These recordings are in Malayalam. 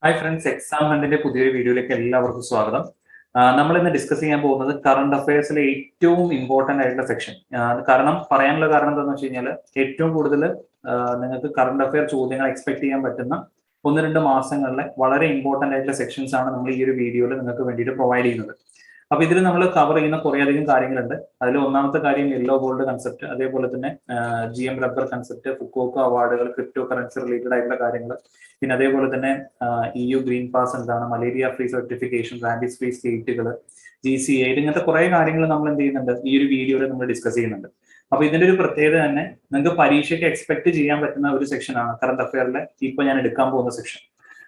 ഹായ് ഫ്രണ്ട്സ്, എക്സാം ഹണ്ടിന്റെ പുതിയൊരു വീഡിയോയിലേക്ക് എല്ലാവർക്കും സ്വാഗതം. നമ്മൾ ഇന്ന് ഡിസ്കസ് ചെയ്യാൻ പോകുന്നത് കറണ്ട് അഫയേഴ്സിലെ ഏറ്റവും ഇമ്പോർട്ടന്റ് ആയിട്ടുള്ള സെക്ഷൻ. കാരണം പറയാനുള്ള കാരണം എന്താണെന്ന് വെച്ച് കഴിഞ്ഞാൽ ഏറ്റവും കൂടുതൽ നിങ്ങൾക്ക് കറണ്ട് അഫയർ ചോദ്യങ്ങൾ എക്സ്പെക്ട് ചെയ്യാൻ പറ്റുന്ന 1-2 മാസങ്ങളിലെ വളരെ ഇമ്പോർട്ടന്റ് ആയിട്ടുള്ള സെക്ഷൻസ് ആണ് നമ്മൾ ഈ ഒരു വീഡിയോയിൽ നിങ്ങൾക്ക് വേണ്ടിയിട്ട് പ്രൊവൈഡ് ചെയ്യുന്നത്. അപ്പൊ ഇതിൽ നമ്മൾ കവർ ചെയ്യുന്ന കുറേയധികം കാര്യങ്ങളുണ്ട്. അതിൽ ഒന്നാമത്തെ കാര്യം യെല്ലോ ഗോൾഡ് കൺസെപ്റ്റ്, അതേപോലെ തന്നെ GM റബ്ബർ കൺസെപ്റ്റ്, ഫുക്കോക്ക അവാർഡുകൾ, ക്രിപ്റ്റോ കറൻസി റിലേറ്റഡ് ആയിട്ടുള്ള കാര്യങ്ങൾ, പിന്നെ അതേപോലെ തന്നെ EU ഗ്രീൻ പാസ് എന്താണ്, malaria free certification, rabies free സ്റ്റേറ്റുകൾ, GCA, ഇങ്ങനത്തെ കുറെ കാര്യങ്ങൾ നമ്മൾ എന്ത് ചെയ്യുന്നുണ്ട് ഈ ഒരു വീഡിയോയിൽ നമ്മൾ ഡിസ്കസ് ചെയ്യുന്നുണ്ട്. അപ്പൊ ഇതിന്റെ ഒരു പ്രത്യേകത തന്നെ നിങ്ങൾക്ക് പരീക്ഷയ്ക്ക് എക്സ്പെക്ട് ചെയ്യാൻ പറ്റുന്ന ഒരു സെക്ഷനാണ് കറണ്ട് അഫയറിലെ ഇപ്പൊ ഞാൻ എടുക്കാൻ പോകുന്ന സെക്ഷൻ.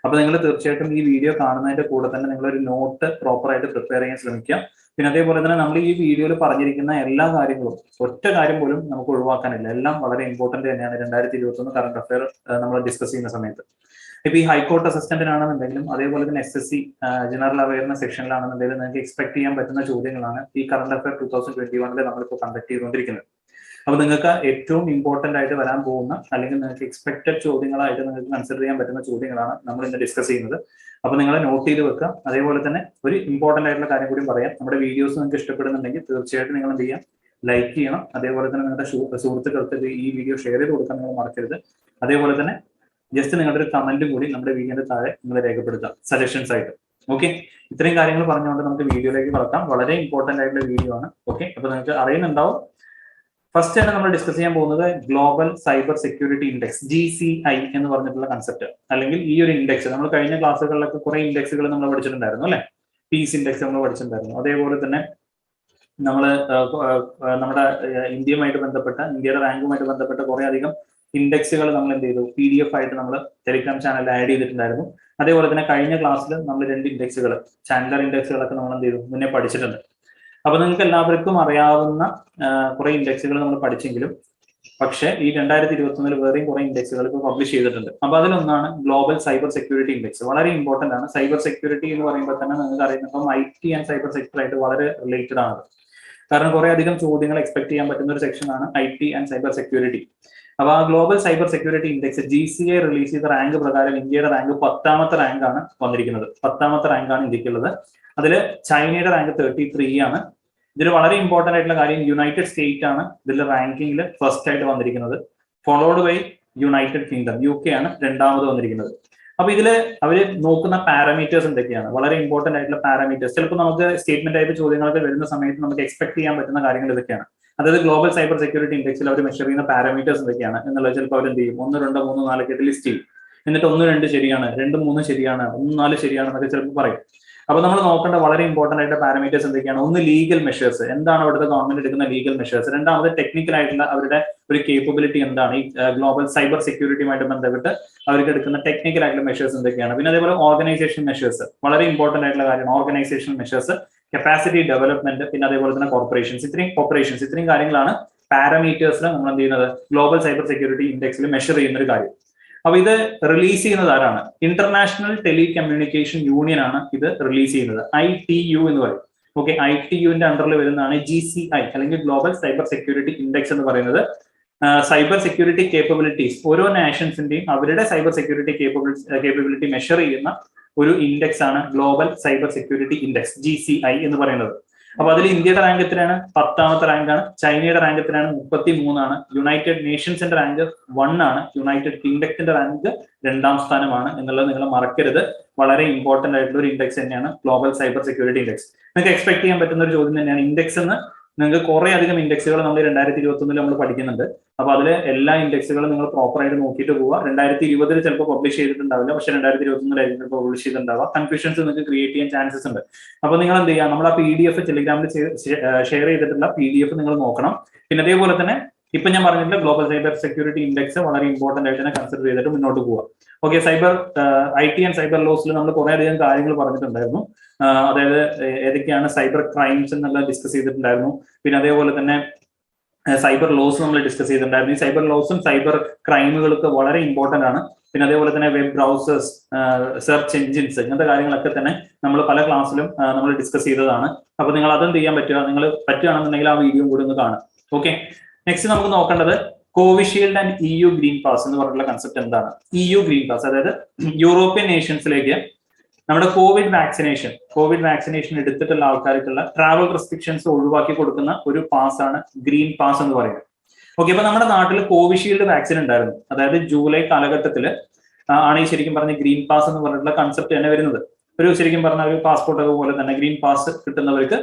അപ്പൊ നിങ്ങൾ തീർച്ചയായിട്ടും ഈ വീഡിയോ കാണുന്നതിന്റെ കൂടെ തന്നെ നിങ്ങളൊരു നോട്ട് പ്രോപ്പർ ആയിട്ട് പ്രിപ്പയർ ചെയ്യാൻ ശ്രമിക്കുക. പിന്നെ അതേപോലെ തന്നെ നമ്മൾ ഈ വീഡിയോയിൽ പറഞ്ഞിരിക്കുന്ന എല്ലാ കാര്യങ്ങളും ഒറ്റ കാര്യം പോലും നമുക്ക് ഒഴിവാക്കാനില്ല. എല്ലാം വളരെ ഇമ്പോർട്ടന്റ് തന്നെയാണ് 2021 കറണ്ട് അഫയർ നമ്മൾ ഡിസ്കസ് ചെയ്യുന്ന സമയത്ത്. ഇപ്പൊ ഈ ഹൈക്കോർട്ട് അസിസ്റ്റന്റിനാണെന്നുണ്ടെങ്കിലും അതേപോലെ തന്നെ SSC ജനറൽ അവയർനെസ് സെക്ഷനിലാണെന്നുണ്ടെങ്കിലും നിങ്ങൾക്ക് എക്സ്പെക്ട് ചെയ്യാൻ പറ്റുന്ന ചോദ്യങ്ങളാണ് ഈ കറണ്ട് അഫയർ 2021 നമ്മളിപ്പോൾ കണ്ടക്ട് ചെയ്തുകൊണ്ടിരിക്കുന്നത്. അപ്പൊ നിങ്ങൾക്ക് ഏറ്റവും ഇമ്പോർട്ടന്റ് ആയിട്ട് വരാൻ പോകുന്ന അല്ലെങ്കിൽ നിങ്ങൾക്ക് എക്സ്പെക്ടഡ് ചോദ്യങ്ങളായിട്ട് നിങ്ങൾക്ക് കൺസിഡർ ചെയ്യാൻ പറ്റുന്ന ചോദ്യങ്ങളാണ് നമ്മൾ ഇന്ന് ഡിസ്കസ് ചെയ്യുന്നത്. അപ്പൊ നിങ്ങൾ നോട്ട് ചെയ്ത് വെക്കുക. അതേപോലെ തന്നെ ഒരു ഇമ്പോർട്ടന്റ് ആയിട്ടുള്ള കാര്യം കൂടി പറയാം. നമ്മുടെ വീഡിയോസ് നിങ്ങൾക്ക് ഇഷ്ടപ്പെടുന്നുണ്ടെങ്കിൽ തീർച്ചയായിട്ടും നിങ്ങൾ എന്ത് ചെയ്യാം, ലൈക്ക് ചെയ്യണം. അതേപോലെ തന്നെ നിങ്ങളുടെ സുഹൃത്തുക്കൾക്ക് ഈ വീഡിയോ ഷെയർ ചെയ്ത് കൊടുക്കാൻ നിങ്ങൾ മറക്കരുത്. അതേപോലെ തന്നെ ജസ്റ്റ് നിങ്ങളുടെ ഒരു കമന്റും കൂടി നമ്മുടെ വീഡിയോയുടെ താഴെ നിങ്ങൾ രേഖപ്പെടുത്താം സജഷൻസ് ആയിട്ട്. ഓക്കെ, ഇത്രയും കാര്യങ്ങൾ പറഞ്ഞുകൊണ്ട് നമുക്ക് വീഡിയോയിലേക്ക് കടക്കാം. വളരെ ഇമ്പോർട്ടന്റ് ആയിട്ടുള്ള വീഡിയോ ആണ്. ഓക്കെ, അപ്പൊ നിങ്ങൾക്ക് അറിയുന്നുണ്ടാവും. ഫസ്റ്റ് തന്നെ നമ്മൾ ഡിസ്കസ് ചെയ്യാൻ പോകുന്നത് global cyber security index, GCI എന്ന് പറഞ്ഞിട്ടുള്ള കൺസെപ്റ്റ്, അല്ലെങ്കിൽ ഈ ഒരു ഇൻഡെക്സ്. നമ്മൾ കഴിഞ്ഞ ക്ലാസ്സുകളിലൊക്കെ കുറെ ഇൻഡെക്സുകൾ നമ്മൾ പഠിച്ചിട്ടുണ്ടായിരുന്നു അല്ലെ. പീസ് ഇൻഡെക്സ് നമ്മൾ പഠിച്ചിട്ടുണ്ടായിരുന്നു. അതേപോലെ തന്നെ നമ്മൾ നമ്മുടെ ഇന്ത്യയുമായിട്ട് ബന്ധപ്പെട്ട, ഇന്ത്യയുടെ റാങ്കുമായിട്ട് ബന്ധപ്പെട്ട കുറെ അധികം ഇൻഡെക്സുകൾ നമ്മൾ എന്ത് ചെയ്തു, PDF ആയിട്ട് നമ്മൾ ടെലിഗ്രാം ചാനലിൽ ആഡ് ചെയ്തിട്ടുണ്ടായിരുന്നു. അതേപോലെ തന്നെ കഴിഞ്ഞ ക്ലാസ്സിൽ നമ്മൾ 2 ഇൻഡെക്സുകൾ, ചാൻഡലർ ഇൻഡെക്സുകളൊക്കെ നമ്മൾ എന്ത് ചെയ്തു, മുന്നേ പഠിച്ചിട്ടുണ്ട്. അപ്പൊ നിങ്ങൾക്ക് എല്ലാവർക്കും അറിയാവുന്ന കുറെ ഇൻഡെക്സുകൾ നമ്മൾ പഠിച്ചെങ്കിലും പക്ഷെ ഈ 2021 വേറെയും കുറെ ഇൻഡെക്സുകൾ ഇപ്പോൾ പബ്ലിഷ് ചെയ്തിട്ടുണ്ട്. അപ്പൊ അതിലൊന്നാണ് ഗ്ലോബൽ സൈബർ സെക്യൂരിറ്റി ഇൻഡെക്സ്. വളരെ ഇമ്പോർട്ടന്റ് ആണ്. സൈബർ സെക്യൂരിറ്റി എന്ന് പറയുമ്പോൾ തന്നെ നിങ്ങൾക്ക് അറിയുന്നപ്പം IT ആൻഡ് സൈബർ സെക്ടർ ആയിട്ട് വളരെ റിലേറ്റഡ് ആണ്. കാരണം കുറെ അധികം ചോദ്യങ്ങൾ എക്സ്പെക്ട് ചെയ്യാൻ പറ്റുന്ന ഒരു സെക്ഷനാണ് IT ആൻഡ് സൈബർ സെക്യൂരിറ്റി. അപ്പൊ ആ global cyber security index GCI release ചെയ്ത റാങ്ക് പ്രകാരം ഇന്ത്യയുടെ റാങ്ക് 10ാമത്തെ റാങ്കാണ് വന്നിരിക്കുന്നത്. 10ാമത്തെ റാങ്കാണ് ഇന്ത്യക്കുള്ളത്. അതിൽ ചൈനയുടെ റാങ്ക് 33 ആണ്. ഇതിൽ വളരെ ഇമ്പോർട്ടന്റ് ആയിട്ടുള്ള കാര്യം യുണൈറ്റഡ് സ്റ്റേറ്റ് ആണ് ഇതിൽ റാങ്കിങ്ങിൽ ഫസ്റ്റ് ആയിട്ട് വന്നിരിക്കുന്നത്. Followed by United Kingdom, UK ആണ് രണ്ടാമത് വന്നിരിക്കുന്നത്. അപ്പൊ ഇതില് അവര് നോക്കുന്ന പാരാമീറ്റേഴ്സ് എന്തൊക്കെയാണ്, വളരെ ഇമ്പോർട്ടന്റ് ആയിട്ടുള്ള പാരാമീറ്റേഴ്സ്. ചിലപ്പോൾ നമുക്ക് സ്റ്റേറ്റ്മെന്റ് ആയിട്ട് ചോദ്യങ്ങളൊക്കെ വരുന്ന സമയത്ത് നമുക്ക് എക്സ്പെക്ട് ചെയ്യാൻ പറ്റുന്ന കാര്യങ്ങൾ ഇതൊക്കെയാണ്. അതായത് ഗ്ലോബൽ സൈബർ സെക്യൂരിറ്റി ഇൻഡെക്സിൽ അവർ മെഷർ ചെയ്യുന്ന പാരാമീറ്റേഴ്സ് എന്തൊക്കെയാണ് എന്നുള്ളത് ചിലപ്പോൾ അവർ എന്ത് ചെയ്യും, 1, 2, 3, 4 ഒക്കെ ലിസ്റ്റ് ചെയ്യും. എന്നിട്ട് 1, 2 ശരിയാണ്, 2, 3 ശരിയാണ്, 1, 4 ശരിയാണ് എന്നൊക്കെ ചിലപ്പോൾ പറയും. അപ്പൊ നമ്മൾ നോക്കേണ്ട വളരെ ഇമ്പോർട്ടന്റ് ആയിട്ട് പാരാമീറ്റേഴ്സ് എന്തൊക്കെയാണ്. ഒന്ന്, ലീഗൽ മെഷേഴ്സ്, എന്താണ് അവിടുത്തെ ഗവൺമെന്റ് എടുക്കുന്ന ലീഗൽ മെഷേഴ്സ്. രണ്ടാമത്, ടെക്നിക്കൽ ആയിട്ടുള്ള അവരുടെ ഒരു കേപ്പബിലിറ്റി എന്താണ്, ഈ ഗ്ലോബൽ സൈബർ സെക്യൂരിറ്റിയുമായിട്ട് ബന്ധപ്പെട്ട് അവർക്ക് എടുക്കുന്ന ടെക്നിക്കൽ ആയിട്ടുള്ള മെഷേഴ്സ് എന്തൊക്കെയാണ്. പിന്നെ അതേപോലെ ഓർഗനൈസേഷൻ മെഷേഴ്സ്, വളരെ ഇമ്പോർട്ടന്റ് ആയിട്ടുള്ള കാര്യമാണ് ഓർഗനൈസേഷൻ മെഷേഴ്സ്, കപ്പാസിറ്റി ഡെവലപ്മെന്റ്, പിന്നെ അതേപോലെ തന്നെ കോർപ്പറേഷൻസ്, ഇത്രയും കാര്യങ്ങളാണ് പാരാമീറ്റേഴ്സിൽ നമ്മൾ എന്ത് ചെയ്യുന്നത് ഗ്ലോബൽ സൈബർ സെക്യൂരിറ്റി ഇൻഡെക്സിൽ മെഷർ ചെയ്യുന്ന ഒരു കാര്യം. അപ്പൊ ഇത് റിലീസ് ചെയ്യുന്നത് ആരാണ്? ഇന്റർനാഷണൽ ടെലികമ്മ്യൂണിക്കേഷൻ യൂണിയൻ ആണ് ഇത് റിലീസ് ചെയ്യുന്നത്. ITU എന്ന് പറയും. ഓക്കെ, ITUവിന്റെ അണ്ടറിൽ വരുന്നതാണ് GCI അല്ലെങ്കിൽ ഗ്ലോബൽ സൈബർ സെക്യൂരിറ്റി ഇൻഡെക്സ് എന്ന് പറയുന്നത്. സൈബർ സെക്യൂരിറ്റി കേപ്പബിലിറ്റീസ്, ഓരോ നാഷൻസിന്റെയും അവരുടെ സൈബർ സെക്യൂരിറ്റി കേപ്പബിലിറ്റി മെഷർ ചെയ്യുന്ന ഒരു ഇൻഡെക്സ് ആണ് global cyber security index, GCI എന്ന് പറയുന്നത്. അപ്പൊ അതിൽ ഇന്ത്യയുടെ റാങ്ക് എത്രയാണ്? 10ാമത്തെ റാങ്കാണ്. ചൈനയുടെ റാങ്ക് എത്രയാണ്? 33 ആണ്. യുണൈറ്റഡ് നേഷൻസിന്റെ റാങ്ക് 1 ആണ്. യുണൈറ്റഡ് കിങ്ഡത്തിന്റെ റാങ്ക് 2ാം സ്ഥാനമാണ് എന്നുള്ളത് നിങ്ങൾ മറക്കരുത്. വളരെ ഇമ്പോർട്ടന്റ് ആയിട്ടുള്ള ഒരു ഇൻഡെക്സ് തന്നെയാണ് ഗ്ലോബൽ സൈബർ സെക്യൂരിറ്റി ഇൻഡെക്സ്. നിങ്ങൾക്ക് എക്സ്പെക്ട് ചെയ്യാൻ പറ്റുന്ന ഒരു ചോദ്യം തന്നെയാണ് ഇൻഡെക്സ് എന്ന്. നിങ്ങൾക്ക് കുറെ അധികം ഇൻഡെക്സുകൾ നമ്മൾ 2021 നമ്മൾ പഠിക്കുന്നുണ്ട്. അപ്പൊ അതിൽ എല്ലാ ഇൻഡെക്സുകളും നിങ്ങൾ പ്രോപ്പർ ആയിട്ട് നോക്കിയിട്ട് പോവുക. 2020 ചിലപ്പോൾ പബ്ലിഷ് ചെയ്തിട്ടുണ്ടാവില്ല, പക്ഷെ 2021 ചിലപ്പോൾ പബ്ലിഷ് ചെയ്തിട്ടുണ്ടാവുക. കൺഫ്യൂഷൻസ് നിങ്ങൾക്ക് ക്രിയേറ്റ് ചെയ്യാൻ ചാൻസസ് ഉണ്ട്. അപ്പൊ നിങ്ങൾ എന്ത് ചെയ്യുക, നമ്മൾ ആ PDF ടെലിഗ്രാമിൽ ഷെയർ ചെയ്തിട്ടുള്ള PDF നിങ്ങൾ നോക്കണം. പിന്നെ അതേപോലെ തന്നെ ഇപ്പൊ ഞാൻ പറഞ്ഞിട്ടുള്ള ഗ്ലോബൽ സൈബർ സെക്യൂരിറ്റി ഇൻഡെക്സ് വളരെ ഇമ്പോർട്ടന്റ് ആയിട്ട് തന്നെ കൺസിഡർ ചെയ്തിട്ട് മുന്നോട്ട് പോവുക. ഓക്കെ, IT ആൻഡ് സൈബർ ലോസിൽ നമ്മൾ കുറെ അധികം കാര്യങ്ങൾ പറഞ്ഞിട്ടുണ്ടായിരുന്നു. അതായത് ഏതൊക്കെയാണ് സൈബർ ക്രൈംസ് എന്നുള്ളത് ഡിസ്കസ് ചെയ്തിട്ടുണ്ടായിരുന്നു. പിന്നെ അതേപോലെ തന്നെ സൈബർ ലോസ് നമ്മൾ ഡിസ്കസ് ചെയ്തിട്ടുണ്ടായിരുന്നു. ഈ സൈബർ ലോസും സൈബർ ക്രൈമുകളൊക്കെ വളരെ ഇമ്പോർട്ടന്റ് ആണ്. പിന്നെ അതേപോലെ തന്നെ വെബ് ബ്രൗസേഴ്സ്, സെർച്ച് എഞ്ചിൻസ്, ഇങ്ങനത്തെ കാര്യങ്ങളൊക്കെ തന്നെ നമ്മൾ പല ക്ലാസ്സിലും നമ്മൾ ഡിസ്കസ് ചെയ്തതാണ്. അപ്പൊ നിങ്ങൾ അതെന്ത് ചെയ്യാൻ പറ്റുക, നിങ്ങൾ പറ്റുകയാണെന്നുണ്ടെങ്കിൽ ആ വീഡിയോ കൂടി ഒന്ന് കാണും. ഓക്കെ, നെക്സ്റ്റ് നമുക്ക് നോക്കേണ്ടത് Covishield and EU green pass എന്ന് പറഞ്ഞിട്ടുള്ള കൺസെപ്റ്റ് എന്താണ്? EU ഗ്രീൻ പാസ് അതായത് യൂറോപ്യൻ നേഷൻസിലേക്ക് നമ്മുടെ കോവിഡ് വാക്സിനേഷൻ എടുത്തിട്ടുള്ള ആൾക്കാർക്കുള്ള ട്രാവൽ റെസ്ട്രിക്ഷൻസ് ഒഴിവാക്കി കൊടുക്കുന്ന ഒരു പാസ് ആണ് ഗ്രീൻ പാസ് എന്ന് പറയുന്നത്. ഓക്കെ, അപ്പൊ നമ്മുടെ നാട്ടിൽ കോവിഷീൽഡ് വാക്സിൻ ഉണ്ടായിരുന്നു. അതായത് ജൂലൈ കാലഘട്ടത്തിൽ ആണ് ഈ ശരിക്കും പറഞ്ഞ ഗ്രീൻ പാസ് എന്ന് പറഞ്ഞിട്ടുള്ള കൺസെപ്റ്റ് തന്നെ വരുന്നത്. ഒരു ശരിക്കും പറഞ്ഞ ഒരു പാസ്പോർട്ട് അതുപോലെ തന്നെ ഗ്രീൻ പാസ് കിട്ടുന്നവർക്ക്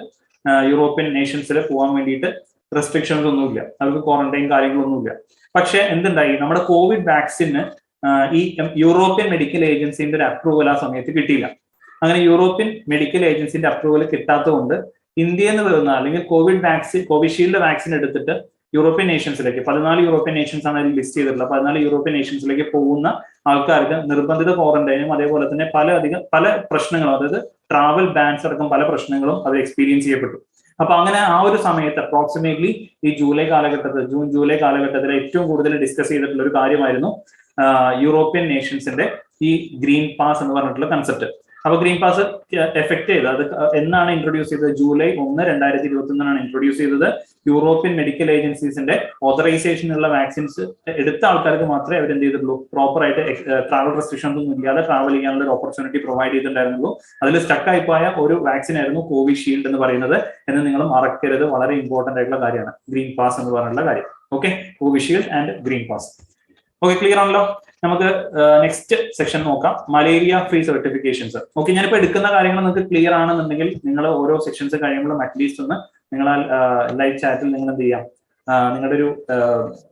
യൂറോപ്യൻ നേഷൻസിൽ പോകാൻ വേണ്ടിയിട്ട് റെസ്ട്രിക്ഷൻസ് ഒന്നുമില്ല, അവർക്ക് ക്വാറന്റൈൻ കാര്യങ്ങളൊന്നുമില്ല. പക്ഷെ എന്തുണ്ടായി, നമ്മുടെ കോവിഡ് വാക്സിന് ഈ യൂറോപ്യൻ മെഡിക്കൽ ഏജൻസിന്റെ ഒരു അപ്രൂവൽ ആ സമയത്ത് കിട്ടിയില്ല. അങ്ങനെ യൂറോപ്യൻ മെഡിക്കൽ ഏജൻസിന്റെ അപ്രൂവൽ കിട്ടാത്തതുകൊണ്ട് ഇന്ത്യയിൽ നിന്ന് വരുന്ന അല്ലെങ്കിൽ കോവിഷീൽഡ് വാക്സിൻ എടുത്തിട്ട് യൂറോപ്യൻ നേഷൻസിലേക്ക് 14 യൂറോപ്യൻ നേഷൻസ് ആണ് അതിൽ ലിസ്റ്റ് ചെയ്തിട്ടുള്ളത്. 14 യൂറോപ്യൻ നേഷൻസിലേക്ക് പോകുന്ന ആൾക്കാർക്ക് നിർബന്ധിത ക്വാറന്റൈനും അതേപോലെ തന്നെ പല പ്രശ്നങ്ങളും, അതായത് ട്രാവൽ ബാൻസ് അടക്കം പല പ്രശ്നങ്ങളും അത് എക്സ്പീരിയൻസ് ചെയ്യപ്പെട്ടു. അപ്പൊ അങ്ങനെ ആ ഒരു സമയത്ത് അപ്രോക്സിമേറ്റ്ലി ഈ ജൂൺ ജൂലൈ കാലഘട്ടത്തിൽ ഏറ്റവും കൂടുതൽ ഡിസ്കസ് ചെയ്തിട്ടുള്ള ഒരു കാര്യമായിരുന്നു യൂറോപ്യൻ നേഷൻസിന്റെ ഈ ഗ്രീൻ പാസ് എന്ന് പറഞ്ഞിട്ടുള്ള കൺസെപ്റ്റ്. അപ്പൊ ഗ്രീൻ പാസ് എഫക്ട് ചെയ്ത് അത് എന്നാണ് ഇൻട്രൊഡ്യൂസ് ചെയ്തത്? ജൂലൈ 1, 2021 ഇൻട്രൊഡ്യൂസ് ചെയ്തത്. യൂറോപ്യൻ മെഡിക്കൽ ഏജൻസീസിന്റെ ഓതറൈസേഷൻ ഉള്ള വാക്സിൻസ് എടുത്ത ആൾക്കാർക്ക് മാത്രമേ അവർ എന്ത് ചെയ്തിട്ടുള്ളൂ, പ്രോപ്പർ ആയിട്ട് ട്രാവൽ റെസ്ട്രിക്ഷൻസ് ഒന്നും ഇല്ലാതെ ട്രാവൽ ചെയ്യാനുള്ള ഒരു ഓപ്പർച്യൂണിറ്റി പ്രൊവൈഡ് ചെയ്തിട്ടുണ്ടായിരുന്നുള്ളൂ. അതിൽ സ്റ്റക്കായി പോയ ഒരു വാക്സിൻ ആയിരുന്നു കോവിഷീൽഡ് എന്ന് പറയുന്നത് എന്ന് നിങ്ങൾ മറക്കരുത്. വളരെ ഇമ്പോർട്ടന്റ് ആയിട്ടുള്ള കാര്യമാണ് ഗ്രീൻ പാസ് എന്ന് പറഞ്ഞിട്ടുള്ള കാര്യം. Okay, Covishield and green pass. Okay, clear ആണല്ലോ. നമുക്ക് നെക്സ്റ്റ് സെക്ഷൻ നോക്കാം, മലേറിയ ഫ്രീ സർട്ടിഫിക്കേഷൻസ്. ഓക്കെ, ഞാനിപ്പോൾ എടുക്കുന്ന കാര്യങ്ങൾ നിങ്ങൾക്ക് ക്ലിയർ ആണെന്നുണ്ടെങ്കിൽ നിങ്ങൾ ഓരോ സെക്ഷൻസ് കഴിയുമ്പോഴും അറ്റ്ലീസ്റ്റ് ഒന്ന് നിങ്ങൾ ലൈവ് ചാറ്റിൽ നിങ്ങൾ എന്ത് ചെയ്യാം, നിങ്ങളുടെ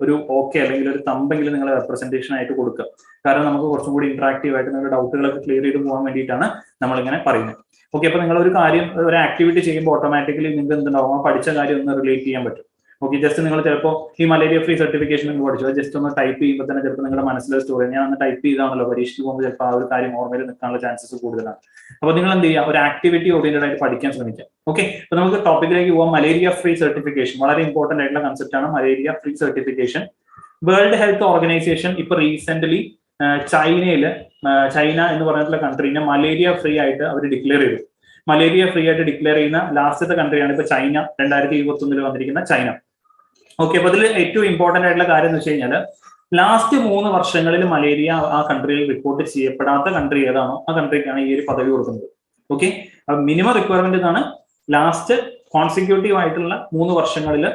ഒരു ഓക്കെ അല്ലെങ്കിൽ ഒരു തമ്പെങ്കിലും നിങ്ങൾ റെപ്രസെന്റേഷൻ ആയിട്ട് കൊടുക്കുക. കാരണം നമുക്ക് കുറച്ചും കൂടി ഇന്ററാക്റ്റീവ് ആയിട്ട് നിങ്ങളുടെ ഡൗട്ടുകളൊക്കെ ക്ലിയർ ചെയ്ത് പോകാൻ വേണ്ടിയിട്ടാണ് നമ്മളിങ്ങനെ പറയുന്നത്. ഓക്കെ, അപ്പൊ നിങ്ങൾ ഒരു കാര്യം ഒരു ആക്ടിവിറ്റി ചെയ്യുമ്പോൾ ഓട്ടോമാറ്റിക്കലി നിങ്ങൾക്ക് എന്തുണ്ടാവും, ആ പഠിച്ച കാര്യം ഒന്ന് റിലേറ്റ് ചെയ്യാൻ പറ്റും. ഓക്കെ, ജസ്റ്റ് നിങ്ങൾ ചിലപ്പോൾ ഈ മലേറിയ ഫ്രീ സർട്ടിഫിക്കേഷൻ നിങ്ങൾ പഠിച്ചു, ജസ്റ്റ് ഒന്ന് ടൈപ്പ് ചെയ്യുമ്പോൾ തന്നെ ചിലപ്പോൾ നിങ്ങളുടെ മനസ്സിലൊരു സ്റ്റോറി ഞാൻ ഒന്ന് ടൈപ്പ് ചെയ്താണല്ലോ പരീക്ഷയ്ക്ക് പോകുമ്പോൾ ചിലപ്പോൾ ആ ഒരു കാര്യം ഓർമ്മയിൽ നിൽക്കാനുള്ള ചാൻസസ് കൂടുതലാണ്. അപ്പോൾ നിങ്ങൾ എന്ത് ചെയ്യുക, ഒരു ആക്ടിവിറ്റി ഓറിയന്റഡ് ആയിട്ട് പഠിക്കാൻ ശ്രമിക്കുക. ഓക്കെ, അപ്പൊ നമുക്ക് ടോപ്പിക്കിലേക്ക് പോകാം. മലേറിയ ഫ്രീ സർട്ടിഫിക്കേഷൻ വളരെ ഇമ്പോർട്ടന്റ് ആയിട്ടുള്ള കൺസെപ്റ്റ് ആണ് malaria free certification. World Health organisation ഇപ്പൊ റീസെന്റ്ലി ചൈന എന്ന് പറഞ്ഞിട്ടുള്ള കൺട്രീനെ മലേറിയ ഫ്രീ ആയിട്ട് അവർ ഡിക്ലെയർ ചെയ്തു. മലേറിയ ഫ്രീ ആയിട്ട് ഡിക്ലെയർ ചെയ്യുന്ന ലാസ്റ്റത്തെ കൺട്രിയാണ് ഇപ്പൊ ചൈന, 2021 വന്നിരിക്കുന്ന ചൈന. ഓക്കെ, അപ്പൊ അതിൽ ഏറ്റവും ഇമ്പോർട്ടന്റ് ആയിട്ടുള്ള കാര്യം എന്ന് വെച്ച് കഴിഞ്ഞാൽ ലാസ്റ്റ് 3 വർഷങ്ങളിൽ മലേറിയ ആ കൺട്രിയിൽ റിപ്പോർട്ട് ചെയ്യപ്പെടാത്ത കൺട്രി ഏതാണോ ആ കൺട്രിക്കാണ് ഈ ഒരു പദവി കൊടുക്കുന്നത്. ഓക്കെ, മിനിമം റിക്വയർമെന്റ് ഇതാണ്, ലാസ്റ്റ് കോൺസിക്യൂട്ടീവ് ആയിട്ടുള്ള 3 വർഷങ്ങളിൽ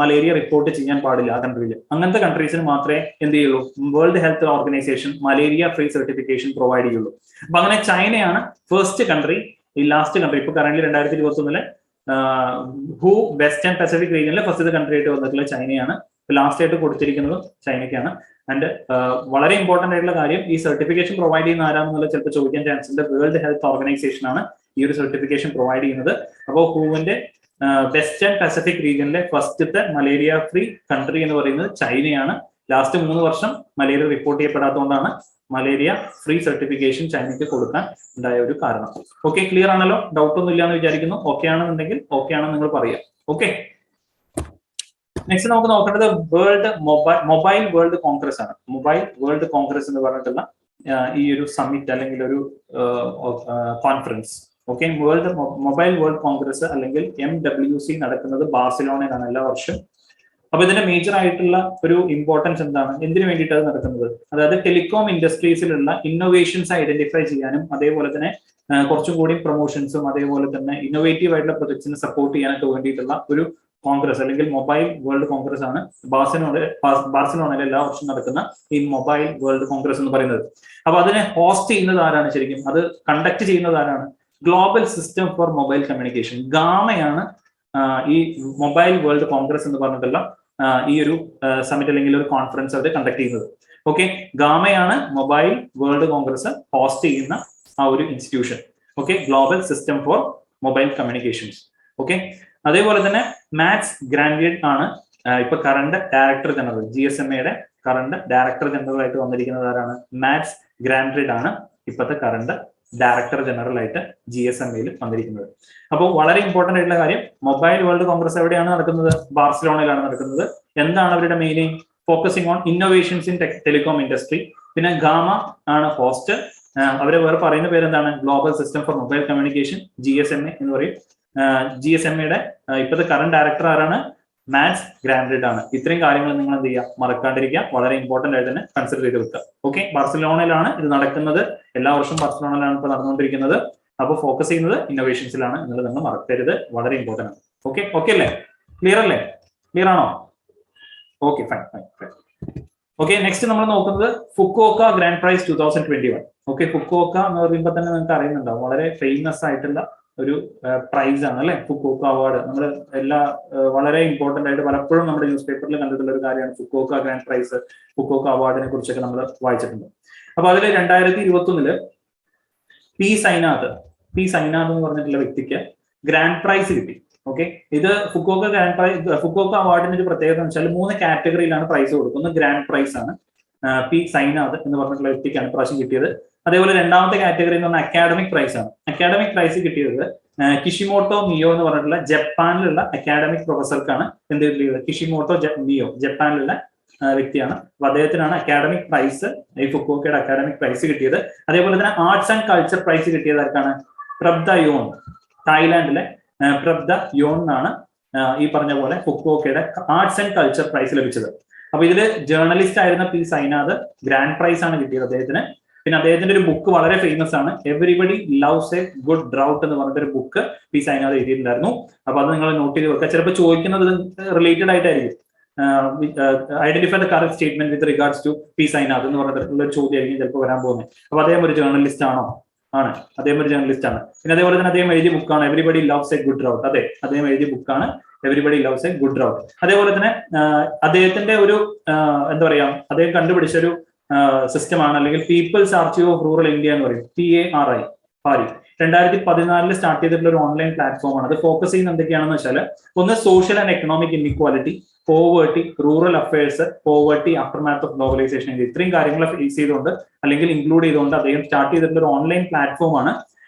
മലേറിയ റിപ്പോർട്ട് ചെയ്യാൻ പാടില്ല ആ കൺട്രിയിൽ. അങ്ങനത്തെ കൺട്രീസിന് മാത്രമേ എന്ത് ചെയ്യുള്ളൂ, World Health Organization malaria free certification provide ചെയ്യുള്ളൂ. അപ്പൊ അങ്ങനെ ചൈനയാണ് ഫസ്റ്റ് കൺട്രി, ഈ ലാസ്റ്റ് കൺട്രി ഇപ്പൊ കറന്റ് 2021 ഹു വെസ്റ്റേൺ പസഫിക് റീജിയനിലെ ഫസ്റ്റ് കൺട്രി ആയിട്ട് വന്നിട്ടുള്ള ചൈനയാണ്. ലാസ്റ്റ് ആയിട്ട് കൊടുത്തിരിക്കുന്നത് ചൈനയ്ക്കാണ്. ആൻഡ് വളരെ ഇമ്പോർട്ടന്റ് ആയിട്ടുള്ള കാര്യം, ഈ സർട്ടിഫിക്കേഷൻ പ്രൊവൈഡ് ചെയ്യുന്ന ആരാണെന്നുള്ള ചിലപ്പോൾ ചോദിക്കാൻ ചാൻസ് ഉണ്ട്. വേൾഡ് ഹെൽത്ത് ഓർഗനൈസേഷൻ ആണ് ഈ ഒരു സർട്ടിഫിക്കേഷൻ പ്രൊവൈഡ് ചെയ്യുന്നത്. അപ്പോൾ ഹുവിന്റെ വെസ്റ്റേൺ പസഫിക് റീജിയനിലെ ഫസ്റ്റത്തെ മലേറിയ ഫ്രീ കൺട്രി എന്ന് പറയുന്നത് ചൈനയാണ്. ലാസ്റ്റ് 3 വർഷം മലേറിയ റിപ്പോർട്ട് ചെയ്യപ്പെടാത്തതുകൊണ്ടാണ് മലേറിയ ഫ്രീ സർട്ടിഫിക്കേഷൻ ചൈനയ്ക്ക് കൊടുക്കാൻ ഉണ്ടായ ഒരു കാരണം. ഓക്കെ, ക്ലിയർ ആണല്ലോ, ഡൗട്ട് ഒന്നും ഇല്ലാന്ന് വിചാരിക്കുന്നു. ഓക്കെ ആണെന്നുണ്ടെങ്കിൽ ഓക്കെ ആണെന്ന് നിങ്ങൾ പറയാം. ഓക്കെ, നെക്സ്റ്റ് നമുക്ക് നോക്കേണ്ടത് മൊബൈൽ വേൾഡ് കോൺഗ്രസ് ആണ്. മൊബൈൽ വേൾഡ് കോൺഗ്രസ് എന്ന് പറഞ്ഞിട്ടുള്ള ഈ ഒരു സമ്മിറ്റ് അല്ലെങ്കിൽ ഒരു conference. Okay, mobile World Congress അല്ലെങ്കിൽ MWC നടക്കുന്നത് ബാർസിലോണയിലാണ് എല്ലാ വർഷവും. അപ്പൊ ഇതിന്റെ മേജർ ആയിട്ടുള്ള ഒരു ഇമ്പോർട്ടൻസ് എന്താണ്, എന്തിനു വേണ്ടിയിട്ടാണ് നടക്കുന്നത്? അതായത് ടെലികോം ഇൻഡസ്ട്രീസിലുള്ള ഇന്നോവേഷൻസ് ഐഡന്റിഫൈ ചെയ്യാനും അതേപോലെ തന്നെ കുറച്ചും കൂടി പ്രൊമോഷൻസും അതേപോലെ തന്നെ ഇന്നോവേറ്റീവ് ആയിട്ടുള്ള പ്രൊജക്ട്സിനെ സപ്പോർട്ട് ചെയ്യാനൊക്കെ വേണ്ടിയിട്ടുള്ള ഒരു കോൺഗ്രസ് അല്ലെങ്കിൽ മൊബൈൽ വേൾഡ് കോൺഗ്രസ് ആണ് ബാർസിലോണയിൽ എല്ലാ വർഷവും നടക്കുന്ന ഈ മൊബൈൽ വേൾഡ് കോൺഗ്രസ് എന്ന് പറയുന്നത്. അപ്പൊ അതിനെ ഹോസ്റ്റ് ചെയ്യുന്നത് ആരാണ്, ശരിക്കും അത് കണ്ടക്ട് ചെയ്യുന്നത് ആരാണ്? Global System for Mobile Communication, ഗാമയാണ് ഈ മൊബൈൽ വേൾഡ് കോൺഗ്രസ് എന്ന് പറഞ്ഞിട്ടുള്ള ഈ ഒരു സമിറ്റ് അല്ലെങ്കിൽ ഒരു കോൺഫറൻസ് അവർ കണ്ടക്ട് ചെയ്യുന്നത്. ഓക്കെ, ഗാമയാണ് മൊബൈൽ വേൾഡ് കോൺഗ്രസ് ഹോസ്റ്റ് ചെയ്യുന്ന ആ ഒരു institution. Okay, Global System for Mobile Communications. Okay, അതേപോലെ തന്നെ മാത്സ് ഗ്രാൻഡിയഡ് ആണ് ഇപ്പൊ കറണ്ട് ഡയറക്ടർ ജനറൽ, GSMAയുടെ കറണ്ട് ഡയറക്ടർ ജനറൽ ആയിട്ട് വന്നിരിക്കുന്നത് ആരാണ്? മാത്സ് ഗ്രാൻഡിയഡ് ആണ് ഇപ്പോഴത്തെ കറണ്ട് ഡയറക്ടർ ജനറൽ ആയിട്ട് GSMAയിൽ വന്നിരിക്കുന്നത്. അപ്പോൾ വളരെ ഇമ്പോർട്ടന്റ് ആയിട്ടുള്ള കാര്യം, മൊബൈൽ വേൾഡ് കോൺഗ്രസ് എവിടെയാണ് നടക്കുന്നത്? ബാർസിലോണയിലാണ് നടക്കുന്നത്. എന്താണ് അവരുടെ main aim? Focusing on innovations in telecom industry. പിന്നെ ഗാമ ആണ് ഹോസ്റ്റ്. അവരെ വേറെ പറയുന്ന പേര് എന്താണ്? Global System for Mobile communication, GSMA എന്ന് പറയും. GSMAയുടെ ഇപ്പോഴത്തെ കറണ്ട് ഡയറക്ടർ ആരാണ്? മാത്സ് ഗ്രാൻഡഡ് ആണ്. ഇത്രയും കാര്യങ്ങൾ നിങ്ങൾ എന്ത് ചെയ്യുക, മറക്കാണ്ടിരിക്കുക, വളരെ ഇമ്പോർട്ടന്റ് ആയിട്ട് തന്നെ കൺസിഡർ ചെയ്ത് വെക്കുക. ഓക്കെ, ബാർസലോണയിലാണ് ഇത് നടക്കുന്നത്, എല്ലാ വർഷവും ബാർസലോണയിലാണ് ഇപ്പോൾ നടന്നുകൊണ്ടിരിക്കുന്നത്. അപ്പോൾ ഫോക്കസ് ചെയ്യുന്നത് ഇന്നോവേഷൻസിലാണ് എന്നുള്ളത് നിങ്ങൾ മറക്കരുത്, വളരെ ഇമ്പോർട്ടന്റ് ആണ്. ഓക്കെ, ഓക്കെ അല്ലേ, ക്ലിയർ അല്ലേ, ക്ലിയർ ആണോ? Okay, fine fine fine. Okay, next നമ്മൾ നോക്കുന്നത് ഫുക്കോക്ക ഗ്രാൻഡ് പ്രൈസ് 2021. ഓക്കെ, ഫുക്കോക്ക എന്ന് പറയുമ്പോൾ തന്നെ നിങ്ങൾക്ക് അറിയുന്നുണ്ടാവും, വളരെ ഫേമസ് ആയിട്ടുള്ള ഒരു പ്രൈസ് ആണ് അല്ലെ, ഫുക്കോക്ക അവാർഡ്. നമ്മൾ എല്ലാ വളരെ ഇമ്പോർട്ടന്റ് ആയിട്ട് പലപ്പോഴും നമ്മുടെ ന്യൂസ് പേപ്പറിൽ കണ്ടിട്ടുള്ള ഒരു കാര്യമാണ് ഫുക്കോക്ക ഗ്രാൻഡ് പ്രൈസ്, ഫുക്കോക്ക അവാർഡിനെ കുറിച്ചൊക്കെ നമ്മൾ വായിച്ചിട്ടുണ്ട്. അപ്പൊ അതിൽ 2021 പി സൈനാഥ് എന്ന് പറഞ്ഞിട്ടുള്ള വ്യക്തിക്ക് ഗ്രാൻഡ് പ്രൈസ് കിട്ടി. ഓക്കെ, ഇത് ഫുക്കോക്ക ഗ്രാൻഡ് പ്രൈസ്, ഫുക്കോക്ക അവാർഡിന്റെ ഒരു പ്രത്യേകത എന്ന് വെച്ചാൽ 3 കാറ്റഗറിയിലാണ് പ്രൈസ് കൊടുക്കുന്നത്. ഗ്രാൻഡ് പ്രൈസ് ആണ് പി സൈനാഥ് എന്ന് പറഞ്ഞിട്ടുള്ള വ്യക്തിക്കാണ് പ്രാവശ്യം കിട്ടിയത്. അതേപോലെ രണ്ടാമത്തെ കാറ്റഗറി എന്ന് പറഞ്ഞാൽ അക്കാഡമിക് പ്രൈസ് ആണ്. അക്കാഡമിക് പ്രൈസ് കിട്ടിയത് കിഷിമോട്ടോ മിയോ എന്ന് പറഞ്ഞിട്ടുള്ള ജപ്പാനിലുള്ള അക്കാഡമിക് പ്രൊഫസർക്കാണ് എന്ത് കിട്ടിയത്, കിഷിമോട്ടോ മിയോ, ജപ്പാനിലുള്ള വ്യക്തിയാണ്. അപ്പൊ അദ്ദേഹത്തിനാണ് അക്കാഡമിക് പ്രൈസ്, ഈ ഫുക്കോക്കയുടെ അക്കാഡമിക് പ്രൈസ് കിട്ടിയത്. അതേപോലെ തന്നെ ആർട്സ് ആൻഡ് കൾച്ചർ പ്രൈസ് കിട്ടിയത് ആർക്കാണ്, പ്രബ്ദ യോൺ, തായ്ലാന്റിലെ പ്രബ്ദ യോൺ എന്നാണ് ഈ പറഞ്ഞ പോലെ ഫുക്കോക്കയുടെ ആർട്സ് ആൻഡ് കൾച്ചർ പ്രൈസ് ലഭിച്ചത്. അപ്പൊ ഇതില് ജേർണലിസ്റ്റ് ആയിരുന്ന പി സൈനാഥ് ഗ്രാൻഡ് പ്രൈസ് ആണ് കിട്ടിയത് അദ്ദേഹത്തിന്. പിന്നെ അദ്ദേഹത്തിന്റെ ഒരു ബുക്ക് വളരെ ഫേമസ് ആണ്, everybody loves A good drought എന്ന് പറഞ്ഞൊരു ബുക്ക് പി സൈനാഥ് എഴുതിയിട്ടുണ്ടായിരുന്നു. അപ്പൊ അത് നിങ്ങൾ നോട്ട് ചെയ്ത് വെക്കുക. ചിലപ്പോൾ ചോദിക്കുന്നത് റിലേറ്റഡ് ആയിട്ടായിരിക്കും. Identify the correct statement with regards to P Sainath എന്ന് പറഞ്ഞിട്ടുള്ള ഒരു ചോദ്യമായിരിക്കും ചിലപ്പോൾ വരാൻ പോകുന്നത്. അപ്പൊ അദ്ദേഹം ഒരു ജേർണലിസ്റ്റ് ആണോ? ആണ്, അദ്ദേഹം ഒരു ജേർണലിസ്റ്റ് ആണ്. പിന്നെ അതേപോലെ തന്നെ അദ്ദേഹം എഴുതിയ ബുക്കാണ് everybody loves A good drought. അതെ, അദ്ദേഹം എഴുതിയ ബുക്കാണ് everybody loves A good drought. അതേപോലെ തന്നെ അദ്ദേഹത്തിന്റെ ഒരു എന്താ പറയാ, അദ്ദേഹം കണ്ടുപിടിച്ച ഒരു സിസ്റ്റമാണ്, അല്ലെങ്കിൽ people's archive of rural India എന്ന് പറയും, PARI. 2014 സ്റ്റാർട്ട് ചെയ്തിട്ടുള്ള ഒരു ഓൺലൈൻ പ്ലാറ്റ്ഫോമാണ്. അത് ഫോക്കസ് ചെയ്യുന്ന എന്തൊക്കെയാണെന്ന് വെച്ചാൽ, ഒന്ന് social and economic inequality, poverty, rural affairs, poverty, aftermath of globalisation, ഇത്രയും കാര്യങ്ങൾ ഫേസ് ചെയ്തുകൊണ്ട് അല്ലെങ്കിൽ ഇൻക്ലൂഡ് ചെയ്തുകൊണ്ട് അദ്ദേഹം സ്റ്റാർട്ട് ചെയ്തിട്ടുള്ള ഒരു ഓൺലൈൻ പ്ലാറ്റ്ഫോമാണ്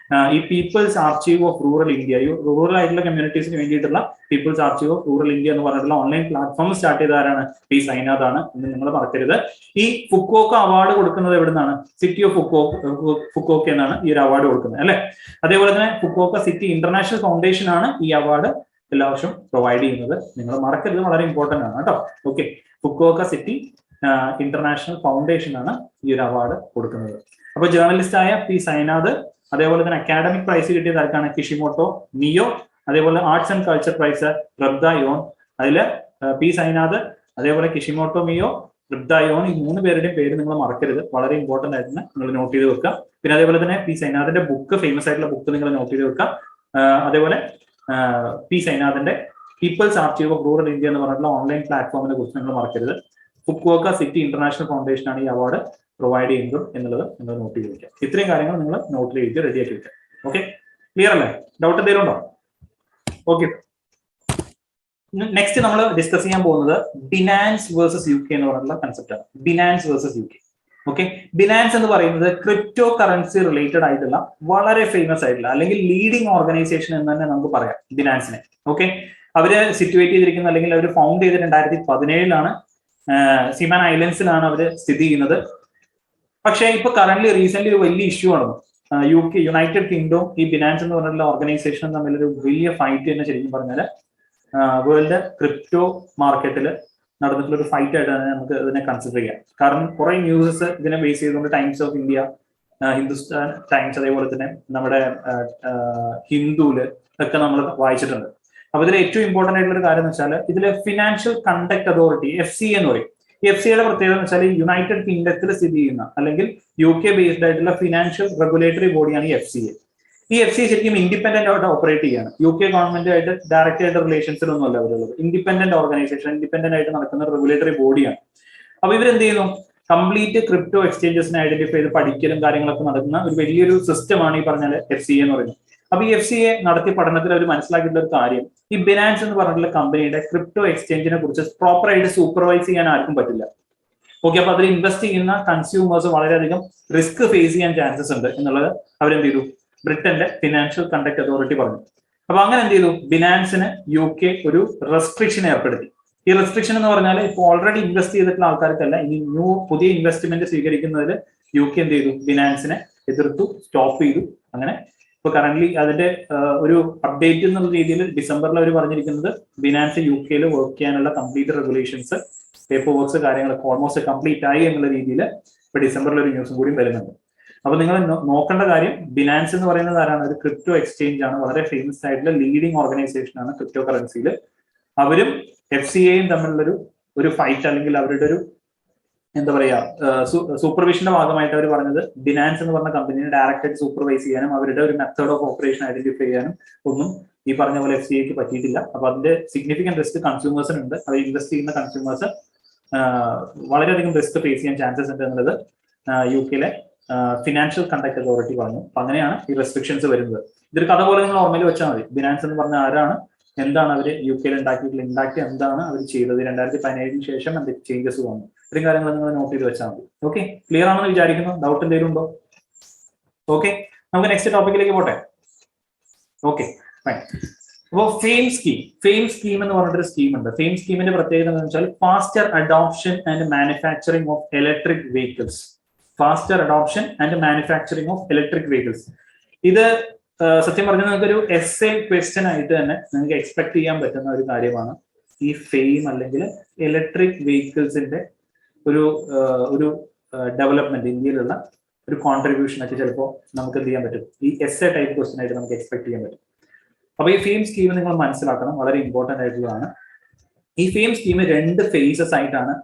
ഈ people's archive of rural India. ഈ റൂറൽ ആയിട്ടുള്ള കമ്മ്യൂണിറ്റീസിന് വേണ്ടിയിട്ടുള്ള people's archive of rural India എന്ന് പറഞ്ഞിട്ടുള്ള ഓൺലൈൻ പ്ലാറ്റ്ഫോം സ്റ്റാർട്ട് ചെയ്ത ആരാണ്, പി സൈനാഥ് ആണ് എന്ന് നിങ്ങൾ മറക്കരുത്. ഈ ഫുക്കോക്ക അവാർഡ് കൊടുക്കുന്നത് എവിടെ നിന്നാണ്, സിറ്റി ഓഫ് ഫുക്കോക്ക എന്നാണ് ഈ ഒരു അവാർഡ് കൊടുക്കുന്നത് അല്ലെ. അതേപോലെ തന്നെ ഫുക്കോക്ക സിറ്റി ഇന്റർനാഷണൽ ഫൗണ്ടേഷൻ ആണ് ഈ അവാർഡ് എല്ലാ വർഷവും പ്രൊവൈഡ് ചെയ്യുന്നത്. നിങ്ങൾ മറക്കരുത്, വളരെ ഇമ്പോർട്ടന്റ് ആണ് കേട്ടോ. ഓക്കെ, ഫുക്കോക്ക സിറ്റി ഇന്റർനാഷണൽ ഫൗണ്ടേഷൻ ആണ് ഈ ഒരു അവാർഡ് കൊടുക്കുന്നത്. അപ്പൊ ജേർണലിസ്റ്റ് ആയ പി സൈനാഥ്, അതേപോലെ തന്നെ അക്കാഡമിക് പ്രൈസ് കിട്ടിയത് ആർക്കാണ്, കിഷിമോട്ടോ മിയോ. അതേപോലെ ആർട്സ് ആൻഡ് കൾച്ചർ പ്രൈസ് പ്രബ്ദ യോൺ. അതില് പി സൈനാഥ്, അതേപോലെ കിഷിമോട്ടോ മിയോ, പ്രബ്ദ യോൺ, ഈ 3 പേരുടെയും പേര് നിങ്ങൾ മറക്കരുത്, വളരെ ഇമ്പോർട്ടന്റ് ആയിട്ട് നിങ്ങൾ നോട്ട് ചെയ്ത് വെക്കുക. പിന്നെ അതേപോലെ തന്നെ പി സൈനാഥിന്റെ ബുക്ക്, ഫേമസ് ആയിട്ടുള്ള ബുക്ക് നിങ്ങൾ നോട്ട് ചെയ്ത് വെക്കുക. അതേപോലെ പി സൈനാഥിന്റെ People's archive of rural India എന്ന് പറഞ്ഞിട്ടുള്ള ഓൺലൈൻ പ്ലാറ്റ്ഫോമിനെ കുറിച്ച് നിങ്ങൾ മറക്കരുത്. ഫുക്കോക്ക സിറ്റി ഇന്റർനാഷണൽ ഫൗണ്ടേഷൻ ആണ് ഈ അവാർഡ് പ്രൊവൈഡ് ചെയ്യുന്നത് എന്നുള്ളത് നിങ്ങൾ നോട്ട് ചെയ്ത് വെക്കുക. ഇത്രയും കാര്യങ്ങൾ നിങ്ങൾ നോട്ട് ചെയ്ത് റെഡിയാക്കി വെക്കുക. ഓക്കെ, ക്ലിയർ അല്ലേ? ഡൗട്ട് എന്തെങ്കിലും ഉണ്ടോ? ഓക്കെ, നെക്സ്റ്റ് നമ്മൾ ഡിസ്കസ് ചെയ്യാൻ പോകുന്നത് ബിനാൻസ് വേഴ്സസ് UK എന്ന് പറഞ്ഞിട്ടുള്ള കൺസെപ്റ്റ് ആണ്. Binance versus UK. Okay, Binance എന്ന് പറയുന്നത് ക്രിപ്റ്റോ കറൻസി റിലേറ്റഡ് ആയിട്ടുള്ള വളരെ ഫേമസ് ആയിട്ടുള്ള അല്ലെങ്കിൽ ലീഡിംഗ് ഓർഗനൈസേഷൻ എന്ന് തന്നെ നമുക്ക് പറയാം ബിനാൻസിനെ. ഓക്കെ, അവര് സിറ്റുവേറ്റ് ചെയ്തിരിക്കുന്നത് അല്ലെങ്കിൽ അവർ ഫൗണ്ട് ചെയ്ത് 2017 സിമാൻ ഐലൻഡ്സിലാണ് അവർ സ്ഥിതി ചെയ്യുന്നത്. പക്ഷേ ഇപ്പൊ കറന്റ് റീസെന്റ് ഒരു വലിയ ഇഷ്യൂ ആണ്. UK, യുണൈറ്റഡ് കിങ്ഡം ഈ ബിനാൻസ് എന്ന് പറഞ്ഞിട്ടുള്ള ഓർഗനൈസേഷനും തമ്മിലൊരു വലിയ ഫൈറ്റ് തന്നെ ശരിക്കും പറഞ്ഞാൽ വേൾഡ് ക്രിപ്റ്റോ മാർക്കറ്റിൽ നടന്നിട്ടുള്ള ഒരു ഫൈറ്റ് ആയിട്ടാണ് നമുക്ക് ഇതിനെ കൺസിഡർ ചെയ്യാം. കാരണം കുറെ ന്യൂസസ് ഇതിനെ ബേസ് ചെയ്തുകൊണ്ട് times of India, Hindustan times, അതേപോലെ തന്നെ നമ്മുടെ ഹിന്ദുവില് ഒക്കെ നമ്മൾ വായിച്ചിട്ടുണ്ട്. അപ്പൊ ഇതിൽ ഏറ്റവും ഇമ്പോർട്ടന്റ് ആയിട്ടുള്ള ഒരു കാര്യം എന്ന് വെച്ചാൽ ഇതില് ഫിനാൻഷ്യൽ കണ്ടക്ട് അതോറിറ്റി, FCA എന്ന് പറയും. ഈ FCAയുടെ പ്രത്യേകത എന്ന് വെച്ചാൽ യുണൈറ്റഡ് കിങ്ഡത്തിൽ സ്ഥിതി ചെയ്യുന്ന അല്ലെങ്കിൽ UK ബേസ്ഡ് ആയിട്ടുള്ള ഫിനാൻഷ്യൽ റെഗുലേറ്ററി ബോഡിയാണ് ഈ FCA. ഈ FCA ശരിക്കും ഇൻഡിപെൻഡന്റ് ആയിട്ട് ഓപ്പറേറ്റ് ചെയ്യാണ്. UK ഗവൺമെന്റുമായിട്ട് ഡയറക്റ്റ് ആയിട്ട് റിലേഷൻസിലൊന്നും അല്ല അവരുള്ളത്. ഇൻഡിപെൻഡന്റ് ഓർഗനൈസേഷൻ, ഇൻഡിപെൻഡന്റ് ആയിട്ട് നടക്കുന്ന റെഗുലേറ്ററി ബോഡിയാണ്. അപ്പൊ ഇവരെന്ത് ചെയ്യുന്നു, കംപ്ലീറ്റ് ക്രിപ്റ്റോ എക്സ്ചേഞ്ചസിനെ ഐഡന്റിഫൈ ചെയ്ത് പഠിക്കലും കാര്യങ്ങളൊക്കെ നടക്കുന്ന ഒരു വലിയൊരു സിസ്റ്റമാണ് ഈ പറഞ്ഞാൽ FCA എന്ന് പറയുന്നത്. അപ്പൊ ഈ FCA നടത്തിയ പഠനത്തിൽ അവർ മനസ്സിലാക്കിയിട്ടുള്ള ഒരു കാര്യം, ഈ ബിനാൻസ് എന്ന് പറഞ്ഞിട്ടുള്ള കമ്പനിയുടെ ക്രിപ്റ്റോ എക്സ്ചേഞ്ചിനെ കുറിച്ച് പ്രോപ്പറായിട്ട് സൂപ്പർവൈസ് ചെയ്യാൻ ആർക്കും പറ്റില്ല. ഓക്കെ, അപ്പൊ അതിൽ ഇൻവെസ്റ്റ് ചെയ്യുന്ന കൺസ്യൂമേഴ്സ് വളരെയധികം റിസ്ക് ഫേസ് ചെയ്യാൻ ചാൻസസ് ഉണ്ട് എന്നുള്ളത് അവരെന്ത് ചെയ്തു, ബ്രിട്ടന്റെ ഫിനാൻഷ്യൽ കണ്ടക്ട് അതോറിറ്റി പറഞ്ഞു. അപ്പൊ അങ്ങനെ എന്ത് ചെയ്തു, ബിനാൻസിന് UK ഒരു റെസ്ട്രിക്ഷൻ ഏർപ്പെടുത്തി. ഈ റെസ്ട്രിക്ഷൻ എന്ന് പറഞ്ഞാൽ ഇപ്പോൾ ഓൾറെഡി ഇൻവെസ്റ്റ് ചെയ്തിട്ടുള്ള ആൾക്കാർക്കല്ല, ഇനി പുതിയ ഇൻവെസ്റ്റ്മെന്റ് സ്വീകരിക്കുന്നതിൽ UK എന്ത് ചെയ്തു, ബിനാൻസിനെ എതിർത്തു, സ്റ്റോപ്പ് ചെയ്തു. അങ്ങനെ ഇപ്പൊ കറന്റ് അതിന്റെ ഒരു അപ്ഡേറ്റ് എന്നുള്ള രീതിയിൽ ഡിസംബറിൽ അവർ പറഞ്ഞിരിക്കുന്നത് ബിനാൻസ് UK വർക്ക് ചെയ്യാനുള്ള കംപ്ലീറ്റ് റെഗുലേഷൻസ് പേപ്പർ വർക്ക്സ് കാര്യങ്ങളൊക്കെ ഓൾമോസ്റ്റ് കംപ്ലീറ്റ് ആയി എന്നുള്ള രീതിയിൽ ഇപ്പൊ ഡിസംബറിൽ ഒരു ന്യൂസും കൂടി വരുന്നുണ്ട്. അപ്പൊ നിങ്ങൾ നോക്കേണ്ട കാര്യം, ബിനാൻസ് എന്ന് പറയുന്നത് ആരാണ്? ഒരു ക്രിപ്റ്റോ എക്സ്ചേഞ്ച് ആണ്, വളരെ ഫേമസ് ആയിട്ടുള്ള ലീഡിംഗ് ഓർഗനൈസേഷൻ ആണ് ക്രിപ്റ്റോ കറൻസിയിൽ. അവരും FCAയും തമ്മിലുള്ളൊരു ഫൈറ്റ് അല്ലെങ്കിൽ അവരുടെ ഒരു എന്താ പറയാ സൂപ്പർവിഷന്റെ ഭാഗമായിട്ട് അവർ പറഞ്ഞത് ബിനാൻസ് എന്ന് പറഞ്ഞ കമ്പനിയെ ഡയറക്റ്റ് ആയിട്ട് സൂപ്പർവൈസ് ചെയ്യാനും അവരുടെ ഒരു മെത്തേഡ് ഓഫ് ഓപ്പറേഷൻ ഐഡന്റിഫൈ ചെയ്യാനും ഒന്നും ഈ പറഞ്ഞ പോലെ FCAക്ക് പറ്റിയിട്ടില്ല. അപ്പൊ അതിന്റെ സിഗ്നിഫിക്കന്റ് റിസ്ക് കൺസ്യൂമേഴ്സിനുണ്ട്. അത് ഇൻവെസ്റ്റ് ചെയ്യുന്ന കൺസ്യൂമേഴ്സ് വളരെയധികം റിസ്ക് ഫേസ് ചെയ്യാൻ ചാൻസസ് ഉണ്ട് എന്നുള്ളത് UK ഫിനാൻഷ്യൽ കണ്ടക്ട് അതോറിറ്റി പറഞ്ഞു. അപ്പൊ അങ്ങനെയാണ് ഈ റെസ്ട്രിക്ഷൻസ് വരുന്നത്. ഇതൊരു കഥ പോലെ നിങ്ങൾ ഓർമ്മയിൽ വെച്ചാൽ മതി. ബിനാൻസ് എന്ന് പറഞ്ഞ ആരാണ്, എന്താണ് അവർ UK ഉണ്ടാക്കി എന്താണ് അവർ ചെയ്തത്, 2017 ശേഷം എന്ത് ചേഞ്ചസ് വന്നു, ഇത്രയും കാര്യങ്ങൾ നിങ്ങൾ നോട്ട് ചെയ്ത് വെച്ചാൽ മതി. ഓക്കെ, ക്ലിയർ ആണെന്ന് വിചാരിക്കുന്നു. ഡൗട്ട് എന്തെങ്കിലും ഉണ്ടോ? ഓക്കെ, നമുക്ക് നെക്സ്റ്റ് ടോപ്പിക്കിലേക്ക് പോട്ടെ. Okay fine. അപ്പോൾ ഫെയിം സ്കീം എന്ന് പറഞ്ഞിട്ടൊരു സ്കീം ഉണ്ട്. ഫെയിം സ്കീമിന്റെ പ്രത്യേകത എന്ന് വെച്ചാൽ faster adoption and manufacturing of electric vehicles. ഇത് സത്യം പറഞ്ഞാൽ നിങ്ങൾക്ക് ഒരു essay ക്വസ്റ്റ്യൻ ആയിട്ട് തന്നെ നിങ്ങൾക്ക് എക്സ്പെക്ട് ചെയ്യാൻ പറ്റുന്ന ഒരു കാര്യമാണ്. ഈ ഫെയിം അല്ലെങ്കിൽ ഇലക്ട്രിക് വെഹിക്കിൾസിന്റെ ഒരു ഡെവലപ്മെന്റ്, ഇന്ത്യയിലുള്ള ഒരു കോൺട്രിബ്യൂഷൻ ഒക്കെ ചിലപ്പോൾ നമുക്ക് എന്ത് ചെയ്യാൻ പറ്റും, ഈ essay ടൈപ്പ് ക്വസ്റ്റ്യൻ ആയിട്ട് നമുക്ക് എക്സ്പെക്ട് ചെയ്യാൻ പറ്റും. അപ്പൊ ഈ ഫെയിം സ്കീം നിങ്ങൾ മനസ്സിലാക്കണം, വളരെ ഇമ്പോർട്ടന്റ് ആയിട്ടുള്ളതാണ്. ഈ ഫെയിം സ്കീം 2 ഫേസസ് ആയിട്ടാണ്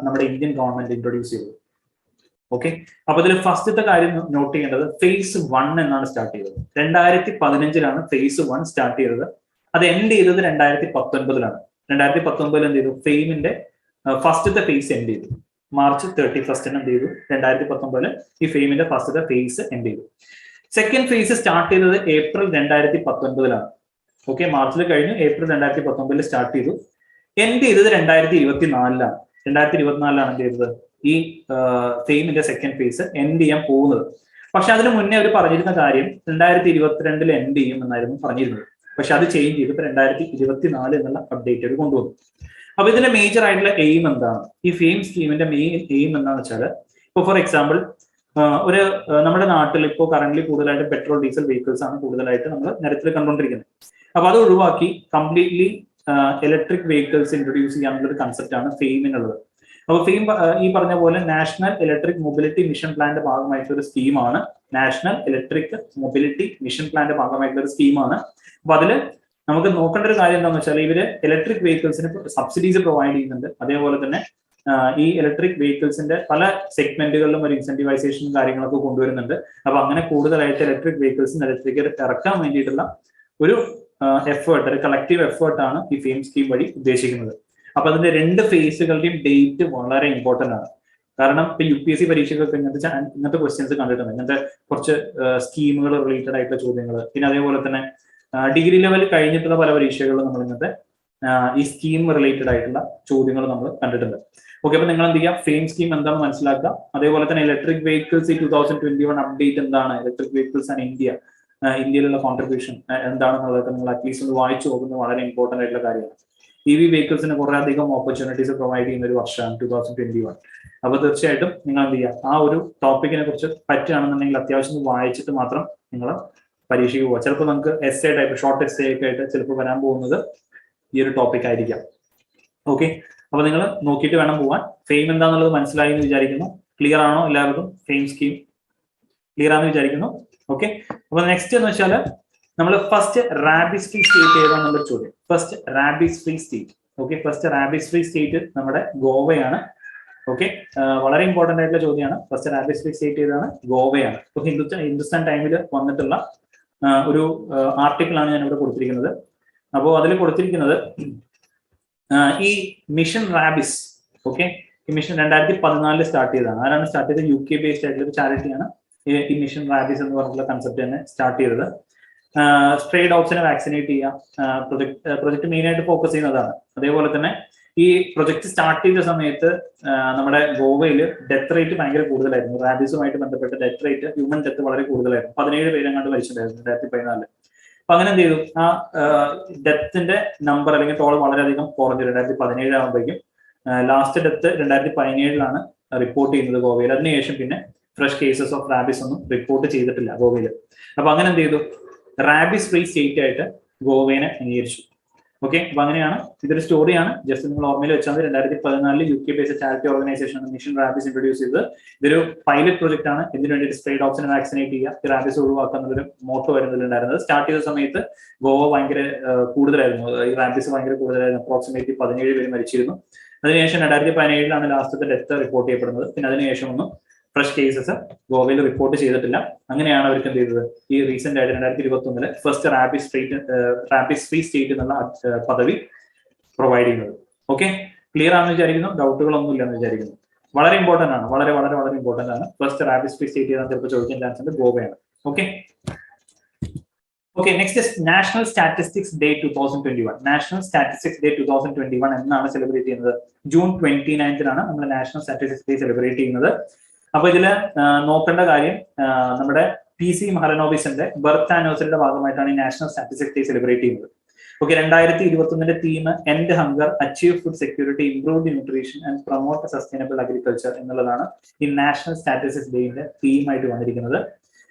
നമ്മുടെ ഇന്ത്യൻ ഗവൺമെന്റ് ഇൻട്രൊഡ്യൂസ് ചെയ്തത്. ഓക്കെ, അപ്പൊ ഇതിൽ ഫസ്റ്റത്തെ കാര്യം നോട്ട് ചെയ്യേണ്ടത് ഫേസ് 1 എന്നാണ് സ്റ്റാർട്ട് ചെയ്തത്. 2015 ഫേസ് 1 സ്റ്റാർട്ട് ചെയ്തത്. അത് എൻഡ് ചെയ്തത് 2019. 2019 എന്ത് ചെയ്തു, ഫെയിമിന്റെ ഫസ്റ്റത്തെ ഫേസ് എൻഡ് ചെയ്തു. March 31 എന്ത് ചെയ്തു, 2019 ഈ ഫെയിമിന്റെ ഫസ്റ്റത്തെ ഫേസ് എൻഡ് ചെയ്തു. സെക്കൻഡ് ഫേസ് സ്റ്റാർട്ട് ചെയ്തത് April 2019. ഓക്കെ, മാർച്ചിൽ കഴിഞ്ഞു, April 2019 സ്റ്റാർട്ട് ചെയ്തു. എൻഡ് ചെയ്തത് 2024. 2024 എന്ത് ചെയ്തത്, ഈ ഫെയിമിന്റെ സെക്കൻഡ് ഫേസ് എൻഡ് ചെയ്യാൻ പോകുന്നത്. പക്ഷെ അതിന് മുന്നേ അവർ പറഞ്ഞിരുന്ന കാര്യം 2022 എൻഡ് ചെയ്യും എന്നായിരുന്നു പറഞ്ഞിരുന്നത്. പക്ഷെ അത് ചേഞ്ച് ചെയ്തിട്ട് 2024 എന്നുള്ള അപ്ഡേറ്റ് അവർ കൊണ്ടുവന്നു. അപ്പൊ ഇതിന്റെ മേജർ ആയിട്ടുള്ള എയിം എന്താണ്, ഈ ഫെയിം സ്കീമിന്റെ മെയിൻ എയിം എന്താണെന്ന് വെച്ചാൽ, ഇപ്പൊ ഫോർ എക്സാമ്പിൾ നമ്മുടെ നാട്ടിൽ ഇപ്പോൾ കറന്റ് കൂടുതലായിട്ട് പെട്രോൾ ഡീസൽ വെഹിക്കിൾസ് ആണ് കൂടുതലായിട്ട് നമ്മൾ നിരത്തിൽ കണ്ടുകൊണ്ടിരിക്കുന്നത്. അപ്പൊ അത് ഒഴിവാക്കി കംപ്ലീറ്റ്ലി ഇലക്ട്രിക് വെഹിക്കിൾസ് ഇൻട്രൊഡ്യൂസ് ചെയ്യാനുള്ള ഒരു കൺസെപ്റ്റ് ആണ് ഫെയിമിനുള്ളത്. അപ്പൊ ഫെയിം ഈ പറഞ്ഞ പോലെ നാഷണൽ ഇലക്ട്രിക് മൊബിലിറ്റി മിഷൻ പ്ലാന്റെ ഭാഗമായിട്ടുള്ള ഒരു സ്കീമാണ്. നാഷണൽ ഇലക്ട്രിക് മൊബിലിറ്റി മിഷൻ പ്ലാന്റെ ഭാഗമായിട്ടുള്ള ഒരു സ്കീമാണ്. അപ്പൊ അതിൽ നമുക്ക് നോക്കേണ്ട ഒരു കാര്യം എന്താണെന്ന് വെച്ചാൽ, ഇവര് ഇലക്ട്രിക് വെഹിക്കിൾസിന് സബ്സിഡീസ് പ്രൊവൈഡ് ചെയ്യുന്നുണ്ട്. അതേപോലെ തന്നെ ഈ ഇലക്ട്രിക് വെഹിക്കിൾസിന്റെ പല സെഗ്മെന്റുകളിലും ഒരു ഇൻസെന്റിവൈസേഷനും കാര്യങ്ങളൊക്കെ കൊണ്ടുവരുന്നുണ്ട്. അപ്പൊ അങ്ങനെ കൂടുതലായിട്ട് ഇലക്ട്രിക് വെഹിക്കിൾസ് ഇലക്ട്രിക് ഇറക്കാൻ വേണ്ടിയിട്ടുള്ള ഒരു എഫേർട്ട്, ഒരു കളക്റ്റീവ് എഫേർട്ടാണ് ഈ ഫെയിം സ്കീം വഴി ഉദ്ദേശിക്കുന്നത്. അപ്പൊ അതിന്റെ 2 ഫേസുകളുടെയും ഡേറ്റ് വളരെ ഇമ്പോർട്ടന്റ് ആണ്. കാരണം ഇപ്പൊ UPSC പരീക്ഷകൾക്ക് ഇങ്ങനത്തെ ക്വസ്റ്റ്യൻസ് കണ്ടിട്ടുണ്ട്, ഇങ്ങനത്തെ കുറച്ച് സ്കീമുകൾ റിലേറ്റഡ് ആയിട്ടുള്ള ചോദ്യങ്ങൾ. പിന്നെ അതേപോലെ തന്നെ ഡിഗ്രി ലെവൽ കഴിഞ്ഞിട്ടുള്ള പല പരീക്ഷകളിലും നമ്മൾ ഇങ്ങനത്തെ ഈ സ്കീം റിലേറ്റഡ് ആയിട്ടുള്ള ചോദ്യങ്ങൾ നമ്മൾ കണ്ടിട്ടുണ്ട്. ഓക്കെ, അപ്പൊ നിങ്ങൾ എന്ത് ചെയ്യുക, ഫെയിം സ്കീം എന്താണെന്ന് മനസ്സിലാക്കുക. അതേപോലെ തന്നെ ഇലക്ട്രിക് വെഹിക്കിൾസ് 2021 അപ്ഡേറ്റ് എന്താണ്, ഇലക്ട്രിക് വെഹിക്കിൾസ് ആൻഡ് ഇന്ത്യയിലുള്ള കോൺട്രിബ്യൂഷൻ എന്താണെന്നുള്ളത് നിങ്ങൾ അറ്റ്ലീസ്റ്റ് ഒന്ന് വായിച്ചു നോക്കുന്നത് വളരെ ഇമ്പോർട്ടന്റ് ആയിട്ടുള്ള കാര്യമാണ്. EV വെഹിക്കിൾസിന് കുറെ അധികം ഓപ്പർച്യൂണിറ്റീസ് പ്രൊവൈഡ് ചെയ്യുന്ന ഒരു വർഷമാണ് 2021. അപ്പൊ തീർച്ചയായിട്ടും നിങ്ങൾ എന്ത് ചെയ്യുക, ആ ഒരു ടോപ്പിക്കിനെ കുറിച്ച് പറ്റുകയാണെന്നുണ്ടെങ്കിൽ അത്യാവശ്യം വായിച്ചിട്ട് മാത്രം നിങ്ങൾ പരീക്ഷയ്ക്ക് പോവുക. ചിലപ്പോൾ നമുക്ക് essay ടൈപ്പ് ഷോർട്ട് essay ഒക്കെ ആയിട്ട് ചിലപ്പോൾ വരാൻ പോകുന്നത് ഈ ഒരു ടോപ്പിക് ആയിരിക്കാം. ഓക്കെ, അപ്പൊ നിങ്ങൾ നോക്കിയിട്ട് വേണം പോവാൻ. ഫെയിം എന്താണെന്നുള്ളത് മനസ്സിലായി എന്ന് വിചാരിക്കുന്നു. ക്ലിയർ ആണോ എല്ലാവർക്കും? ഫെയിം സ്കീം ക്ലിയർ ആണെന്ന് വിചാരിക്കുന്നു. ഓക്കെ, അപ്പൊ നെക്സ്റ്റ് എന്ന് വെച്ചാൽ നമ്മൾ ഫസ്റ്റ് റാബിസ് ഫ്രീ സ്റ്റേറ്റ് ഏതാണെന്നുള്ള ചോദ്യം. First rabies free state. Okay, first rabies free state നമ്മുടെ ഗോവയാണ്. ഓക്കെ, വളരെ ഇമ്പോർട്ടന്റ് ആയിട്ടുള്ള ചോദ്യമാണ്. ഫസ്റ്റ് റാബിസ് ഫ്രീ സ്റ്റേറ്റ് ഏതാണ്? ഗോവയാണ്. ഇപ്പൊ ഹിന്ദുസ്ഥാൻ ടൈമിൽ വന്നിട്ടുള്ള ഒരു ആർട്ടിക്കിളാണ് ഞാൻ ഇവിടെ കൊടുത്തിരിക്കുന്നത്. അപ്പോൾ അതിൽ കൊടുത്തിരിക്കുന്നത് ഈ മിഷൻ റാബിസ്. ഓക്കെ, ഈ മിഷൻ 2014 സ്റ്റാർട്ട് ചെയ്തതാണ്. ആരാണ് സ്റ്റാർട്ട് ചെയ്തത്? UK ബേസ്ഡ് ആയിട്ടുള്ള ഒരു ചാരിറ്റിയാണ് ഈ മിഷൻ റാബിസ് എന്ന് പറഞ്ഞിട്ടുള്ള കൺസെപ്റ്റ് തന്നെ സ്റ്റാർട്ട് ചെയ്തത്. സ്ട്രേ ഡോഗ്സിനെ വാക്സിനേറ്റ് ചെയ്യുക, പ്രൊജക്ട് മെയിൻ ആയിട്ട് ഫോക്കസ് ചെയ്യുന്നതാണ്. അതേപോലെ തന്നെ ഈ പ്രൊജക്ട് സ്റ്റാർട്ട് ചെയ്ത സമയത്ത് നമ്മുടെ ഗോവയിൽ ഡെത്ത് റേറ്റ് ഭയങ്കര കൂടുതലായിരുന്നു. റാബിസുമായിട്ട് ബന്ധപ്പെട്ട് ഡെത്ത് റേറ്റ്, ഹ്യൂമൻ ഡെത്ത് വളരെ കൂടുതലായിരുന്നു. 17 പേരെങ്ങാണ്ട് മരിച്ചിട്ടുണ്ടായിരുന്നു 2014. അപ്പൊ അങ്ങനെ എന്ത് ചെയ്തു, ആ ഡെത്തിന്റെ നമ്പർ അല്ലെങ്കിൽ ടോൾ വളരെയധികം കുറഞ്ഞു. 2017 ആകുമ്പോഴേക്കും ലാസ്റ്റ് ഡെത്ത് 2017 റിപ്പോർട്ട് ചെയ്യുന്നത് ഗോവയിൽ. അതിനുശേഷം പിന്നെ ഫ്രഷ് കേസസ് ഓഫ് റാബിസ് ഒന്നും റിപ്പോർട്ട് ചെയ്തിട്ടില്ല ഗോവയിൽ. അപ്പൊ അങ്ങനെ എന്ത് ചെയ്തു, റാബിസ് ഫ്രീ സ്റ്റേറ്റ് ആയിട്ട് ഗോവേനെ അംഗീകരിച്ചു. ഓക്കെ, അപ്പൊ അങ്ങനെയാണ്, ഇതൊരു സ്റ്റോറിയാണ്, ജസ്റ്റ് നിങ്ങൾ ഓർമ്മയിൽ വെച്ചാൽ 2014 UK based charity organisation mission rabies introduce ചെയ്തത്. ഇതൊരു പൈലറ്റ് പ്രോജക്റ്റ് ആണ്. ഇതിനു വേണ്ടിയിട്ട് സ്ട്രേ ഡോഗ്സിനെ വാക്സിനേറ്റ് ചെയ്യുക, റാബിസ് ഒഴിവാക്കുക എന്നൊരു മോട്ടോ വരുന്നതിലുണ്ടായിരുന്നത്. സ്റ്റാർട്ട് ചെയ്ത സമയത്ത് ഗോവ ഭയങ്കര കൂടുതലായിരുന്നു, ഈ റാബിസ് ഭയങ്കര കൂടുതലായിരുന്നു. അപ്രോക്സിമേറ്റ്ലി 17 പേര് മരിച്ചിരുന്നു. അതിനുശേഷം 2017 ലാസ്റ്റത്തെ ഡെത്ത് റിപ്പോർട്ട് ചെയ്യപ്പെടുന്നത്. പിന്നെ അതിനുശേഷം ഒന്നും ഫ്രഷ് കേസസ് ഗോവയിൽ റിപ്പോർട്ട് ചെയ്തിട്ടില്ല. അങ്ങനെയാണ് അവർക്ക് എന്ത് ചെയ്തത്, ഈ റീസെന്റ് ആയിട്ട് 2021 ഫസ്റ്റ് റാബിസ് ഫ്രീ സ്റ്റേറ്റ് എന്നുള്ള പദവി പ്രൊവൈഡ് ചെയ്യുന്നത്. ഓക്കെ, ക്ലിയർ ആണെന്ന് വിചാരിക്കുന്നു, ഡൗട്ടുകളൊന്നും ഇല്ലെന്ന് വിചാരിക്കുന്നു. വളരെ ഇമ്പോർട്ടന്റ് ആണ്, വളരെ വളരെ വളരെ ഇമ്പോർട്ടന്റ് ആണ്. ഫസ്റ്റ് റാബിസ് ഫ്രീ സ്റ്റേറ്റ് ചെയ്താൽ ചിലപ്പോൾ ചോദിക്കാൻ ചാൻസ് ഉണ്ട്, ഗോവയാണ്. Okay okay, next is National Statistics Day 2021. National Statistics Day 2021 എന്നാണ് സെലിബ്രേറ്റ് ചെയ്യുന്നത്? ജൂൺ 29 നമ്മൾ നാഷണൽ സ്റ്റാറ്റിസ്റ്റിക്സ് ഡേ സെലിബ്രേറ്റ് ചെയ്യുന്നത്. അപ്പൊ ഇതില് നോക്കേണ്ട കാര്യം, നമ്മുടെ PC മഹലനോബിസിന്റെ ബർത്ത് ആനിവേഴ്സറിയുടെ ഭാഗമായിട്ടാണ് ഈ നാഷണൽ സ്റ്റാറ്റിസ്റ്റിക്സ് ഡേ സെലിബ്രേറ്റ് ചെയ്യുന്നത്. Okay, 2021 theme end hunger, achieve food security, improve nutrition and promote sustainable agriculture എന്നുള്ളതാണ് ഈ നാഷണൽ സ്റ്റാറ്റിസ്റ്റിക്സ് ഡേയുടെ തീമായിട്ട് വന്നിരിക്കുന്നത്.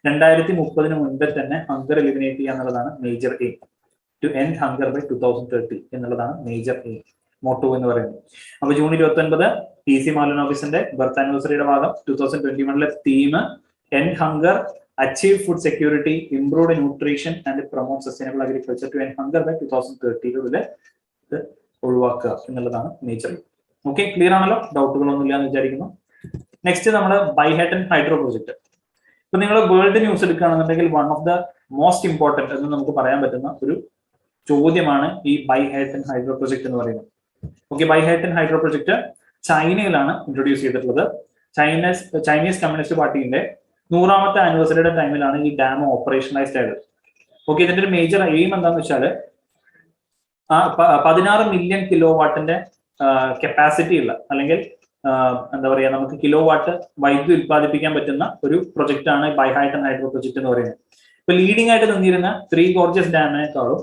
2030 മുൻപേ തന്നെ ഹങ്കർ എലിമിനേറ്റ് ചെയ്യുക എന്നുള്ളതാണ് major aim. To end hunger by 2030 എന്നുള്ളതാണ് മേജർ എയിം, മോട്ടോ എന്ന് പറയുന്നത്. അപ്പൊ ജൂൺ 29 PC മഹലനോബിസിന്റെ ബർത്ത് ആനിവേഴ്സറിയുടെ ഭാഗം. 2021 theme end hunger, achieve food security, improve nutrition and promote sustainable agriculture to end hunger by 2030 ഇത് ഒഴിവാക്കുക എന്നുള്ളതാണ് മേജർ. ഓക്കെ, ക്ലിയർ ആണല്ലോ, ഡൗട്ടുകളൊന്നും ഇല്ല എന്ന് വിചാരിക്കുന്നു. നെക്സ്റ്റ് നമ്മൾ ബൈഹാറ്റൻ ഹൈഡ്രോ പ്രോജക്ട്. ഇപ്പൊ നിങ്ങൾ വേൾഡ് ന്യൂസ് എടുക്കുകയാണെന്നുണ്ടെങ്കിൽ one of the most important എന്ന് നമുക്ക് പറയാൻ പറ്റുന്ന ഒരു ചോദ്യമാണ് ഈ ബൈഹാറ്റൻ ഹൈഡ്രോ പ്രോജക്ട് എന്ന് പറയുന്നത്. ഓക്കെ, ബൈഹാറ്റൻ ഹൈഡ്രോ പ്രോജക്ട് ചൈനയിലാണ് ഇൻട്രൊഡ്യൂസ് ചെയ്തിട്ടുള്ളത്. ചൈനീസ് കമ്മ്യൂണിസ്റ്റ് പാർട്ടിയുടെ 100ാമത്തെ ആനിവേഴ്സറിയുടെ ടൈമിലാണ് ഈ ഡാം ഓപ്പറേഷണലൈസ്ഡ് ആയത്. ഓക്കെ, ഇതിന്റെ ഒരു മേജർ എയിം എന്താണെന്ന് വെച്ചാൽ 16 മില്യൺ കിലോ വാട്ടിന്റെ കപ്പാസിറ്റി ഉള്ള, അല്ലെങ്കിൽ എന്താ പറയുക, നമുക്ക് കിലോ വാട്ട് വൈദ്യുതി ഉത്പാദിപ്പിക്കാൻ പറ്റുന്ന ഒരു പ്രൊജക്ട് ആണ് ബൈഹാറ്റൻ ഹൈഡ്രോ പ്രൊജക്ട് എന്ന് പറയുന്നത്. ഇപ്പൊ ലീഡിംഗ് ആയിട്ട് നിന്നിരുന്ന ത്രീ ഗോർജസ് ഡാമിനേക്കാളും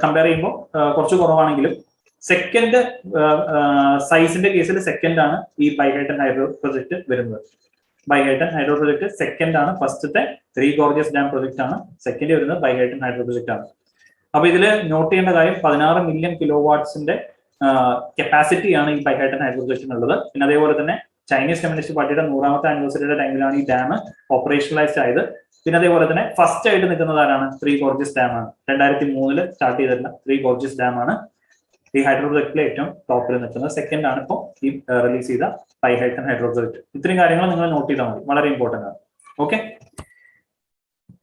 കമ്പയർ ചെയ്യുമ്പോൾ കുറച്ച് കുറവാണെങ്കിലും സെക്കൻഡ് സൈസിന്റെ കേസിൽ സെക്കൻഡ് ആണ് ഈ ബൈഹാറ്റൻ ഹൈഡ്രോ പ്രൊജക്ട് വരുന്നത്. ബൈഹാറ്റൻ ഹൈഡ്രോ പ്രൊജക്ട് സെക്കൻഡ് ആണ്. ഫസ്റ്റത്തെ ത്രീ ഗോർജസ് ഡാം പ്രൊജക്ട് ആണ്. സെക്കൻഡ് വരുന്നത് ബൈഹാറ്റൻ ഹൈഡ്രോ പ്രൊജക്ട് ആണ്. അപ്പൊ ഇതിൽ നോട്ട് ചെയ്യേണ്ട കാര്യം 16 മില്യൺ കിലോ വാട്ട്സിന്റെ കപ്പാസിറ്റിയാണ് ഈ ബൈഹാറ്റൻ ഹൈഡ്രോ പ്രൊജക്ടിനുള്ളത്. പിന്നെ അതേപോലെ തന്നെ ചൈനീസ് കമ്മ്യൂണിസ്റ്റ് പാർട്ടിയുടെ 100ാമത്തെ ആനിവേഴ്സറിയുടെ ടൈമിലാണ് ഈ ഡാം ഓപ്പറേഷണലൈസ്ഡ് ആയത്. പിന്നെ അതേപോലെ തന്നെ ഫസ്റ്റ് ആയിട്ട് നിൽക്കുന്നത് ആരാണ്? ത്രീ ഗോർജസ് ഡാം ആണ്. 2003 സ്റ്റാർട്ട് ചെയ്തിട്ടുള്ള ത്രീ ഗോർജസ് ഡാം ആണ് ഈ ഹൈഡ്രോ പ്രൊജക്റ്റിലെ ഏറ്റവും ടോപ്പിൽ നിൽക്കുന്നത്. സെക്കൻഡ് ആണ് ഇപ്പോൾ ഈ റിലീസ് ചെയ്ത ബൈഹാറ്റൻ ഹൈഡ്രോ പ്രൊജക്ട്. ഇത്രയും കാര്യങ്ങൾ നിങ്ങൾ നോട്ട് ചെയ്താൽ മതി, വളരെ ഇമ്പോർട്ടന്റ് ആണ്. ഓക്കെ,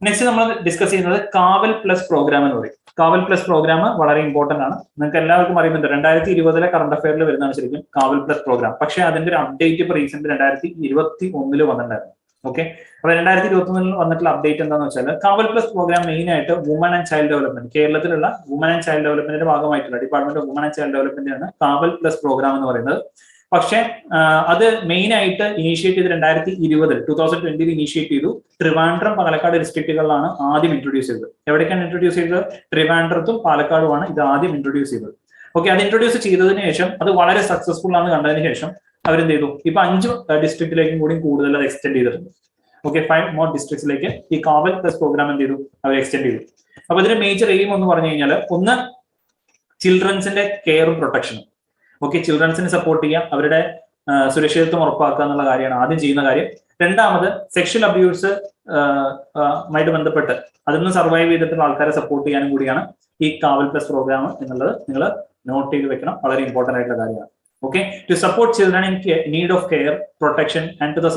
നെക്സ്റ്റ് നമ്മൾ ഡിസ്കസ് ചെയ്യുന്നത് കാവൽ പ്ലസ് പ്രോഗ്രാം എന്ന് പറയും. കാവൽ പ്ലസ് പ്രോഗ്രാം വളരെ ഇമ്പോർട്ടന്റ് ആണ്. നിങ്ങൾക്ക് എല്ലാവർക്കും അറിയുന്നുണ്ട്, 2020 കറണ്ട് അഫയറിൽ വരുന്നതാണ് ശരിക്കും കാവൽ പ്ലസ് പ്രോഗ്രാം. പക്ഷേ അതിന്റെ ഒരു അപ്ഡേറ്റ് ഇപ്പോൾ റീസെന്റ് 2021 വന്നിട്ടുണ്ടായിരുന്നു. ഓക്കെ, അപ്പൊ 2021 വന്നിട്ടുള്ള അപ്ഡേറ്റ് എന്താണെന്ന് വെച്ചാൽ കാവൽ പ്ലസ് പ്രോഗ്രാം മെയിൻ ആയിട്ട് വുമൺ ആൻഡ് ചൈൽഡ് ഡെവലപ്മെന്റ്, കേരളത്തിലുള്ള വുമൺ ആൻഡ് ചൈൽഡ് ഡെവലപ്മെന്റിന്റെ ഭാഗമായിട്ടുള്ള department of woman and child development ആണ് കാവൽ പ്ലസ് പ്രോഗ്രാം എന്ന് പറയുന്നത്. പക്ഷേ അത് മെയിൻ ആയിട്ട് ഇനീഷ്യേറ്റ് ചെയ്ത് 2020 ഇനീഷ്യേറ്റ് ചെയ്തു. ട്രിവാൻഡ്രം, പാലക്കാട് ഡിസ്ട്രിക്റ്റുകളിലാണ് ആദ്യം ഇൻട്രൊഡ്യൂസ് ചെയ്തത്. എവിടേക്കാണ് ഇൻട്രൊഡ്യൂസ് ചെയ്തത്? ട്രിവാൻഡ്രത്തും പാലക്കാടുമാണ് ഇത് ആദ്യം ഇൻട്രൊഡ്യൂസ് ചെയ്തത്. ഓക്കെ, അത് ഇൻട്രൊഡ്യൂസ് ചെയ്തതിനു ശേഷം അത് വളരെ സക്സസ്ഫുൾ ആണെന്ന് കണ്ടതിന് ശേഷം അവരെന്ത് ചെയ്തു? ഇപ്പൊ 5 ഡിസ്ട്രിക്റ്റിലേക്കും കൂടി കൂടുതൽ അത് എക്സ്റ്റെൻഡ് ചെയ്തിട്ടുണ്ട്. ഓക്കെ, 5 മോർ ഡിസ്ട്രിക്ട്സിലേക്ക് ഈ കാവൽ പ്ലസ് പ്രോഗ്രാം എന്ത് ചെയ്തു? അവർ എക്സ്റ്റെൻഡ് ചെയ്തു. അപ്പൊ ഇതിന്റെ മേജർ എയിം എന്ന് പറഞ്ഞു കഴിഞ്ഞാൽ ഒന്ന് ചിൽഡ്രൻസിന്റെ കെയറും പ്രൊട്ടക്ഷനും. ഓക്കെ, ചിൽഡ്രൻസിനെ സപ്പോർട്ട് ചെയ്യുക, അവരുടെ സുരക്ഷിതത്വം ഉറപ്പാക്കുക എന്നുള്ള കാര്യമാണ് ആദ്യം ചെയ്യുന്ന കാര്യം. രണ്ടാമത് സെക്ഷൽ അബ്യൂസ് ആയിട്ട് ബന്ധപ്പെട്ട് അതിൽ നിന്ന് സർവൈവ് ചെയ്തിട്ടുള്ള ആൾക്കാരെ സപ്പോർട്ട് ചെയ്യാനും കൂടിയാണ് ഈ കാവൽ പ്ലസ് പ്രോഗ്രാം എന്നുള്ളത് നിങ്ങൾ നോട്ട് ചെയ്ത് വെക്കണം. വളരെ ഇമ്പോർട്ടന്റ് ആയിട്ടുള്ള കാര്യമാണ്. Okay, to support children in need of care, protection and to the